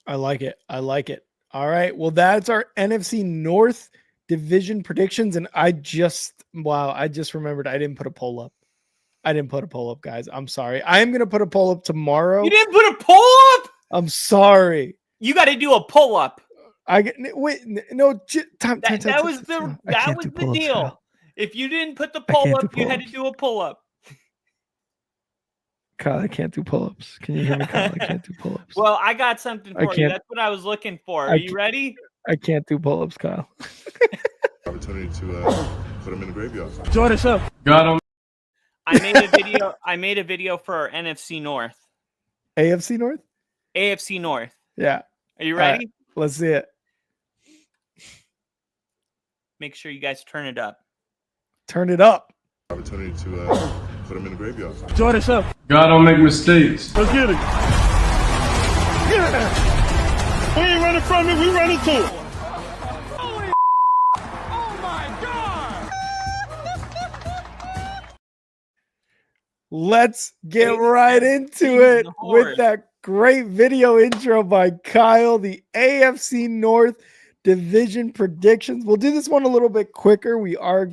I like it. All right. Well, that's our NFC North division predictions. And I just remembered I didn't put a poll up. Guys. I'm sorry. I am going to put a poll up tomorrow. You didn't put a poll up? I'm sorry. You got to do a pull up. That was the deal. Kyle. If you didn't put the poll up, you had to do a pull up. Kyle, I can't do pull-ups. Can you hear me, Kyle? I can't do pull-ups. Well, I got something for you. That's what I was looking for. Are you ready? I can't do pull-ups, Kyle. Opportunity to put them in the graveyard. Join us up. Got him. I made a video for our NFC North. AFC North? AFC North. Yeah. Are you ready? Let's see it. Make sure you guys turn it up. Turn it up. Opportunity to put them in the graveyard. Join us up. God don't make mistakes. Let's get it. Yeah. We ain't running from it. We running to it. Oh my God! Let's get right into it with that great video intro by Kyle. The AFC North division predictions. We'll do this one a little bit quicker. We are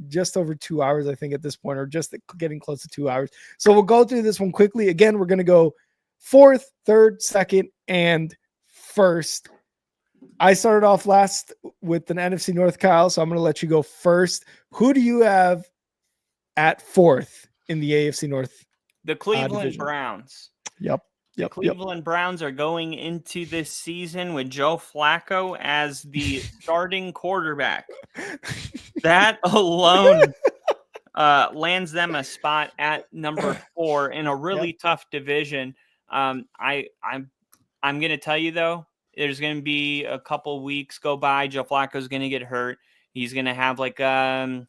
just over 2 hours, I think, at this point, or just getting close to 2 hours. So we'll go through this one quickly. Again, we're going to go fourth, third, second, and first. I started off last with an NFC North, Kyle, so I'm going to let you go first. Who do you have at fourth in the AFC North? The Cleveland division? Browns. Yep. The Cleveland Browns are going into this season with Joe Flacco as the starting quarterback. That alone lands them a spot at number 4 in a really tough division. I'm going to tell you, though, there's going to be a couple weeks go by. Joe Flacco's going to get hurt. He's going to have like a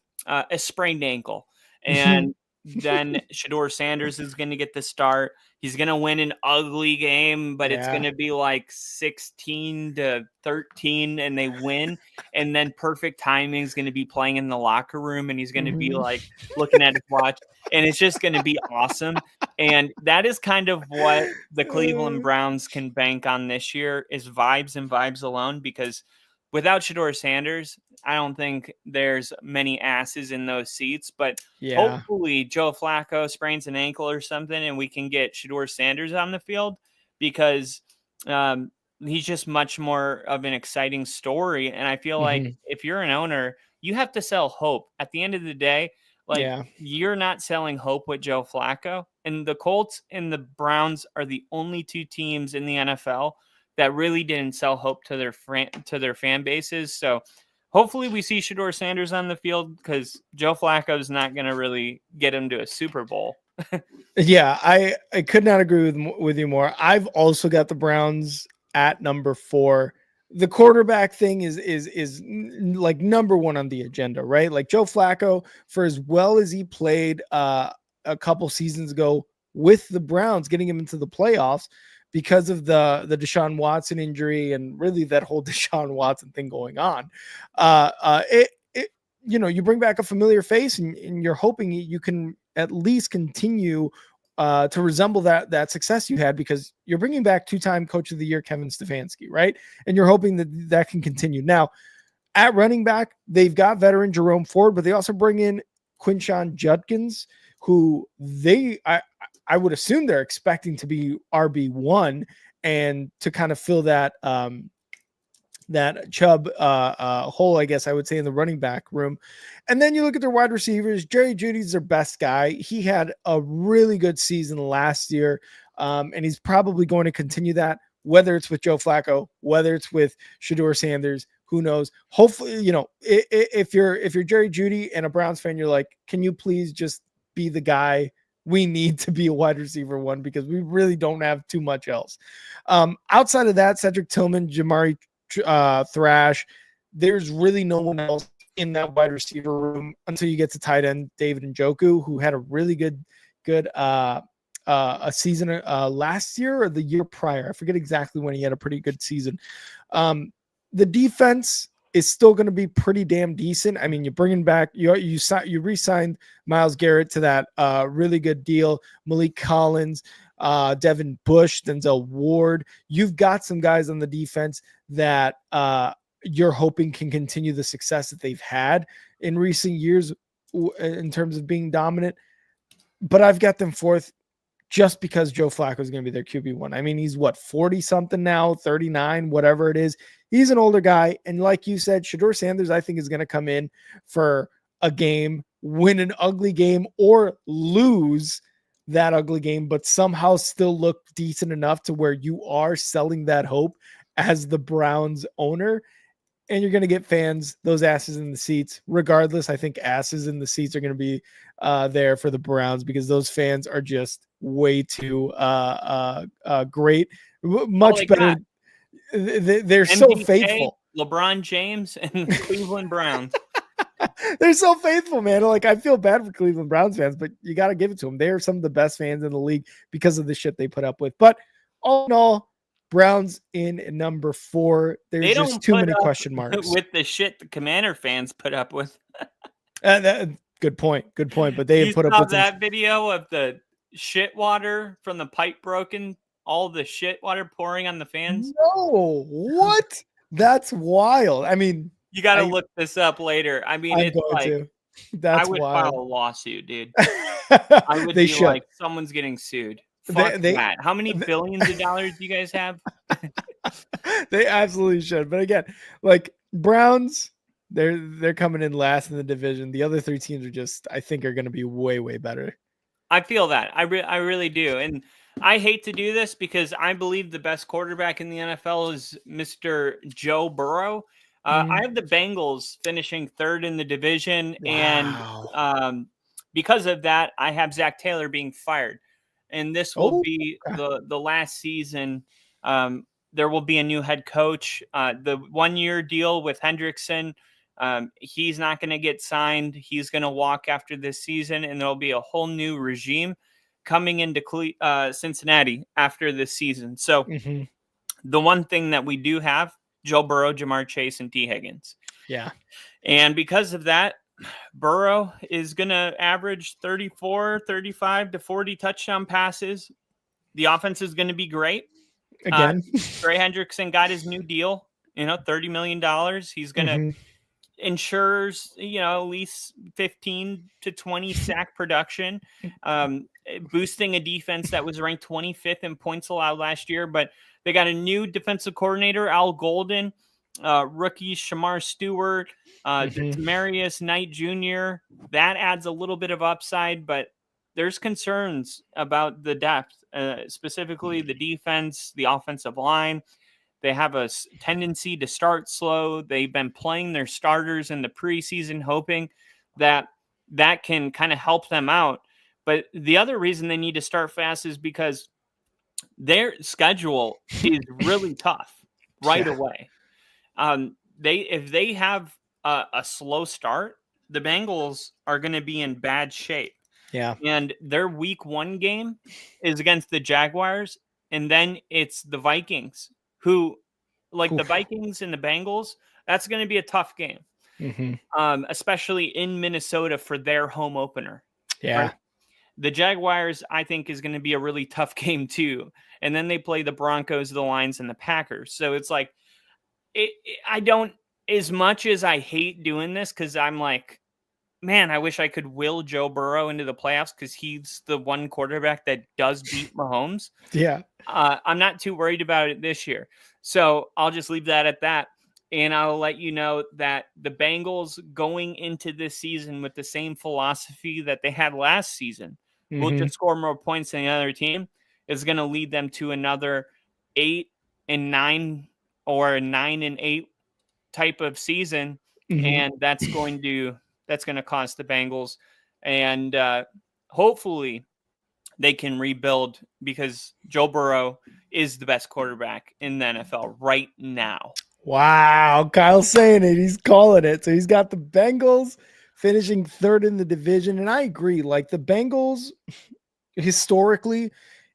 sprained ankle. And then Shedeur Sanders is going to get the start. He's going to win an ugly game, but it's going to be like 16-13 and they win. And then perfect timing is going to be playing in the locker room and he's going to be like looking at his watch and it's just going to be awesome. And that is kind of what the Cleveland Browns can bank on this year is vibes and vibes alone, because without Shedeur Sanders, I don't think there's many asses in those seats, but hopefully Joe Flacco sprains an ankle or something and we can get Shedeur Sanders on the field, because he's just much more of an exciting story. And I feel like if you're an owner, you have to sell hope. At the end of the day, you're not selling hope with Joe Flacco. And the Colts and the Browns are the only 2 teams in the NFL that really didn't sell hope to their fan bases. So hopefully we see Shedeur Sanders on the field, because Joe Flacco is not going to really get him to a Super Bowl. I could not agree with you more. I've also got the Browns at number 4. The quarterback thing is like number 1 on the agenda, right? Like Joe Flacco, for as well as he played a couple seasons ago with the Browns, getting him into the playoffs, because of the Deshaun Watson injury and really that whole Deshaun Watson thing going on. You bring back a familiar face and you're hoping you can at least continue to resemble that success you had, because you're bringing back 2-time Coach of the Year Kevin Stefanski, right? And you're hoping that can continue. Now, at running back, they've got veteran Jerome Ford, but they also bring in Quinshon Judkins, who I would assume they're expecting to be RB1 and to kind of fill that Chubb hole, I guess I would say, in the running back room. And then you look at their wide receivers. Jerry Jeudy's their best guy. He had a really good season last year, and he's probably going to continue that, whether it's with Joe Flacco, whether it's with Shedeur Sanders. Who knows? Hopefully, if you're Jerry Jeudy and a Browns fan, you're like, can you please just be the guy we need to be a wide receiver 1, because we really don't have too much else. Outside of that, Cedric Tillman, Jamari Thrash, there's really no one else in that wide receiver room until you get to tight end David Njoku, who had a really good a season last year or the year prior. I forget exactly when he had a pretty good season. The defense is still going to be pretty damn decent. I mean, you're bringing back, you re-signed Myles Garrett to that really good deal. Malik Collins, Devin Bush, Denzel Ward. You've got some guys on the defense that you're hoping can continue the success that they've had in recent years in terms of being dominant. But I've got them 4th just because Joe Flacco is going to be their QB1. I mean, he's 40 something now, 39, whatever it is. He's an older guy. And like you said, Shedeur Sanders, I think, is going to come in for a game, win an ugly game, or lose that ugly game, but somehow still look decent enough to where you are selling that hope as the Browns owner. And you're going to get fans, those asses in the seats. Regardless, I think asses in the seats are going to be there for the Browns, because those fans are just way too great, much better. They're so faithful. LeBron James and the Cleveland Browns. They're so faithful, man. Like, I feel bad for Cleveland Browns fans, but you got to give it to them. They are some of the best fans in the league because of the shit they put up with. But all in all, Browns in number 4. There's just too many question marks with the shit the Commander fans put up with. Good point. But they put up with that video of the shit water from the pipe broken, all the shit water pouring on the fans. No, what? That's wild. I mean, You got to look this up later. I mean, I'm it's going like to. That's I would wild. file a lawsuit, dude. I would They be should. like, someone's getting sued. Fuck They that. How many billions of dollars do you guys have? they absolutely should. But again, like Browns, they're coming in last in the division. The other 3 teams are just, I think, are going to be way, way better. I feel that. I really do. And I hate to do this because I believe the best quarterback in the NFL is Mr. Joe Burrow. I have the Bengals finishing 3rd in the division. Wow. And because of that, I have Zach Taylor being fired. And this will be the last season. There will be a new head coach. The 1-year deal with Hendrickson, he's not going to get signed. He's going to walk after this season, and there'll be a whole new regime coming into Cincinnati after this season. So the one thing that we do have, Joe Burrow, Jamar Chase, and T. Higgins. Yeah. And because of that, Burrow is going to average 35 to 40 touchdown passes. The offense is going to be great. Again, Trey Hendrickson got his new deal, $30 million. He's going to ensures, at least 15 to 20 sack production, boosting a defense that was ranked 25th in points allowed last year. But they got a new defensive coordinator, Al Golden, rookie Shamar Stewart, Demarius Knight Jr. That adds a little bit of upside, but there's concerns about the depth, specifically the defense, the offensive line. They have a tendency to start slow. They've been playing their starters in the preseason, hoping that can kind of help them out. But the other reason they need to start fast is because their schedule is really tough right away. If they have a slow start, the Bengals are going to be in bad shape. Yeah. And their week 1 game is against the Jaguars, and then it's the Vikings, who, like the Vikings and the Bengals, that's going to be a tough game, especially in Minnesota for their home opener. Yeah. Right? The Jaguars, I think, is going to be a really tough game too. And then they play the Broncos, the Lions, and the Packers. So it's like, I don't, as much as I hate doing this, because I'm like, man, I wish I could will Joe Burrow into the playoffs because he's the one quarterback that does beat Mahomes. Yeah. I'm not too worried about it this year. So I'll just leave that at that. And I'll let you know that the Bengals going into this season with the same philosophy that they had last season, will just score more points than the other team, is going to lead them to another 8-9 or 9-8 type of season. And that's going to cost the Bengals. And hopefully they can rebuild, because Joe Burrow is the best quarterback in the NFL right now. Wow. Kyle's saying it. He's calling it. So he's got the Bengals finishing 3rd in the division. And I agree. Like, the Bengals, historically,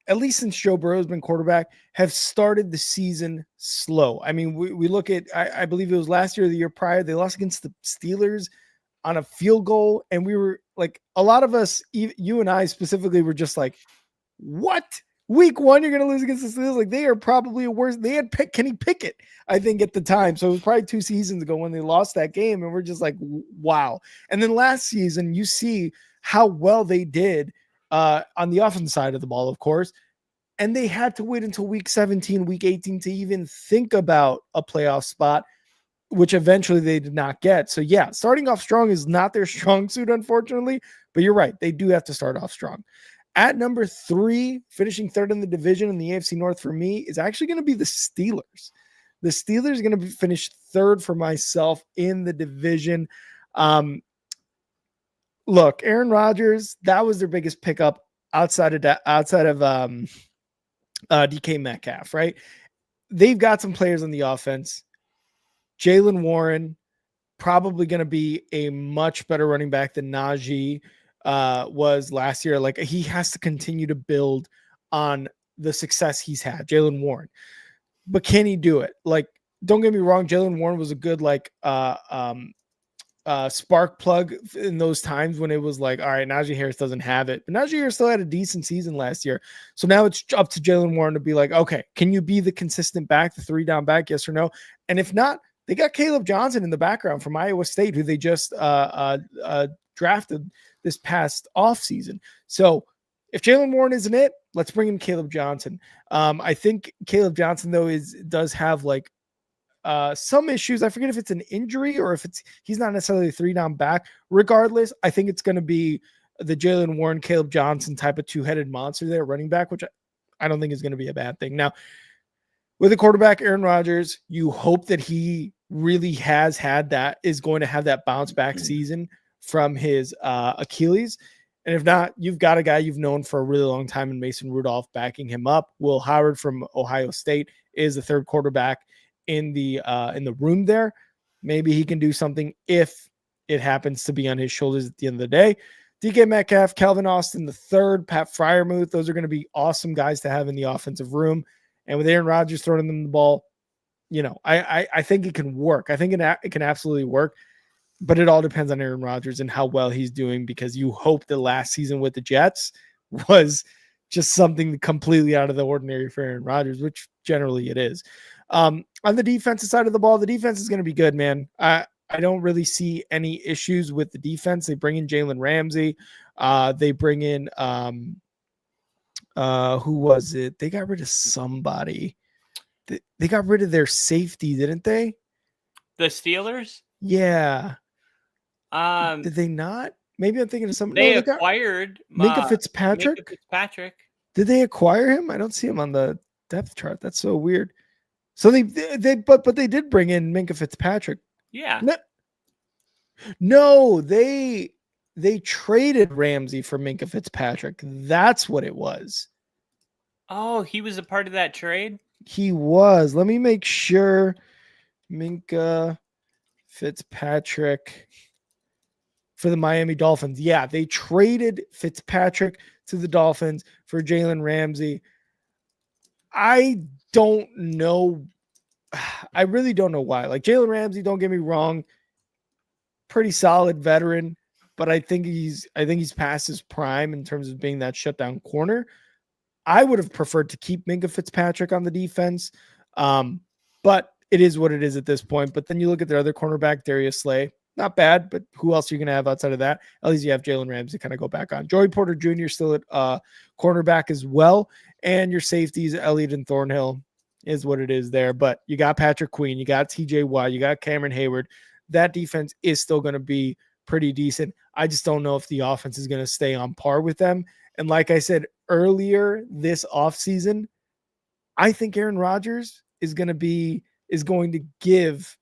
at least since Joe Burrow's been quarterback, have started the season slow. I mean, we look at, I believe it was last year or the year prior, they lost against the Steelers on a field goal. And we were like, a lot of us, you and I specifically, were just like, what? Week 1, you're going to lose against the Steelers? Like, they are probably worse. They had Kenny Pickett, I think, at the time. So it was probably 2 seasons ago when they lost that game. And we're just like, wow. And then last season, you see how well they did on the offensive side of the ball, of course. And they had to wait until week 17, week 18 to even think about a playoff spot, which eventually they did not get. So yeah, starting off strong is not their strong suit, unfortunately, but you're right. They do have to start off strong. At number 3, finishing 3rd in the division in the AFC North for me, is actually going to be the Steelers. The Steelers are going to finish 3rd for myself in the division. Look, Aaron Rodgers, that was their biggest pickup outside of DK Metcalf, right? They've got some players on the offense. Jalen Warren, probably going to be a much better running back than Najee was last year. Like, he has to continue to build on the success he's had, Jalen Warren. But can he do it? Like, don't get me wrong, Jalen Warren was a good spark plug in those times when it was like, all right, Najee Harris doesn't have it. But Najee Harris still had a decent season last year. So now it's up to Jaylen Warren to be like, okay, can you be the consistent back, the 3-down back, yes or no? And if not, they got Caleb Johnson in the background from Iowa State, who they just drafted this past offseason. So if Jaylen Warren isn't it, let's bring in Caleb Johnson. I think Caleb Johnson, though, does have like some issues. I forget if it's an injury or if he's not necessarily a 3-down back. Regardless, I think it's going to be the Jaylen Warren, Caleb Johnson type of 2-headed monster there, running back, which I don't think is going to be a bad thing. Now, with the quarterback, Aaron Rodgers, you hope that he really is going to have that bounce back season from his Achilles. And if not, you've got a guy you've known for a really long time in Mason Rudolph backing him up. Will Howard from Ohio State is the third quarterback in the room there. Maybe he can do something if it happens to be on his shoulders at the end of the day. DK Metcalf, Calvin Austin the third, Pat Freiermuth, those are going to be awesome guys to have in the offensive room. And with Aaron Rodgers throwing them the ball, I think it can work. I think it can absolutely work. But it all depends on Aaron Rodgers and how well he's doing, because you hope the last season with the Jets was just something completely out of the ordinary for Aaron Rodgers, which generally it is. On the defensive side of the ball, the defense is going to be good, man. I don't really see any issues with the defense. They bring in Jalen Ramsey. They bring in who was it? They got rid of somebody. They got rid of their safety, didn't they? The Steelers? Yeah. Did they not? Maybe I'm thinking of something. They acquired Minka Fitzpatrick. Did they acquire him? I don't see him on the depth chart. That's so weird. So they did bring in Minka Fitzpatrick. Yeah. No, they traded Ramsey for Minka Fitzpatrick. That's what it was. Oh, he was a part of that trade? He was. Let me make sure. Minka Fitzpatrick for the Miami Dolphins. Yeah, they traded Fitzpatrick to the Dolphins for Jalen Ramsey. I don't know. I really don't know why. Like Jalen Ramsey, don't get me wrong, pretty solid veteran, but I think he's past his prime in terms of being that shutdown corner. I would have preferred to keep Minka Fitzpatrick on the defense, but it is what it is at this point. But then you look at their other cornerback, Darius Slay. Not bad, but who else are you going to have outside of that? At least you have Jalen Ramsey to kind of go back on. Joey Porter Jr. still at cornerback as well. And your safeties, Elliott and Thornhill, is what it is there. But you got Patrick Queen, you got TJ Watt, you got Cameron Hayward. That defense is still going to be pretty decent. I just don't know if the offense is going to stay on par with them. And like I said earlier this offseason, I think Aaron Rodgers is going to give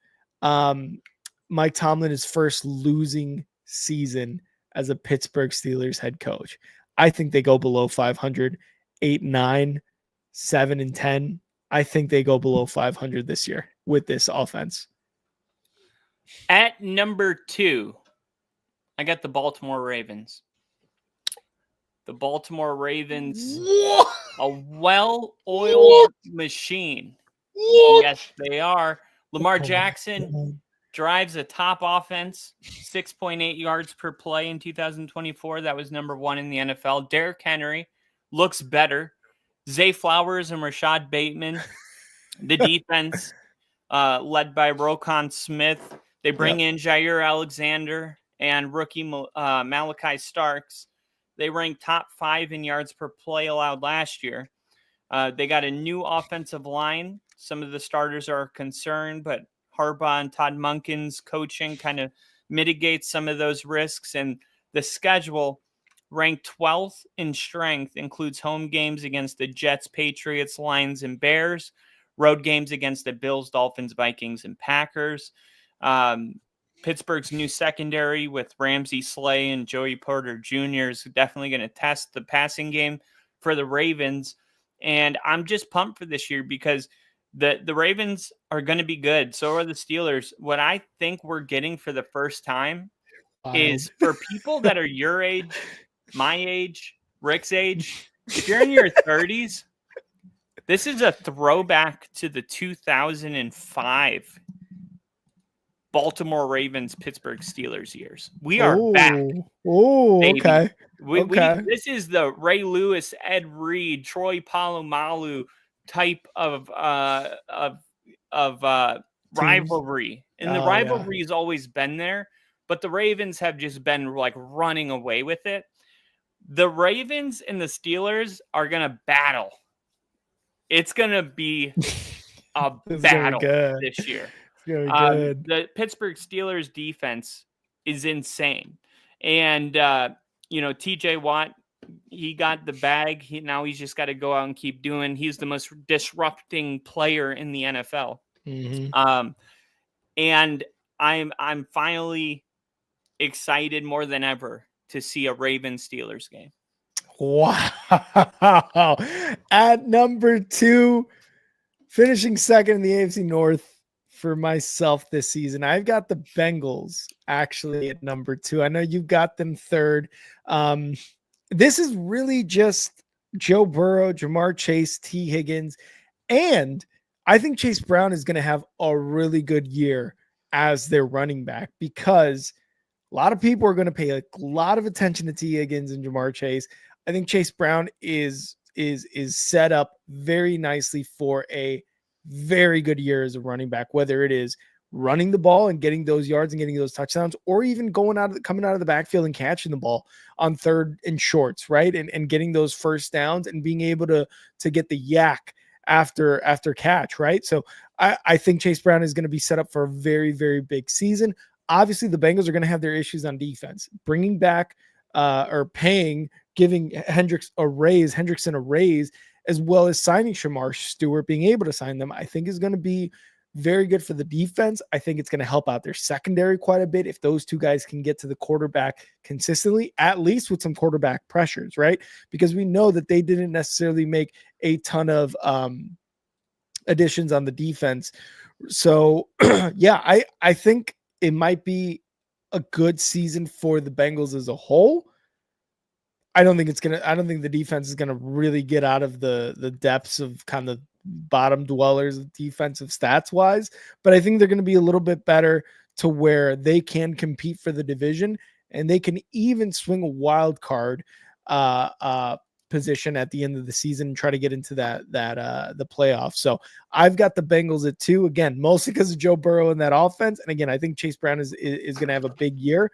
Mike Tomlin his first losing season as a Pittsburgh Steelers head coach. I think they go below 500, 8-9, 7-10. I think they go below 500 this year with this offense. At number 2, I got the Baltimore Ravens. The Baltimore Ravens, a well-oiled machine. Yes, they are. Lamar Jackson drives a top offense, 6.8 yards per play in 2024. That was number 1 in the NFL. Derrick Henry looks better. Zay Flowers and Rashad Bateman. The defense led by Roquan Smith. They bring in Jair Alexander and rookie Malachi Starks. They ranked top 5 in yards per play allowed last year. They got a new offensive line. Some of the starters are concerned, but Harbaugh and Todd Monken's coaching kind of mitigates some of those risks. And the schedule, ranked 12th in strength, includes home games against the Jets, Patriots, Lions, and Bears, road games against the Bills, Dolphins, Vikings, and Packers. Pittsburgh's new secondary with Ramsey, Slay, and Joey Porter Jr. is definitely going to test the passing game for the Ravens. And I'm just pumped for this year because the Ravens are going to be good. So are the Steelers. What I think we're getting for the first time is for people that are your age, my age, Rick's age, if you're in your 30s, this is a throwback to the 2005 Baltimore Ravens, Pittsburgh Steelers years. We are back. Oh, baby. okay. This is the Ray Lewis, Ed Reed, Troy Polamalu type of rivalry. And the rivalry has always been there, but the Ravens have just been like running away with it. The Ravens and the Steelers are going to battle. It's going to be a battle this year. The Pittsburgh Steelers defense is insane. And, TJ Watt, he got the bag. Now he's just got to go out and keep doing. He's the most disrupting player in the NFL. Mm-hmm. And I'm finally excited more than ever to see a Ravens-Steelers game. Wow. At number 2, finishing second in the AFC North for myself this season, I've got the Bengals actually at number 2. I know you've got them third. This is really just Joe Burrow, Jamar Chase, T. Higgins, and I think Chase Brown is going to have a really good year as their running back, because a lot of people are going to pay a lot of attention to T. Higgins and Jamar Chase. I think Chase Brown is set up very nicely for a very good year as a running back, whether it is running the ball and getting those yards and getting those touchdowns, or even coming out of the backfield and catching the ball on third and shorts, right? And getting those first downs and being able to get the yak after catch, right? So I think Chase Brown is going to be set up for a very, very big season. Obviously, the Bengals are going to have their issues on defense. Bringing back giving Hendrickson a raise, as well as signing Shamar Stewart, being able to sign them, I think is going to be very good for the defense. I think it's going to help out their secondary quite a bit if those two guys can get to the quarterback consistently, at least with some quarterback pressures, right? Because we know that they didn't necessarily make a ton of additions on the defense. So, yeah, I think it might be a good season for the Bengals as a whole. I don't think the defense is going to really get out of the depths of kind of bottom dwellers of defensive stats wise, but I think they're going to be a little bit better to where they can compete for the division, and they can even swing a wild card position at the end of the season and try to get into the playoffs. So I've got the Bengals at 2, again, mostly because of Joe Burrow in that offense. And again, I think Chase Brown is going to have a big year.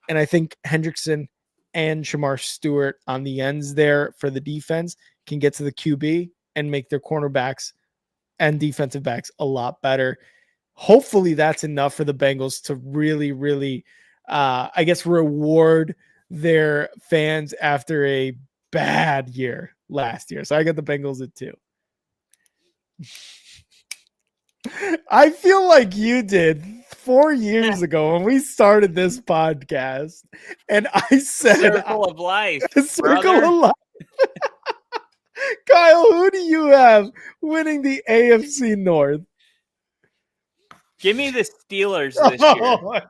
And I think Hendrickson and Shamar Stewart on the ends there for the defense can get to the QB and make their cornerbacks and defensive backs a lot better. Hopefully that's enough for the Bengals to really, really, reward their fans after a bad year last year. So I got the Bengals at 2. I feel like you did 4 years ago when we started this podcast, and I said Circle of life. Circle of life. Kyle, who do you have winning the AFC North? Give me the Steelers this year.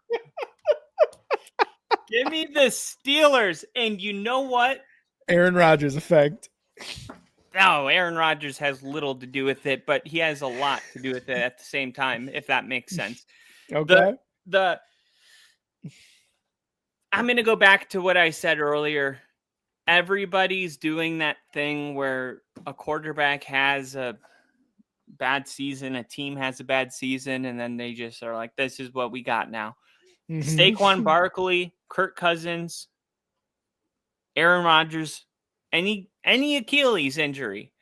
Give me the Steelers. And you know what? Aaron Rodgers effect. No, Aaron Rodgers has little to do with it, but he has a lot to do with it at the same time, if that makes sense. Okay. I'm going to go back to what I said earlier. Everybody's doing that thing where a quarterback has a bad season, a team has a bad season, and then they just are like, this is what we got now. Mm-hmm. Saquon Barkley, Kirk Cousins, Aaron Rodgers, any Achilles injury,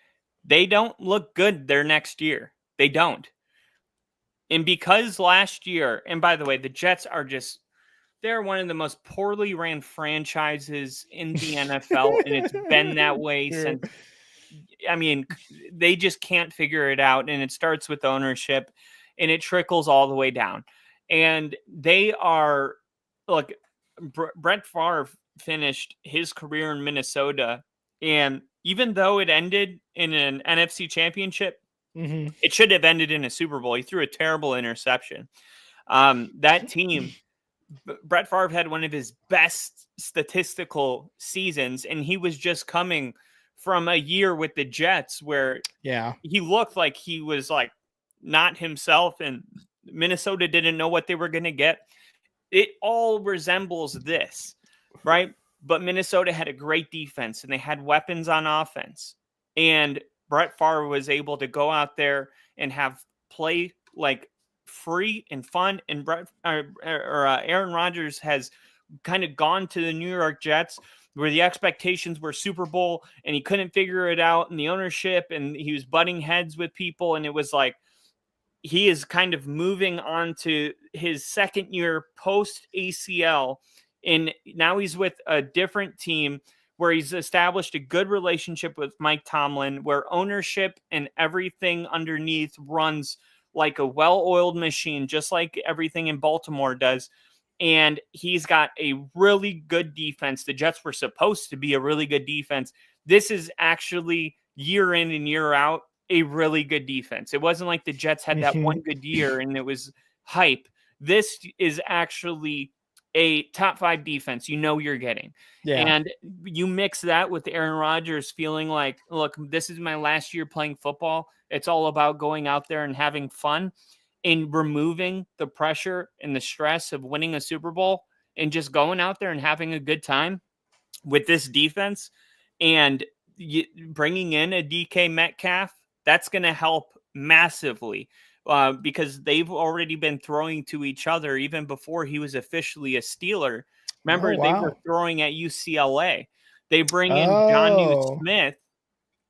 they don't look good their next year. They don't. And because last year, and by the way, the Jets are they're one of the most poorly ran franchises in the NFL, and it's been that way since. I mean, they just can't figure it out, and it starts with ownership, and it trickles all the way down. And they are, look, Brett Favre finished his career in Minnesota, and even though it ended in an NFC championship, mm-hmm. It should have ended in a Super Bowl. He threw a terrible interception. That team, Brett Favre had one of his best statistical seasons, and he was just coming from a year with the Jets where he looked like he was like not himself, and Minnesota didn't know what they were going to get. It all resembles this, right? But Minnesota had a great defense and they had weapons on offense. And Brett Favre was able to go out there and have play like free and fun. And Aaron Rodgers has kind of gone to the New York Jets where the expectations were Super Bowl and he couldn't figure it out in the ownership and he was butting heads with people. And it was like, he is kind of moving on to his second year post ACL. And now he's with a different team where he's established a good relationship with Mike Tomlin, where ownership and everything underneath runs like a well-oiled machine, just like everything in Baltimore does. And he's got a really good defense. The Jets were supposed to be a really good defense. This is actually year in and year out a really good defense. It wasn't like the Jets had that one good year and it was hype. This is actually a top 5 defense you're getting. Yeah. And you mix that with Aaron Rodgers feeling like, look, this is my last year playing football. It's all about going out there and having fun and removing the pressure and the stress of winning a Super Bowl and just going out there and having a good time with this defense and bringing in a DK Metcalf. That's going to help massively because they've already been throwing to each other even before he was officially a Steeler. Remember, they were throwing at UCLA. They bring in Jonnu Smith,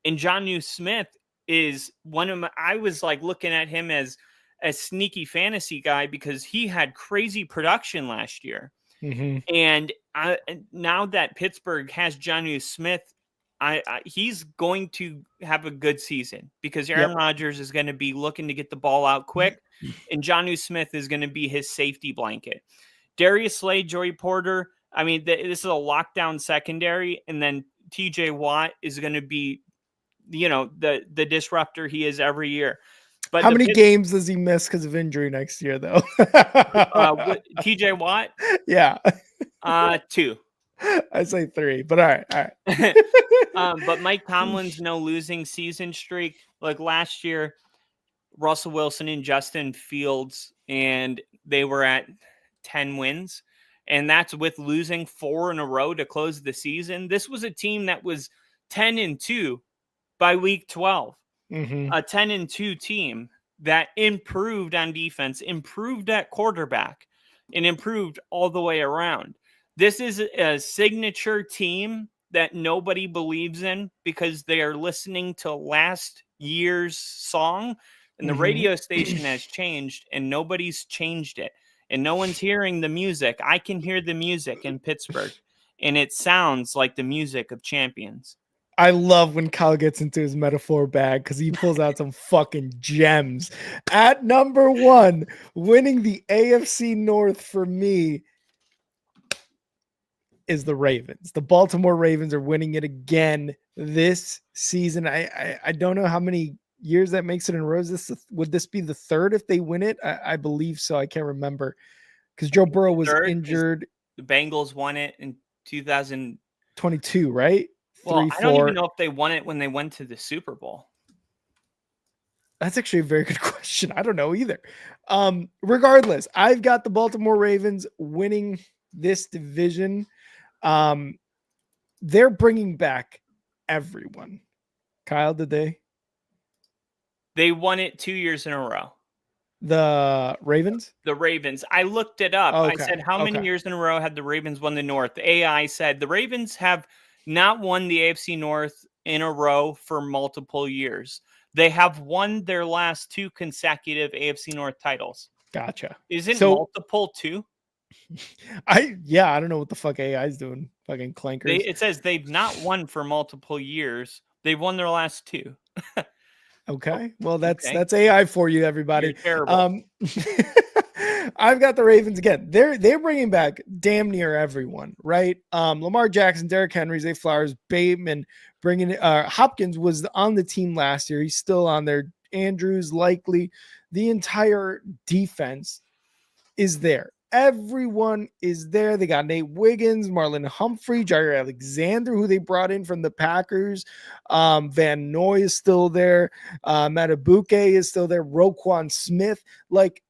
and Jonnu Smith is one of my, I was like looking at him as a sneaky fantasy guy because he had crazy production last year. And now that Pittsburgh has Jonnu Smith, he's going to have a good season because Aaron Rodgers is going to be looking to get the ball out quick, and Jonnu Smith is going to be his safety blanket. Darius Slade, Joey Porter, I mean, this is a lockdown secondary, and then TJ Watt is going to be, the disruptor he is every year. But how many games does he miss because of injury next year, though? TJ Watt? Yeah. 2. I say 3, but all right. But Mike Tomlin's no losing season streak. Like last year, Russell Wilson and Justin Fields, and they were at 10 wins. And that's with losing 4 in a row to close the season. This was a team that was 10-2 by week 12. A 10-2 team that improved on defense, improved at quarterback, and improved all the way around. This is a signature team that nobody believes in because they are listening to last year's song and the radio station has changed and nobody's changed it. And no one's hearing the music. I can hear the music in Pittsburgh and it sounds like the music of champions. I love when Kyle gets into his metaphor bag because he pulls out some fucking gems. At number 1, winning the AFC North for me is the Ravens. The Baltimore Ravens are winning it again this season. I don't know how many years that makes it in rows. Would this be the 3rd if they win it? I believe so. I can't remember because Joe Burrow was injured. The Bengals won it in 2022, right? Well, I don't even know if they won it when they went to the Super Bowl. That's actually a very good question. I don't know either. Regardless, I've got the Baltimore Ravens winning this division. They're bringing back everyone. Kyle, did they? They won it 2 years in a row. The Ravens? The Ravens. I looked it up. Okay. I said, how many years in a row had the Ravens won the North? The AI said the Ravens have not won the AFC North in a row for multiple years. They have won their last 2 consecutive AFC North titles. Gotcha. Isn't multiple 2? I don't know what the fuck AI is doing. Fucking clankers. It says they've not won for multiple years. They've won their last 2. Okay. Well, that's AI for you, everybody. You're terrible. I've got the Ravens again. They're bringing back damn near everyone, right? Lamar Jackson, Derrick Henry, Zay Flowers, Bateman, bringing Hopkins was on the team last year. He's still on there. Andrews, likely. The entire defense is there. Everyone is there. They got Nate Wiggins, Marlon Humphrey, Jair Alexander, who they brought in from the Packers. Van Noy is still there. Matabuke is still there. Roquan Smith. Like,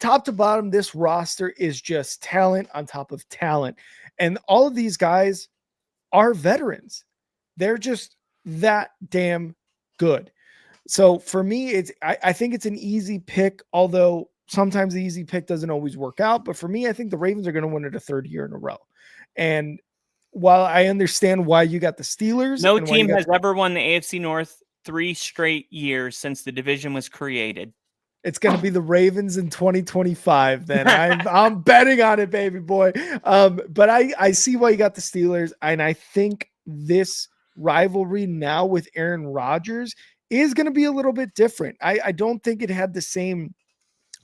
top to bottom, this roster is just talent on top of talent. And all of these guys are veterans. They're just that damn good. So for me, I think it's an easy pick, although sometimes the easy pick doesn't always work out. But for me, I think the Ravens are going to win it a third year in a row. And while I understand why you got the Steelers, no team has ever won the AFC North 3 straight years since the division was created. It's going to be the Ravens in 2025. Then I'm betting on it, baby boy. But I see why you got the Steelers, and I think this rivalry now with Aaron Rodgers is going to be a little bit different. I don't think it had the same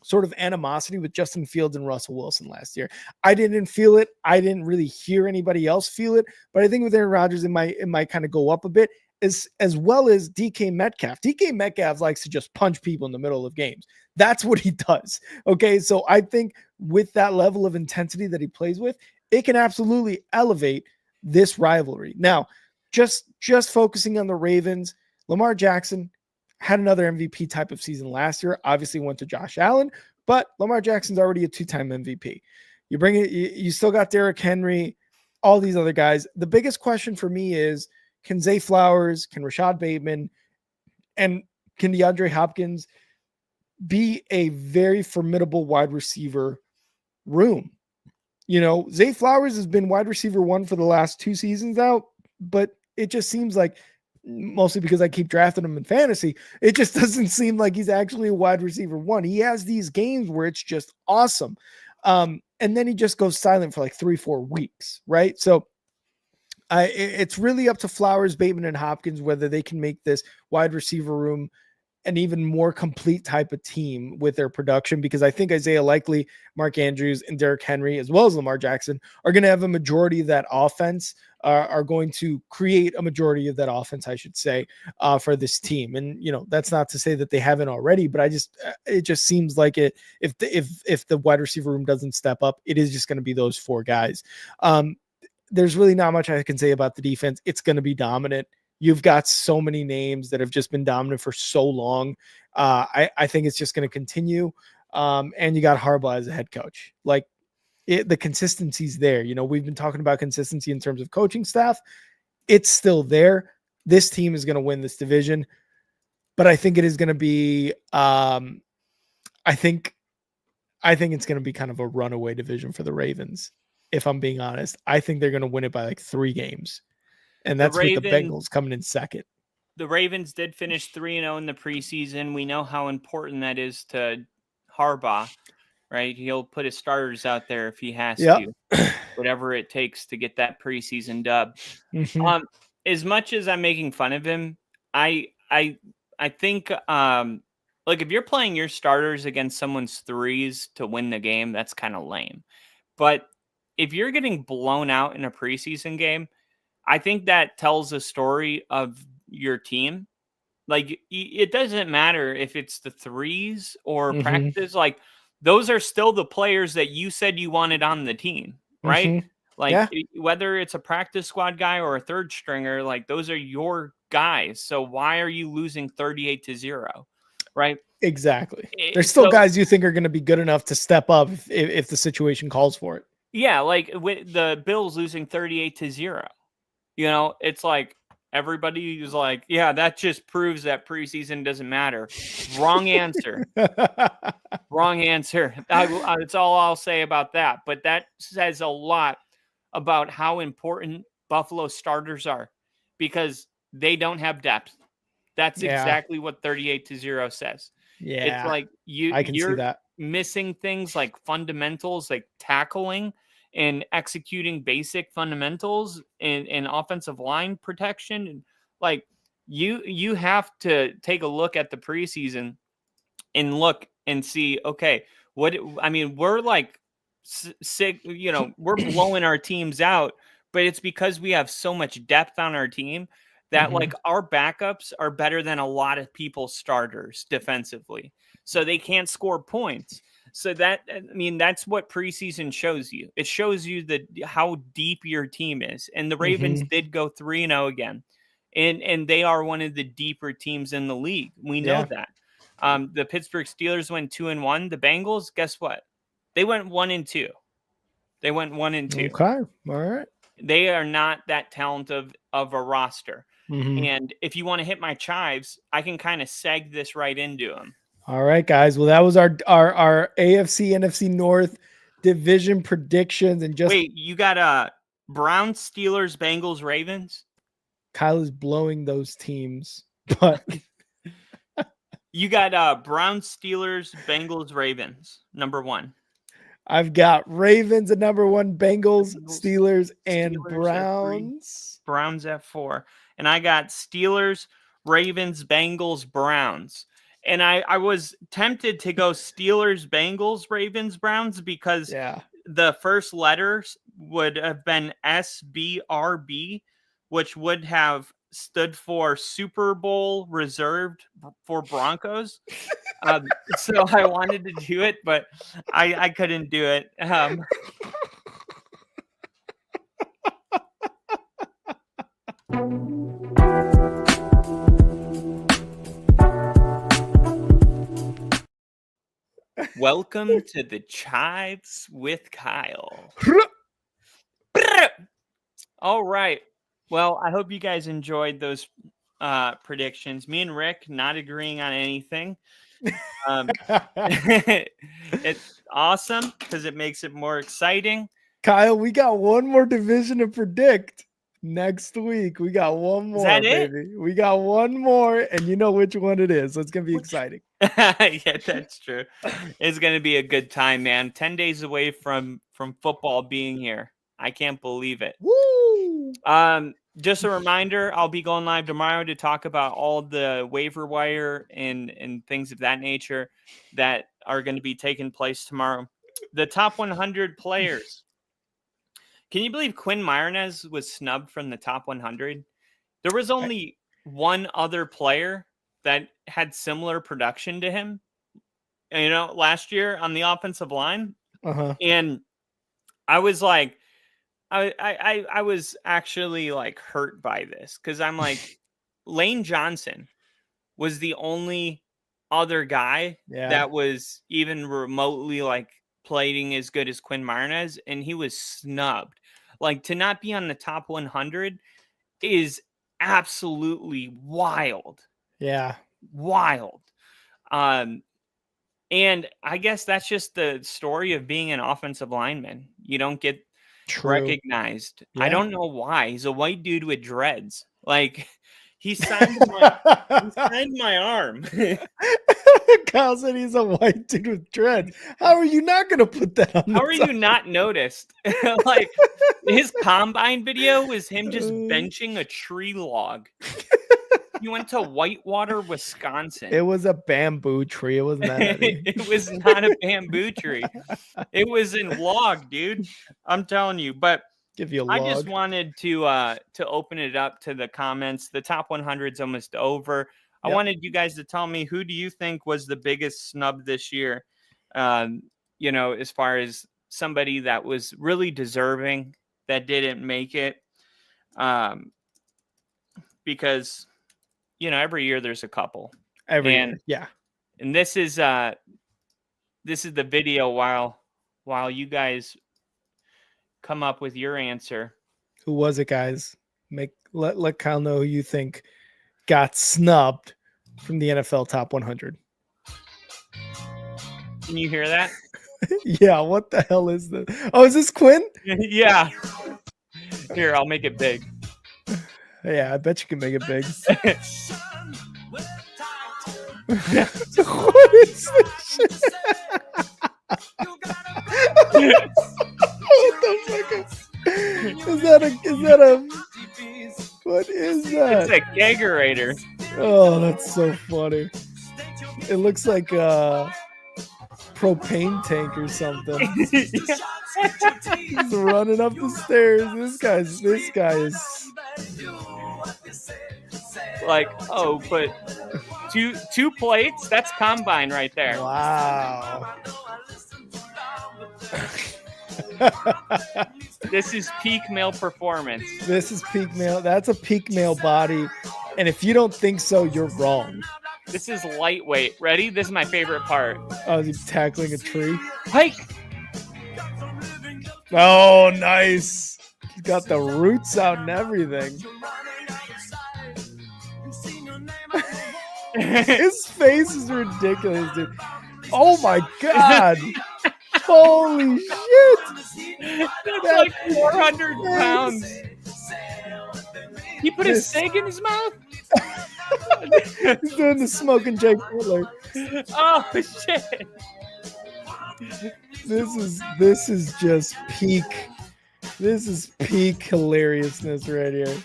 sort of animosity with Justin Fields and Russell Wilson last year. I didn't feel it. I didn't really hear anybody else feel it. But I think with Aaron Rodgers, it might kind of go up a bit, as well as DK Metcalf. DK Metcalf likes to just punch people in the middle of games. That's what he does. Okay, so I think with that level of intensity that he plays with, it can absolutely elevate this rivalry. Now, just focusing on the Ravens, Lamar Jackson had another MVP type of season last year, obviously went to Josh Allen, but Lamar Jackson's already a 2-time MVP. You bring it, you still got Derrick Henry, all these other guys. The biggest question for me is, can Zay Flowers, can Rashad Bateman, and can DeAndre Hopkins be a very formidable wide receiver room? You know, Zay Flowers has been wide receiver 1 for the last 2 seasons now, but it just seems like, mostly because I keep drafting him in fantasy, it just doesn't seem like he's actually a wide receiver 1. He has these games where it's just awesome. And then he just goes silent for like 3-4 weeks, right? So it's really up to Flowers, Bateman, and Hopkins whether they can make this wide receiver room an even more complete type of team with their production, because I think Isaiah Likely, Mark Andrews, and Derrick Henry, as well as Lamar Jackson, are going to have a majority of that offense, are going to create a majority of that offense, I should say, for this team. And, you know, that's not to say that they haven't already, but it just seems like it, if the wide receiver room doesn't step up, it is just going to be those 4 guys. There's really not much I can say about the defense. It's going to be dominant. You've got so many names that have just been dominant for so long. I think it's just going to continue. And you got Harbaugh as a head coach. Like, the consistency's there. You know, we've been talking about consistency in terms of coaching staff. It's still there. This team is going to win this division, but I think it is going to be, I think it's going to be kind of a runaway division for the Ravens. If I'm being honest, I think they're going to win it by like 3 games. And that's with the Bengals coming in second. The Ravens did finish 3-0 in the preseason. We know how important that is to Harbaugh, right? He'll put his starters out there if he has to, whatever it takes to get that preseason dub. Mm-hmm. As much as I'm making fun of him, I think like if you're playing your starters against someone's 3s to win the game, that's kind of lame. But if you're getting blown out in a preseason game, I think that tells a story of your team. Like, it doesn't matter if it's the 3s or practice. Like, those are still the players that you said you wanted on the team, right? Like, whether it's a practice squad guy or a 3rd stringer, like, those are your guys. So why are you losing 38-0, right? Exactly. There's still guys you think are going to be good enough to step up if the situation calls for it. Yeah, like with the Bills losing 38-0. You know, it's like everybody is like, yeah, that just proves that preseason doesn't matter. Wrong answer. Wrong answer. That's all I'll say about that. But that says a lot about how important Buffalo starters are, because they don't have depth. That's exactly what 38-0 says. Yeah, it's like I can see that. Missing things like fundamentals, like tackling and executing basic fundamentals and offensive line protection. And like, you have to take a look at the preseason and look and see, okay, we're like sick, you know, we're blowing our teams out, but it's because we have so much depth on our team that like our backups are better than a lot of people's starters defensively. So they can't score points. So that's what preseason shows you. It shows you how deep your team is. And the Ravens did go 3-0 again. And they are one of the deeper teams in the league. We know that. The Pittsburgh Steelers went 2-1. The Bengals, guess what? They went 1-2. They went 1-2. Okay. All right. They are not that talented of a roster. Mm-hmm. And if you want to hit my chives, I can kind of seg this right into them. All right, guys. Well, that was our AFC NFC North division predictions. And just wait, you got Browns, Steelers, Bengals, Ravens. Kyle is blowing those teams, but you got Browns, Steelers, Bengals, Ravens. Number 1. I've got Ravens at number 1, Bengals, Steelers, and Steelers Browns. Browns at 4. And I got Steelers, Ravens, Bengals, Browns. And I was tempted to go Steelers, Bengals, Ravens, Browns because the first letters would have been SBRB, which would have stood for Super Bowl reserved for Broncos. So I wanted to do it, but I couldn't do it. Welcome to the Chives with Kyle. All right. Well, I hope you guys enjoyed those predictions. Me and Rick not agreeing on anything. It's awesome because it makes it more exciting. Kyle, we got one more division to predict next week. We got one more. Is that baby. We got one more, and you know which one it is. So it's gonna be exciting. Yeah, that's true. It's gonna be a good time, man. 10 days away from football being here. I can't believe it. Woo! Just a reminder, I'll be going live tomorrow to talk about all the waiver wire and things of that nature that are going to be taking place tomorrow. The top 100 players. Can you believe Quinn Meinerz was snubbed from the top 100? There was only one other player that had similar production to him, last year on the offensive line. And I was like, I was actually like hurt by this because I'm like, Lane Johnson was the only other guy that was even remotely like playing as good as Quinn Meinerz, and he was snubbed. Like, to not be on the top 100 is absolutely wild. Yeah. Wild. And I guess that's just the story of being an offensive lineman. You don't get recognized. Yeah. I don't know why. He's a white dude with dreads. Like, he signed my arm. Kyle said he's a white dude with dreads. How are you not going to put that on? How are you not noticed? Like, his combine video was him just benching a tree log. He went to Whitewater, Wisconsin. It was a bamboo tree. It wasn't that. It was not a bamboo tree. It was in log, dude. I'm telling you. But give you a log. I just wanted to open it up to the comments. The top 100 is almost over. I wanted you guys to tell me, who do you think was the biggest snub this year? As far as somebody that was really deserving that didn't make it. Because every year there's a couple. Every year. Yeah. And this is the video while you guys come up with your answer. Who was it, guys? Let Kyle know who you think got snubbed from the NFL top 100. Can you hear that? Yeah, what the hell is this? Oh, is this Quinn? Yeah. Here, I'll make it big. Yeah, I bet you can make it big. What is this shit? What the fuck is that a what is that? It's a kegerator. Oh, that's so funny. It looks like a propane tank or something. He's running up the stairs. This guy is like, oh, but two plates, that's combine right there. Wow. This is peak male performance. This is peak male. That's a peak male body. And if you don't think so, you're wrong. This is lightweight. Ready? This is my favorite part. Oh, is he tackling a tree? Hike. Oh, nice. He's got the roots out and everything. His face is ridiculous, dude. Oh my god. Holy shit. That's like 400 pounds. He put a cig in his mouth? He's doing the smoking Jake Butler. Oh shit. This is just peak. This is peak hilariousness right here.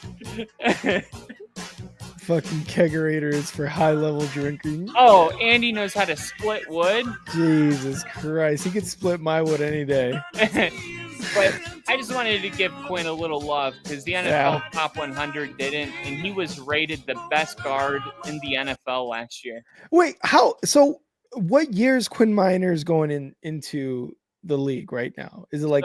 Fucking kegerators for high level drinking. Oh, Andy knows how to split wood. Jesus Christ. He could split my wood any day. But I just wanted to give Quinn a little love because the NFL Top 100 didn't, and he was rated the best guard in the NFL last year. Wait, how? So what year is Quinn Miners going into the league right now? Is it like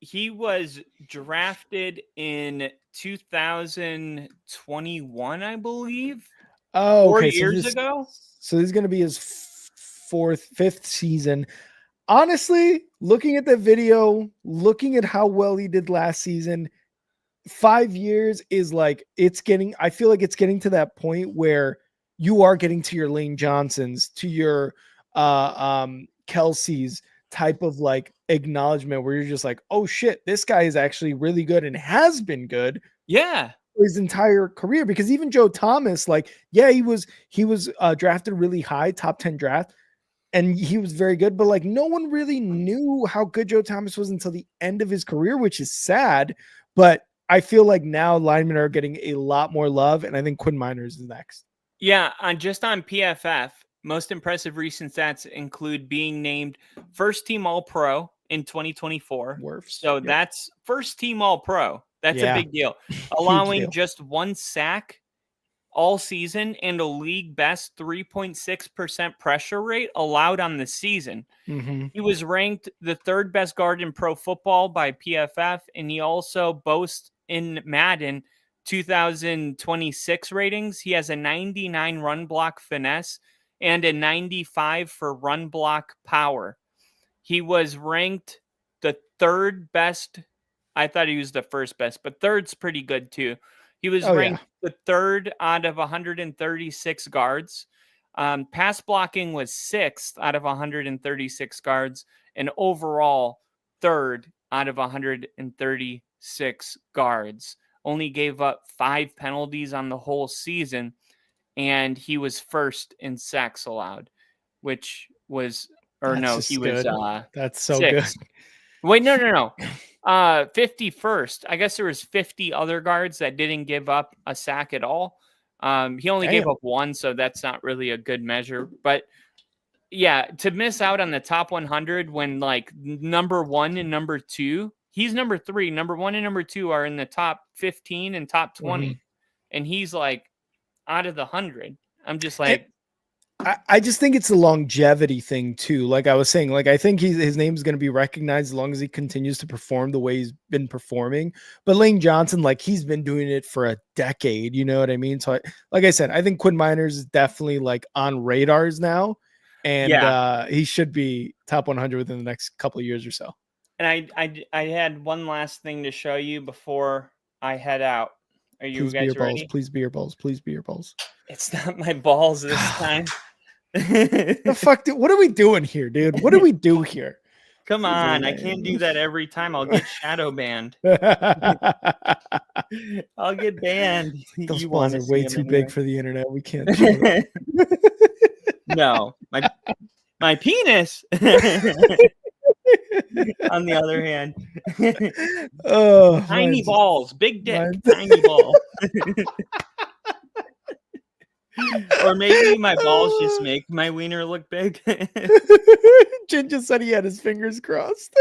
he was drafted in 2021, I believe. Oh, 4 years ago. So this is going to be his fifth season. Honestly, looking at the video, looking at how well he did last season, 5 years is like I feel like it's getting to that point where you are getting to your Lane Johnsons, to your Kelsey's type of like acknowledgement where you're just like, oh shit, this guy is actually really good and has been good. Yeah. His entire career, because even Joe Thomas, like, yeah, he was drafted really high, top 10 draft, and he was very good, but like no one really knew how good Joe Thomas was until the end of his career, which is sad. But I feel like now linemen are getting a lot more love, and I think Quinn Miners is next. Yeah, on PFF, most impressive recent stats include being named first team All-Pro in 2024. So that's first team All-Pro. That's a big deal. Allowing just 1 sack all season and a league best 3.6% pressure rate allowed on the season. Mm-hmm. He was ranked the 3rd best guard in pro football by PFF, and he also boasts in Madden 2026 ratings. He has a 99 run block finesse and a 95 for run block power. He was ranked the 3rd best. I thought he was the 1st best, but 3rd's pretty good too. He was ranked the 3rd out of 136 guards. Pass blocking was 6th out of 136 guards, and overall 3rd out of 136 guards. Only gave up 5 penalties on the whole season, and he was 1st in sacks allowed, which was, that's so 6th. Good. Wait, no. 51st. I guess there was 50 other guards that didn't give up a sack at all. He only gave up 1, so that's not really a good measure. But yeah, to miss out on the top 100 when like number 1 and number 2, he's number 3. Number 1 and number 2 are in the top 15 and top 20, and he's like out of the 100. I'm just like. I just think it's a longevity thing too. Like I was saying, like I think his name is going to be recognized as long as he continues to perform the way he's been performing. But Lane Johnson, like he's been doing it for a decade. You know what I mean? So, like I said, I think Quinn Miners is definitely like on radars now, and he should be top 100 within the next couple of years or so. And I had one last thing to show you before I head out. Are you guys ready? Please be your balls. Please be your balls. It's not my balls this time. The fuck, dude, what are we doing here, dude? What do we do here? Come on, I can't do that every time. I'll get shadow banned. I'll get banned. Those balls are way too big for the internet. We can't. No, my penis. On the other hand, tiny balls, big dick, tiny ball. Or maybe my balls just make my wiener look big. Jin just said he had his fingers crossed.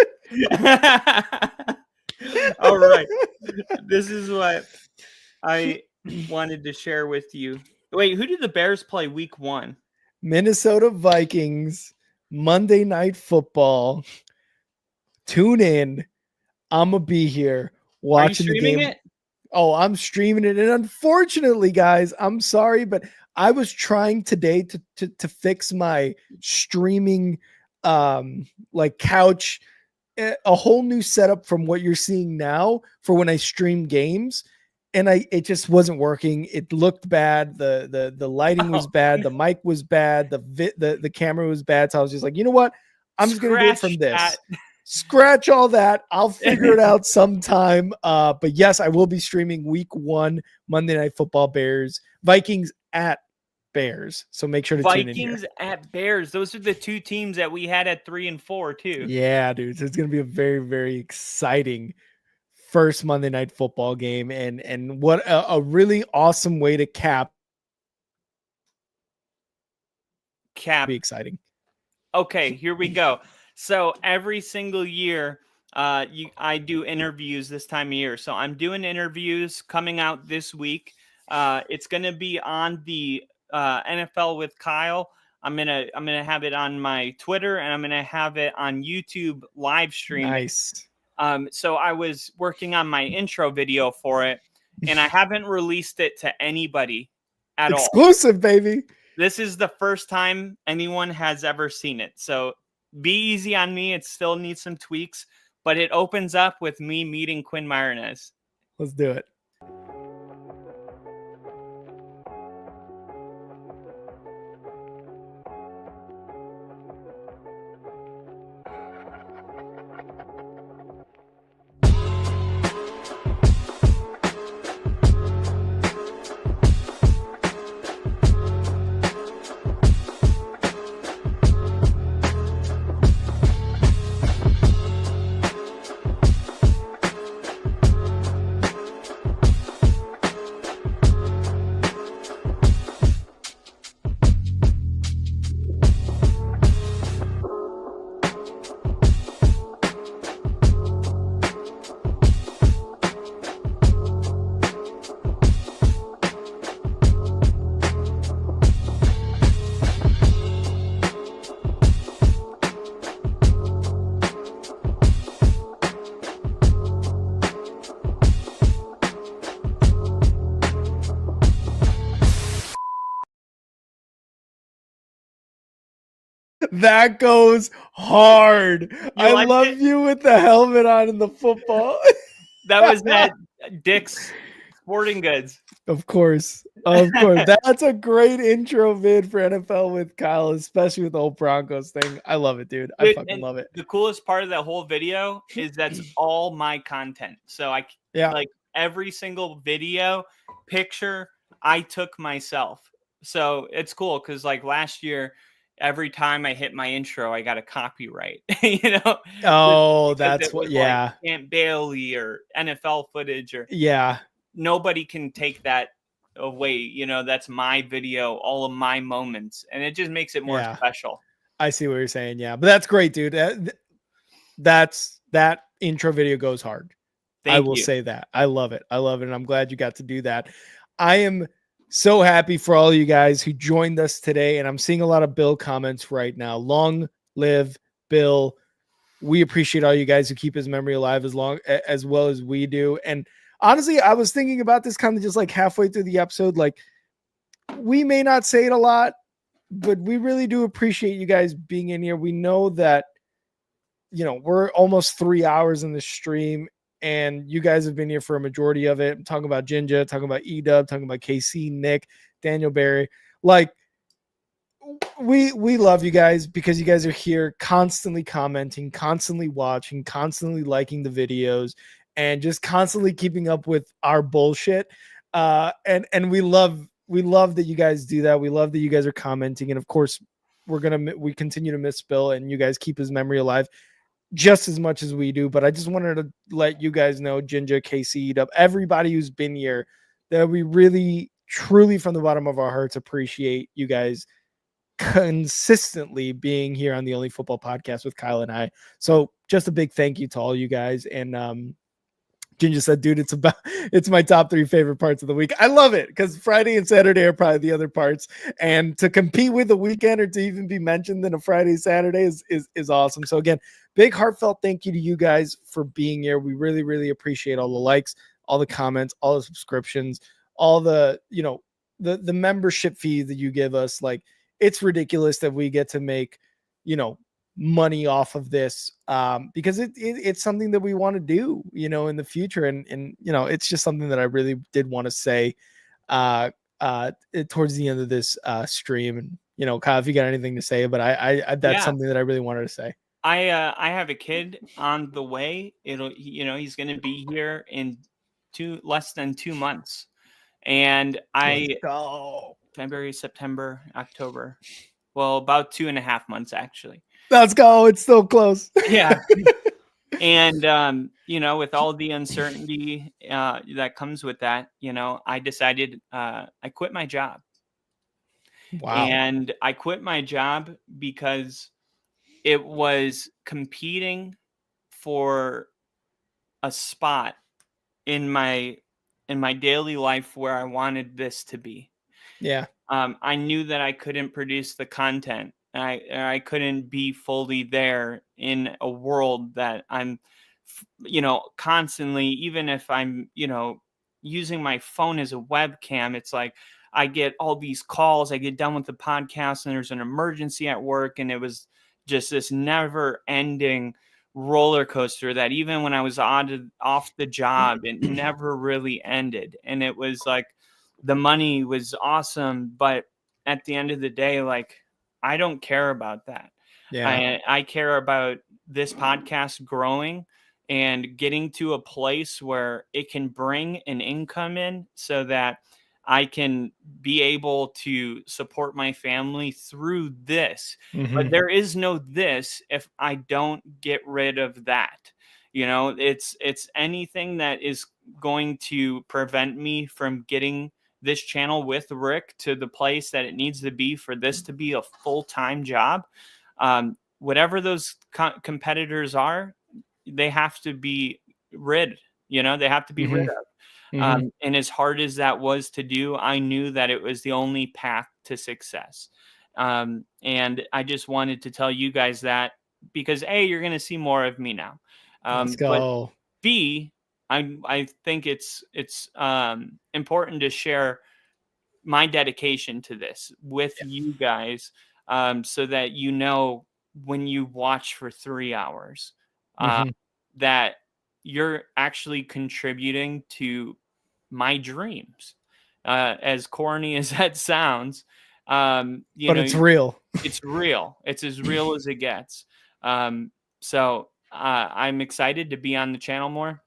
All right. This is what I wanted to share with you. Wait, who did the Bears play week 1? Minnesota Vikings, Monday Night Football. Tune in. I'm going to be here watching the game. It? Oh, I'm streaming it. And unfortunately, guys, I'm sorry, but I was trying today to fix my streaming like couch, a whole new setup from what you're seeing now for when I stream games, and it just wasn't working. It looked bad. The lighting was bad. The mic was bad. The camera was bad. So I was just like, you know what? I'm just gonna do it from this. Scratch all that. I'll figure it out sometime. But yes, I will be streaming week 1 Monday Night Football, Bears, Vikings at Bears. So make sure to tune in here. Vikings at Bears. Those are the 2 teams that we had at 3 and 4 too. Yeah, dude. So it's gonna be a very, very exciting first Monday Night Football game, and what a really awesome way to cap. Be exciting. Okay, here we go. So every single year, I do interviews this time of year. So I'm doing interviews coming out this week. It's going to be on the NFL with Kyle. I'm gonna have it on my Twitter, and I'm gonna have it on YouTube live stream. Nice. So I was working on my intro video for it, and I haven't released it to anybody at all. Exclusive, baby. This is the first time anyone has ever seen it. So be easy on me. It still needs some tweaks, but it opens up with me meeting Quinn Myronez. Let's do it. That goes hard. I love you with the helmet on in the football. That was at Dick's Sporting Goods. Of course. That's a great intro vid for NFL with Kyle, especially with the whole Broncos thing. I love it, dude. I fucking love it. The coolest part of that whole video is that's all my content. So like every single video, picture, I took myself. So it's cool because like last year, every time I hit my intro, I got a copyright, you know? Oh, that's what, yeah. Like Aunt Bailey or NFL footage or nobody can take that away. You know, that's my video, all of my moments, and it just makes it more special. I see what you're saying. Yeah, but that's great, dude. That intro video goes hard. I will say that. I love it. And I'm glad you got to do that. I am so happy for all of you guys who joined us today. And I'm seeing a lot of Bill comments right now. Long live Bill. We appreciate all you guys who keep his memory alive as well as we do. And honestly, I was thinking about this kind of just like halfway through the episode. Like, we may not say it a lot, but we really do appreciate you guys being in here. We know that, you know, we're almost 3 hours in the stream, and you guys have been here for a majority of it. I'm talking about Jinja, talking about E-Dub, talking about KC, Nick, Daniel Barry. Like, we love you guys because you guys are here constantly commenting, constantly watching, constantly liking the videos, and just constantly keeping up with our bullshit. And we love that you guys do that. We love that you guys are commenting. And of course, we continue to miss Bill, and you guys keep his memory alive just as much as we do. But I just wanted to let you guys know, Jinja, KC, Dub, everybody who's been here, that we really, truly from the bottom of our hearts appreciate you guys consistently being here on the Only Football Podcast with Kyle and I. So just a big thank you to all you guys. And Ginger said, dude, it's my top 3 favorite parts of the week. I love it because Friday and Saturday are probably the other parts. And to compete with the weekend or to even be mentioned in a Friday, Saturday is awesome. So again, big heartfelt thank you to you guys for being here. We really, really appreciate all the likes, all the comments, all the subscriptions, all the, the membership fee that you give us, like, it's ridiculous that we get to make, money off of this, because it's something that we want to do, in the future. And it's just something that I really did want to say, towards the end of this, stream. And, Kyle, if you got anything to say, but I that's something that I really wanted to say. I have a kid on the way. He's going to be here in less than 2 months. And February, September, October. Well, about 2.5 months, actually. Let's go. It's still close. Yeah. And, with all the uncertainty that comes with that, I decided I quit my job. Wow. And I quit my job because it was competing for a spot in my daily life where I wanted this to be. Yeah. I knew that I couldn't produce the content. I couldn't be fully there in a world that I'm, constantly, even if I'm, using my phone as a webcam, it's like I get all these calls, I get done with the podcast and there's an emergency at work. And it was just this never ending roller coaster that even when I was off the job, it never really ended. And it was like, the money was awesome, but at the end of the day, like, I don't care about that. Yeah. I care about this podcast growing and getting to a place where it can bring an income in so that I can be able to support my family through this. Mm-hmm. But there is no this if I don't get rid of that. It's anything that is going to prevent me from getting this channel with Rick to the place that it needs to be for this to be a full-time job. Whatever those competitors are, they have to be rid, they have to be rid of. Mm-hmm. And as hard as that was to do, I knew that it was the only path to success. And I just wanted to tell you guys that because A, you're going to see more of me now. Let's go. But B, I think it's important to share my dedication to this with you guys, so that when you watch for 3 hours, that you're actually contributing to my dreams. As corny as that sounds, but it's real. It's real. It's as real as it gets. So I'm excited to be on the channel more.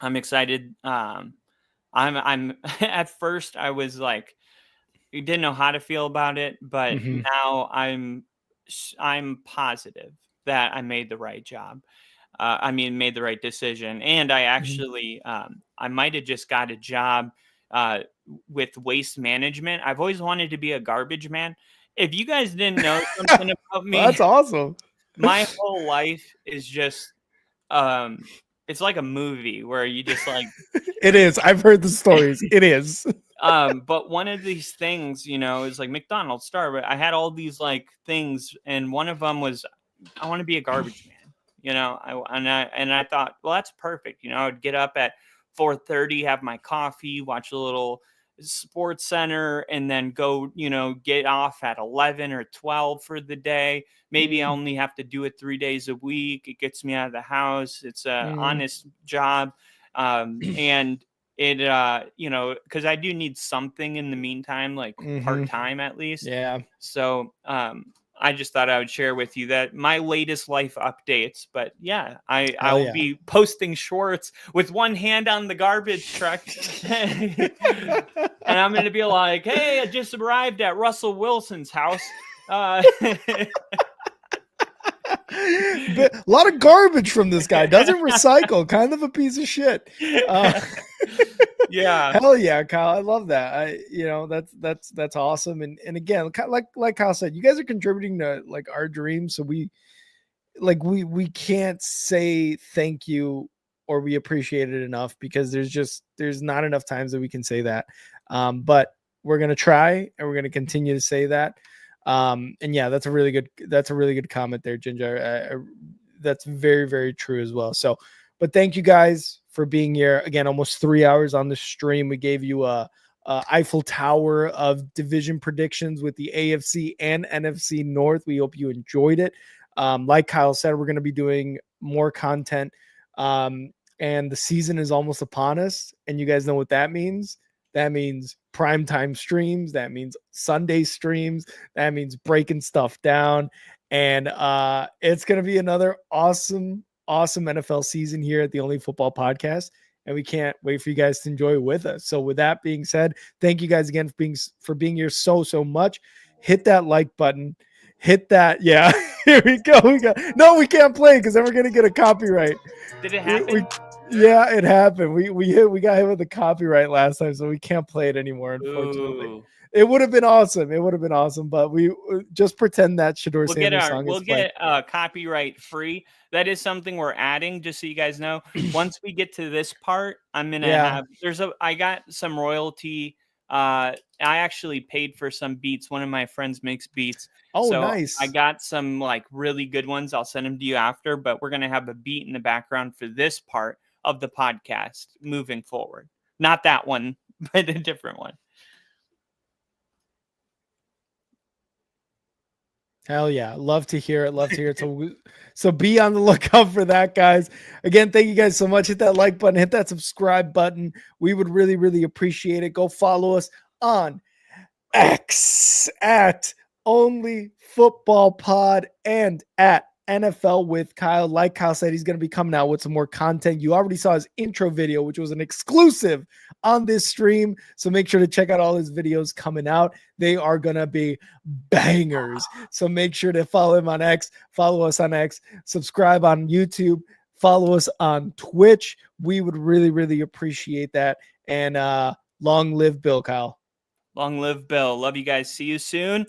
I'm excited. I'm at first I was like, I didn't know how to feel about it, but now I'm positive that I made the right job. Made the right decision. And I actually, I might've just got a job with waste management. I've always wanted to be a garbage man. If you guys didn't know something about me, that's awesome. My whole life is just, it's like a movie where you just like, it is. I've heard the stories. It is. But one of these things, is like McDonald's, Starbucks. I had all these like things, and one of them was, I want to be a garbage man. I thought, well, that's perfect. I would get up at 4:30, have my coffee, watch a little Sports Center, and then go, get off at 11 or 12 for the day. Maybe I only have to do it 3 days a week. It gets me out of the house. It's a honest job. And it, because I do need something in the meantime, like part-time at least. Yeah. So, I just thought I would share with you that my latest life updates, but yeah, I will be posting shorts with one hand on the garbage truck. And I'm going to be like, hey, I just arrived at Russell Wilson's house. A lot of garbage from this guy. Doesn't recycle. Kind of a piece of shit. Yeah. Hell yeah, Kyle. I love that. That's awesome. And again, like Kyle said, you guys are contributing to like our dreams. So we can't say thank you or we appreciate it enough, because there's not enough times that we can say that. But we're going to try, and we're going to continue to say that. And yeah, that's a really good comment there, Ginger. That's very, very true as well. So, but thank you guys for being here again, almost 3 hours on the stream. We gave you a Eiffel Tower of division predictions with the AFC and NFC North. We hope you enjoyed it. Like Kyle said, we're going to be doing more content. And the season is almost upon us. And you guys know what that means. That means primetime streams. That means Sunday streams. That means breaking stuff down. And it's going to be another awesome NFL season here at the Only Football Podcast. And we can't wait for you guys to enjoy it with us. So with that being said, thank you guys again for being here so much. Hit that like button. Hit that. Yeah, here we go. No, we can't play because then we're going to get a copyright. Did it happen? Yeah, it happened. We got hit with the copyright last time, so we can't play it anymore, unfortunately. Ooh. It would have been awesome. But we just pretend that Shedeur Sanders song is We'll get copyright free. That is something we're adding, just so you guys know. Once we get to this part, I'm gonna have. I got some royalty. I actually paid for some beats. One of my friends makes beats. Oh, so nice. I got some like really good ones. I'll send them to you after. But we're gonna have a beat in the background for this part of the podcast moving forward. Not that one, but a different one. Hell yeah. Love to hear it. So be on the lookout for that, guys. Again, thank you guys so much. Hit that like button, hit that subscribe button. We would really, really appreciate it. Go follow us on X at Only Football Pod and at NFL with Kyle. Like Kyle said, he's going to be coming out with some more content. You already saw his intro video, which was an exclusive on this stream. So make sure to check out all his videos coming out. They are going to be bangers. So make sure to follow him on X, follow us on X, subscribe on YouTube, follow us on Twitch. We would really, really appreciate that. And long live Bill, Kyle. Long live Bill. Love you guys. See you soon.